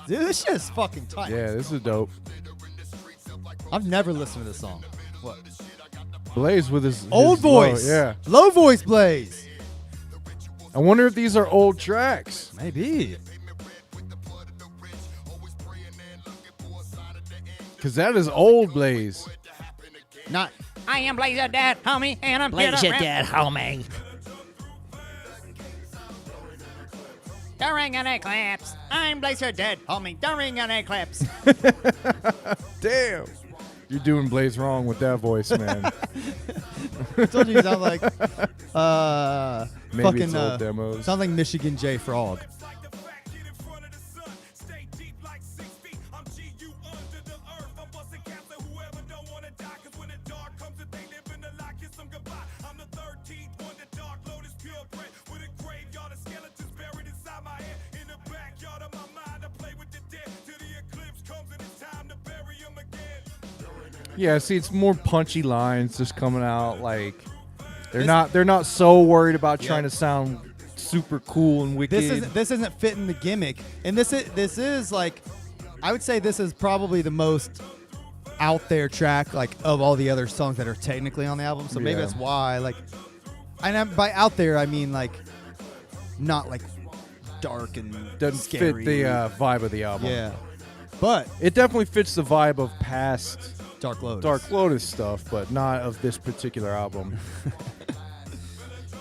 Speaker 1: Dude, this shit is fucking tight.
Speaker 2: Yeah, this is dope.
Speaker 1: I've never listened to this song. What?
Speaker 2: Blaze with his
Speaker 1: Old voice.
Speaker 2: Yeah.
Speaker 1: Low voice Blaze.
Speaker 2: I wonder if these are old tracks.
Speaker 1: Maybe.
Speaker 2: Because that is old Blaze.
Speaker 1: Not.
Speaker 5: I am Blaze your dad, homie, and I'm
Speaker 6: Blaze
Speaker 5: here
Speaker 6: your
Speaker 5: to
Speaker 6: dad, homie.
Speaker 5: during an eclipse. I'm Blaze your dad, homie, during an eclipse.
Speaker 2: Damn. You're doing Blaze wrong with that voice, man.
Speaker 1: I told you you sound like
Speaker 2: Maybe
Speaker 1: fucking
Speaker 2: it's old demos.
Speaker 1: sound like Michigan J Frog.
Speaker 2: Yeah, see, it's more punchy lines just coming out. Like they're not so worried about trying to sound super cool and wicked.
Speaker 1: This isn't fitting the gimmick, and this is like, I would say this is probably the most out there track like of all the other songs that are technically on the album. So maybe
Speaker 2: Yeah.
Speaker 1: that's why like, and by out there I mean like, not like dark and
Speaker 2: doesn't
Speaker 1: scary.
Speaker 2: fit the vibe of the album.
Speaker 1: Yeah, but
Speaker 2: It definitely fits the vibe of past
Speaker 1: Dark Lotus.
Speaker 2: Dark Lotus stuff, but not of this particular album.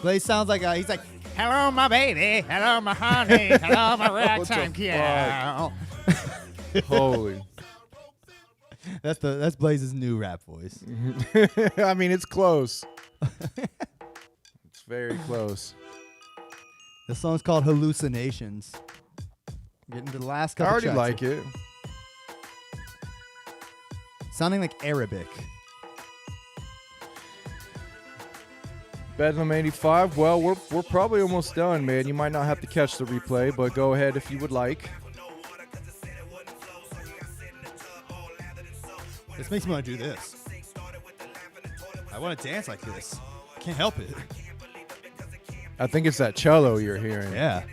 Speaker 1: Blaze sounds like he's like,
Speaker 5: Hello, my baby. Hello, my honey. Hello, my
Speaker 2: What the
Speaker 5: ragtime girl.
Speaker 2: Holy.
Speaker 1: that's Blaze's new rap voice.
Speaker 2: I mean, it's close. It's very close.
Speaker 1: This song's called Hallucinations. Getting to the last
Speaker 2: I
Speaker 1: couple
Speaker 2: already
Speaker 1: tracks
Speaker 2: like
Speaker 1: here.
Speaker 2: it.
Speaker 1: Sounding like Arabic.
Speaker 2: Bedlam 85. Well, we're probably almost done, man. You might not have to catch the replay, but go ahead if you would like.
Speaker 1: This makes me want to do this. I want to dance like this. Can't help it.
Speaker 2: I think it's that cello you're hearing.
Speaker 1: Yeah.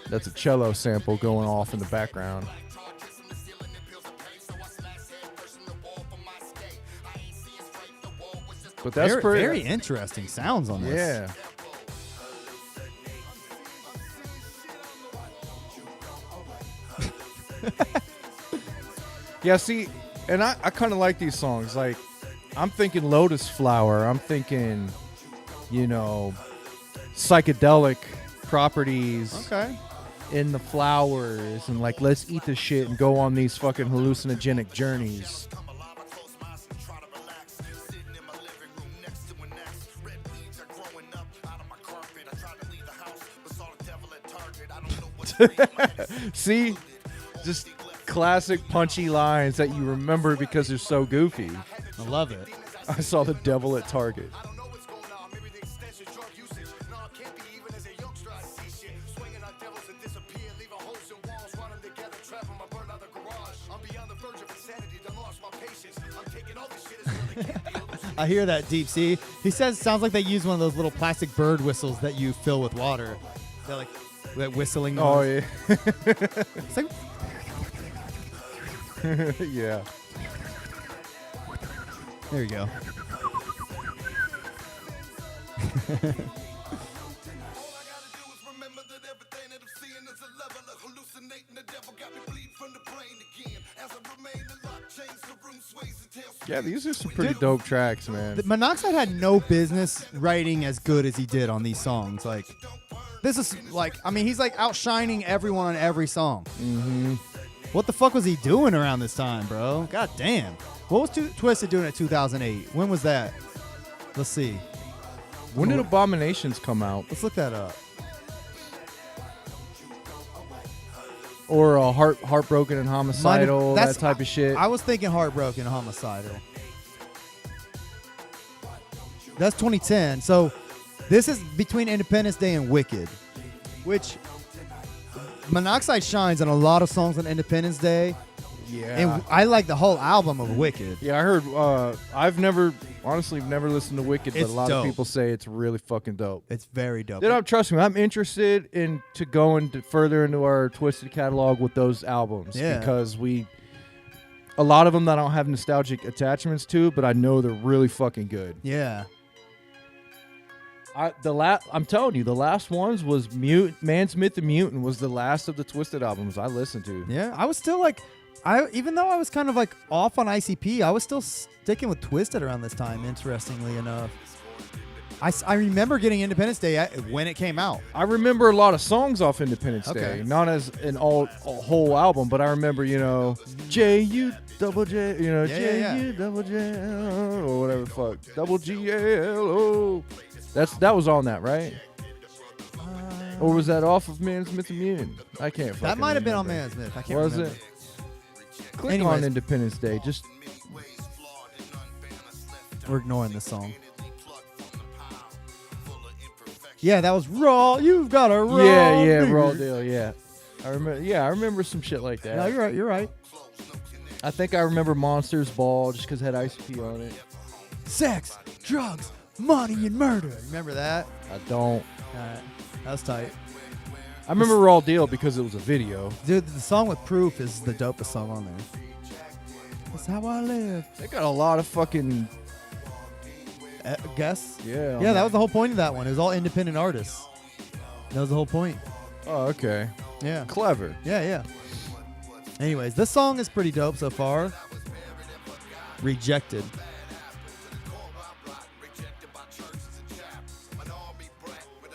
Speaker 2: That's a cello sample going off in the background. But that's
Speaker 1: very interesting sounds on this.
Speaker 2: Yeah. Yeah, see, and I kind of like these songs. Like, I'm thinking Lotus Flower. I'm thinking, psychedelic properties
Speaker 1: Okay.
Speaker 2: in the flowers. And, like, let's eat this shit and go on these fucking hallucinogenic journeys. See? Just classic punchy lines that you remember because they're so goofy.
Speaker 1: I love it.
Speaker 2: I saw the devil at Target.
Speaker 1: I hear that, Deep Sea. He says sounds like they use one of those little plastic bird whistles that you fill with water. They're like that whistling noise.
Speaker 2: Oh, yeah.
Speaker 1: It's like,
Speaker 2: Yeah.
Speaker 1: there you go.
Speaker 2: Yeah, these are some pretty dope tracks, man.
Speaker 1: The Monoxide had no business writing as good as he did on these songs. Like, this is like, I mean, he's like outshining everyone on every song.
Speaker 2: Mm-hmm.
Speaker 1: What the fuck was he doing around this time, bro? God damn. What was Twisted doing in 2008? When was that? Let's see.
Speaker 2: When did Abominations come out?
Speaker 1: Let's look that up.
Speaker 2: Or Heartbroken and Homicidal, that type of shit.
Speaker 1: I was thinking Heartbroken and Homicidal. That's 2010. So this is between Independence Day and Wicked, which Monoxide shines on a lot of songs on Independence Day.
Speaker 2: Yeah.
Speaker 1: And I like the whole album of Wicked.
Speaker 2: Yeah, I heard. I've never listened to Wicked, but
Speaker 1: It's
Speaker 2: a lot
Speaker 1: dope.
Speaker 2: of people say it's really fucking dope.
Speaker 1: It's very dope.
Speaker 2: Trust me, I'm interested in to go into further into our Twisted catalog with those albums.
Speaker 1: Yeah.
Speaker 2: Because a lot of them that I don't have nostalgic attachments to, but I know they're really fucking good.
Speaker 1: Yeah.
Speaker 2: I'm telling you, the last ones was Man's Myth and Mutant was the last of the Twisted albums I listened to.
Speaker 1: Yeah. I was still like, even though I was kind of like off on ICP, I was still sticking with Twisted around this time, interestingly enough. I remember getting Independence Day when it came out.
Speaker 2: I remember a lot of songs off Independence
Speaker 1: Okay.
Speaker 2: Day, not as a whole album, but I remember, J-U double J, J-U double J, or whatever the fuck, double G-L-O. That was on that, right? Or was that off of Man's Myth and Mutant? I can't fucking
Speaker 1: That might have been on
Speaker 2: remember.
Speaker 1: Man's Myth. I can't
Speaker 2: Was
Speaker 1: remember.
Speaker 2: it? Click
Speaker 1: Anyways.
Speaker 2: on Independence Day. Just
Speaker 1: We're ignoring this song. Yeah, that was Raw. You've got a Raw.
Speaker 2: yeah,
Speaker 1: deal.
Speaker 2: Raw Deal, yeah. I remember some shit like that.
Speaker 1: No, you're right. You're right.
Speaker 2: I think I remember Monsters Ball just because it had ICP on it.
Speaker 1: Sex, drugs, money, and murder. Remember that?
Speaker 2: I don't.
Speaker 1: That was tight.
Speaker 2: I remember Raw Deal because it was a video.
Speaker 1: Dude, the song with Proof is the dopest song on there. That's how I live.
Speaker 2: They got a lot of fucking
Speaker 1: Guess?
Speaker 2: yeah.
Speaker 1: Yeah, that was the whole point of that one. It was all independent artists. That was the whole point.
Speaker 2: Oh, okay.
Speaker 1: Yeah.
Speaker 2: Clever.
Speaker 1: Yeah. Anyways, this song is pretty dope so far. Rejected.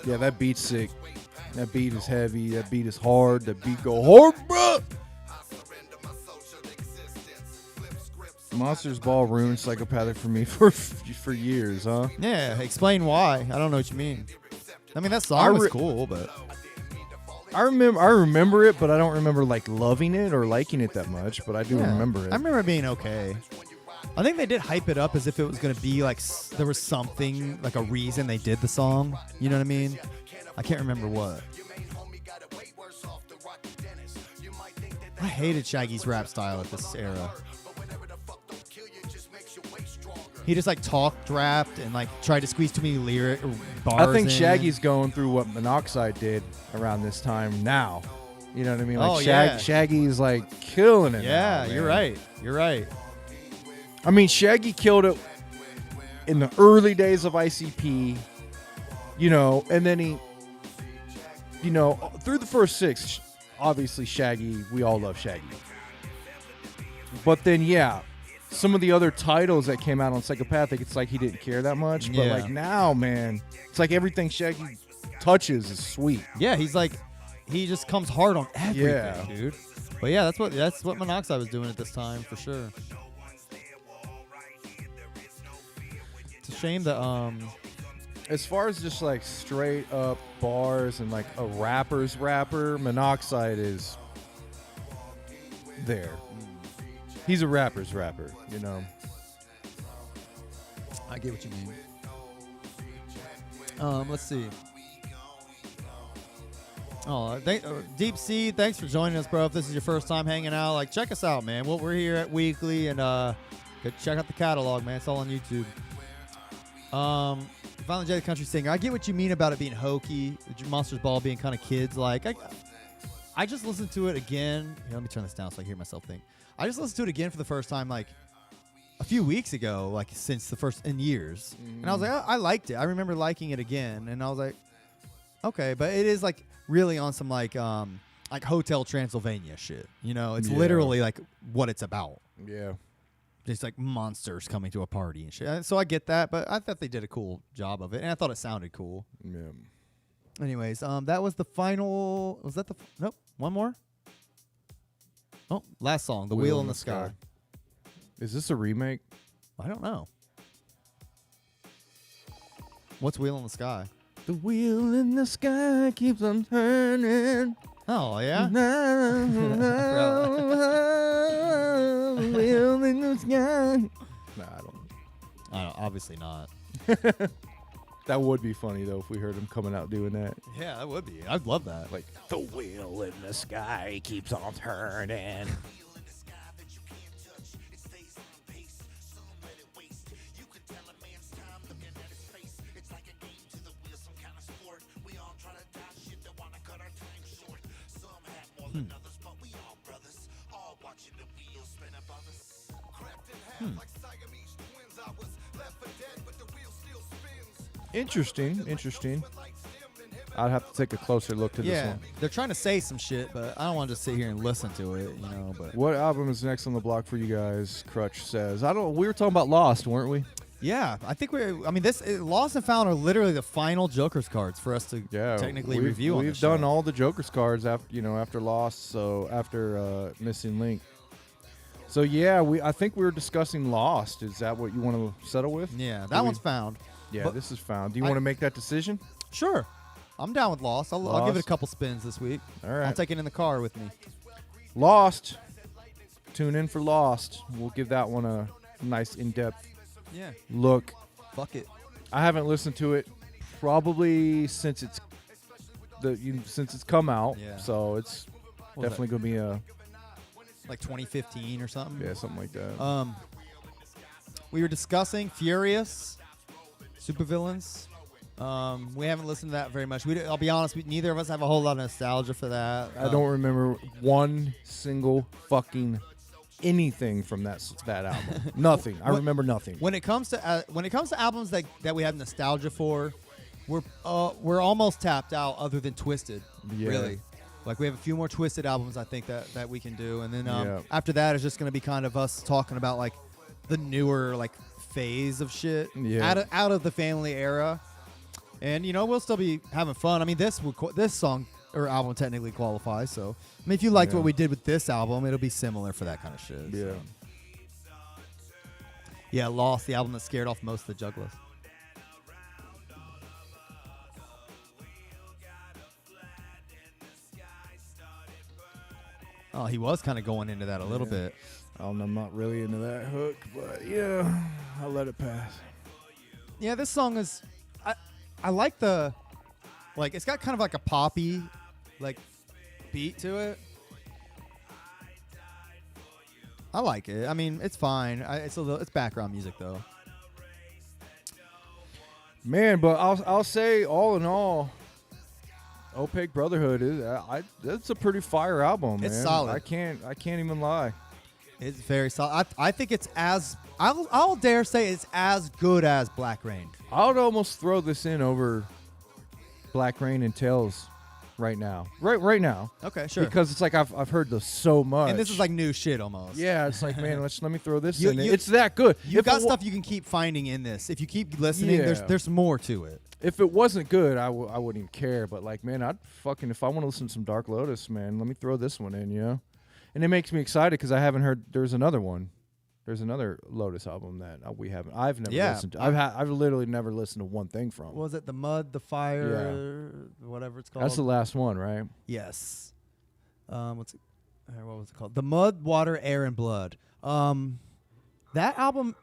Speaker 2: Yeah, that beat's sick. That beat is heavy. That beat is hard. That beat go hard, bruh. Monsters Ball ruined Psychopathic for me for years, huh?
Speaker 1: Yeah, explain why. I don't know what you mean. I mean, that song was cool, but
Speaker 2: I remember it, but I don't remember like loving it or liking it that much. But I do
Speaker 1: yeah,
Speaker 2: remember it.
Speaker 1: I remember it being okay. I think they did hype it up as if it was going to be like there was something, like a reason they did the song. You know what I mean? I can't remember what. I hated Shaggy's rap style at this era. He just like talked, rapped, and like tried to squeeze too many lyric bars.
Speaker 2: I think
Speaker 1: in.
Speaker 2: Shaggy's going through what Monoxide did around this time now. You know what I mean? Like
Speaker 1: Oh, yeah.
Speaker 2: Shaggy's like killing it.
Speaker 1: Yeah,
Speaker 2: now,
Speaker 1: you're
Speaker 2: man.
Speaker 1: right. You're right.
Speaker 2: I mean, Shaggy killed it in the early days of ICP, you know, and then he, you know, through the first 6, obviously Shaggy, we all love Shaggy. But then, yeah, some of the other titles that came out on Psychopathic, it's like he didn't care that much. But
Speaker 1: Yeah.
Speaker 2: like now, man, it's like everything Shaggy touches is sweet.
Speaker 1: Yeah, he's like, he just comes hard on everything,
Speaker 2: Yeah.
Speaker 1: dude. But yeah, that's what Monoxide was doing at this time for sure. It's a shame that
Speaker 2: As far as just like straight up bars and like a rapper's rapper, Monoxide is there. He's a rapper's rapper, you know.
Speaker 1: I get what you mean. Let's see. Oh, Deep Sea, thanks for joining us, bro. If this is your first time hanging out, like check us out, man. We're here at Weekly, and go check out the catalog, man. It's all on YouTube. Violent J, the country singer. I get what you mean about it being hokey, Monsters Ball being kind of kids like. I just listened to it again. Here, let me turn this down so I can hear myself think. I just listened to it again for the first time like a few weeks ago, like since the first in years, and I was like, I liked it. I remember liking it again, and I was like, okay, but it is like really on some like Hotel Transylvania shit. You know, it's
Speaker 2: Yeah.
Speaker 1: literally like what it's about.
Speaker 2: Yeah.
Speaker 1: Just like monsters coming to a party and shit. So I get that, but I thought they did a cool job of it, and I thought it sounded cool.
Speaker 2: Yeah.
Speaker 1: Anyways, that was the final. Was that the nope? One more. Oh, last song, "The Wheel in the Sky."
Speaker 2: Is this a remake?
Speaker 1: I don't know. What's "Wheel in the Sky"?
Speaker 2: The wheel in the sky keeps on turning.
Speaker 1: Oh yeah.
Speaker 2: Wheel in the sky. Nah, I don't.
Speaker 1: Obviously not.
Speaker 2: That would be funny though if we heard him coming out doing that.
Speaker 1: Yeah, that would be. I'd love that.
Speaker 2: Like the wheel in the sky keeps on turning. Interesting. I'd have to take a closer look to this
Speaker 1: yeah,
Speaker 2: one.
Speaker 1: they're trying to say some shit, but I don't want to just sit here and listen to it, you know. But
Speaker 2: What album is next on the block for you guys? Crutch says. We were talking about Lost, weren't we?
Speaker 1: yeah, I think Lost and Found are literally the final Joker's cards for us to technically review.
Speaker 2: We've done all the Joker's cards after Lost, so after Missing Link. So yeah, I think we were discussing Lost. Is that what you want to settle with?
Speaker 1: Yeah, that one's Found.
Speaker 2: Yeah,
Speaker 1: But
Speaker 2: this is Found. Do you want to make that decision?
Speaker 1: Sure, I'm down with Lost. I'll give it a
Speaker 2: Lost.
Speaker 1: couple spins this week.
Speaker 2: All right.
Speaker 1: I'll take it in the car with me.
Speaker 2: Lost. Tune in for Lost. We'll give that one a nice in-depth
Speaker 1: Yeah,
Speaker 2: look.
Speaker 1: fuck it.
Speaker 2: I haven't listened to it probably since it's come out.
Speaker 1: Yeah.
Speaker 2: So it's
Speaker 1: What was
Speaker 2: definitely going to be a
Speaker 1: Like 2015 or something.
Speaker 2: something like that.
Speaker 1: We were discussing Furious supervillains. We haven't listened to that very much. I'll be honest, neither of us have a whole lot of nostalgia for that.
Speaker 2: I don't remember one single fucking anything from that album. Nothing. I remember nothing.
Speaker 1: When it comes to albums that we have nostalgia for, we're almost tapped out. Other than Twisted,
Speaker 2: Yeah.
Speaker 1: really. Like we have a few more Twisted albums I think that we can do, and then
Speaker 2: Yeah.
Speaker 1: after that it's just going to be kind of us talking about like the newer like phase of shit out of the family era, and we'll still be having fun. I mean this song or album technically qualifies, so I mean if you liked what we did with this album, it'll be similar for that kind of shit.
Speaker 2: Yeah.
Speaker 1: So. Yeah, Lost, the album that scared off most of the Juggalos. Oh, he was kind of going into that a little bit.
Speaker 2: I'm not really into that hook, but yeah, I'll let it pass.
Speaker 1: Yeah, this song is, I like the, like, it's got kind of like a poppy, like, beat to it. I like it. I mean, it's fine. It's background music though.
Speaker 2: Man, but I'll say all in all, Opaque Brotherhood is that's a pretty fire album, man.
Speaker 1: It's solid.
Speaker 2: I can't even lie.
Speaker 1: It's very solid. I think it's I'll dare say it's as good as Black Rain.
Speaker 2: I would almost throw this in over Black Rain and Tales right now. Right now.
Speaker 1: Okay, sure.
Speaker 2: Because it's like I've heard this so much.
Speaker 1: And this is like new shit almost.
Speaker 2: yeah, it's like, man, let me throw this
Speaker 1: You-
Speaker 2: in.
Speaker 1: you-
Speaker 2: It's that good.
Speaker 1: You
Speaker 2: If
Speaker 1: got
Speaker 2: it wa-
Speaker 1: stuff you can keep finding in this. If you keep listening,
Speaker 2: Yeah.
Speaker 1: there's more to it.
Speaker 2: If it wasn't good, I wouldn't even care. But like, man, if I want to listen to some Dark Lotus, man, let me throw this one in, you know? And it makes me excited because I haven't heard. There's another one. There's another Lotus album that I've never listened to. I've literally never listened to one thing from.
Speaker 1: What was it? The Mud, the Fire, whatever it's called.
Speaker 2: That's the last one, right?
Speaker 1: Yes. What was it called? The Mud, Water, Air, and Blood. That album.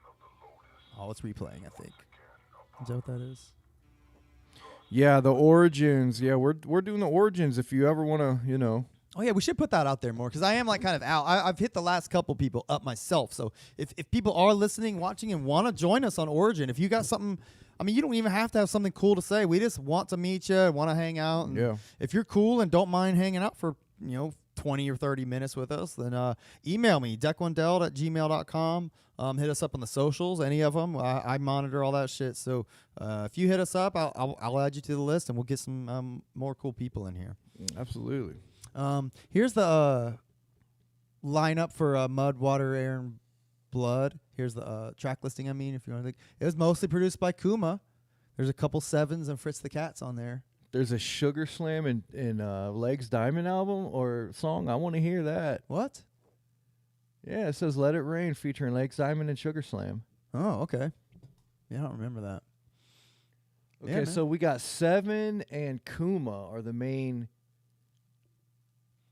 Speaker 1: Oh, it's replaying. I think. Is that what that is?
Speaker 2: Yeah, the Origins. Yeah, we're doing the Origins. If you ever want to, you know.
Speaker 1: Oh yeah, we should put that out there more because I am like kind of out. I've hit the last couple people up myself. So if people are listening, watching, and want to join us on Origin, if you got something, I mean, you don't even have to have something cool to say. We just want to meet you, want to hang out. And
Speaker 2: Yeah.
Speaker 1: If you're cool and don't mind hanging out for 20 or 30 minutes with us, then email me deckwendeld@gmail.com. Hit us up on the socials, any of them. I monitor all that shit. So if you hit us up, I'll add you to the list, and we'll get some more cool people in here.
Speaker 2: Absolutely.
Speaker 1: Here's the lineup for Mud, Water, Air, and Blood. Here's the track listing. I mean, if you want to think, it was mostly produced by Kuma. There's a couple Sevens and Fritz the Cat's on there.
Speaker 2: There's a Sugar Slam in Legs Diamond album or song. I want to hear that.
Speaker 1: What?
Speaker 2: Yeah, it says "Let It Rain" featuring Legs Diamond and Sugar Slam.
Speaker 1: Oh, okay. Yeah, I don't remember that.
Speaker 2: Okay,
Speaker 1: Yeah, man.
Speaker 2: so we got Seven and Kuma are the main.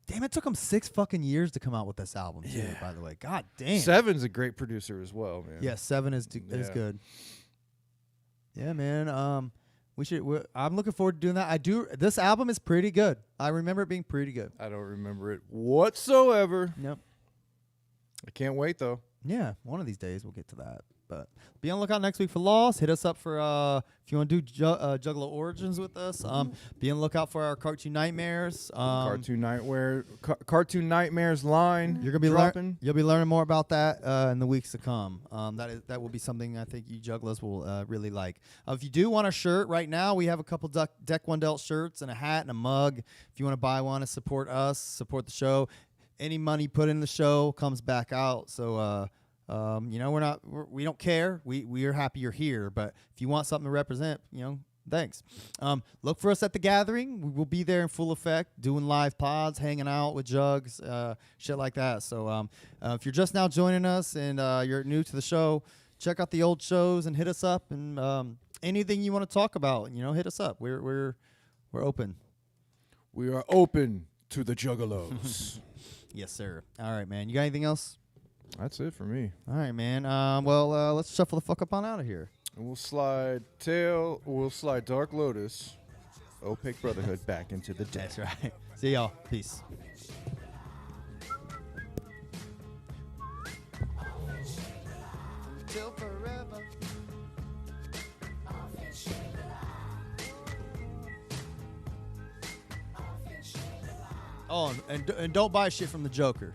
Speaker 1: Damn, it took them 6 fucking years to come out with this album, too, by the way. God damn.
Speaker 2: Seven's a great producer as well, man.
Speaker 1: Yeah, 7 is
Speaker 2: Yeah.
Speaker 1: good. Yeah, man. I'm looking forward to doing that. This album is pretty good. I remember it being pretty good.
Speaker 2: I don't remember it whatsoever.
Speaker 1: Yep.
Speaker 2: I can't wait though.
Speaker 1: Yeah, one of these days we'll get to that. But be on the lookout next week for Lost. Hit us up for if you want to do Juggalo Origins with us. Be on the lookout for our Cartoon Nightmares.
Speaker 2: Cartoon Nightmares line.
Speaker 1: You're gonna be
Speaker 2: dropping.
Speaker 1: You'll be learning more about that in the weeks to come. That will be something I think you jugglers will really like. If you do want a shirt right now, we have a couple Deck One Delt shirts and a hat and a mug. If you want to buy one to support us, support the show, any money put in the show comes back out. So we don't care. We are happy you're here. But if you want something to represent, thanks. Look for us at the gathering. We will be there in full effect, doing live pods, hanging out with Jugs, shit like that. So if you're just now joining us and you're new to the show, check out the old shows and hit us up. And anything you want to talk about, hit us up. We're open.
Speaker 2: We are open to the Juggalos.
Speaker 1: Yes, sir. All right, man. You got anything else?
Speaker 2: That's it for me.
Speaker 1: All right, man. Let's shuffle the fuck up on out of here.
Speaker 2: And we'll slide Dark Lotus, Opaque Brotherhood back into the deck.
Speaker 1: That's right. See y'all. Peace. Till forever. Oh, and don't buy shit from the Jokerr.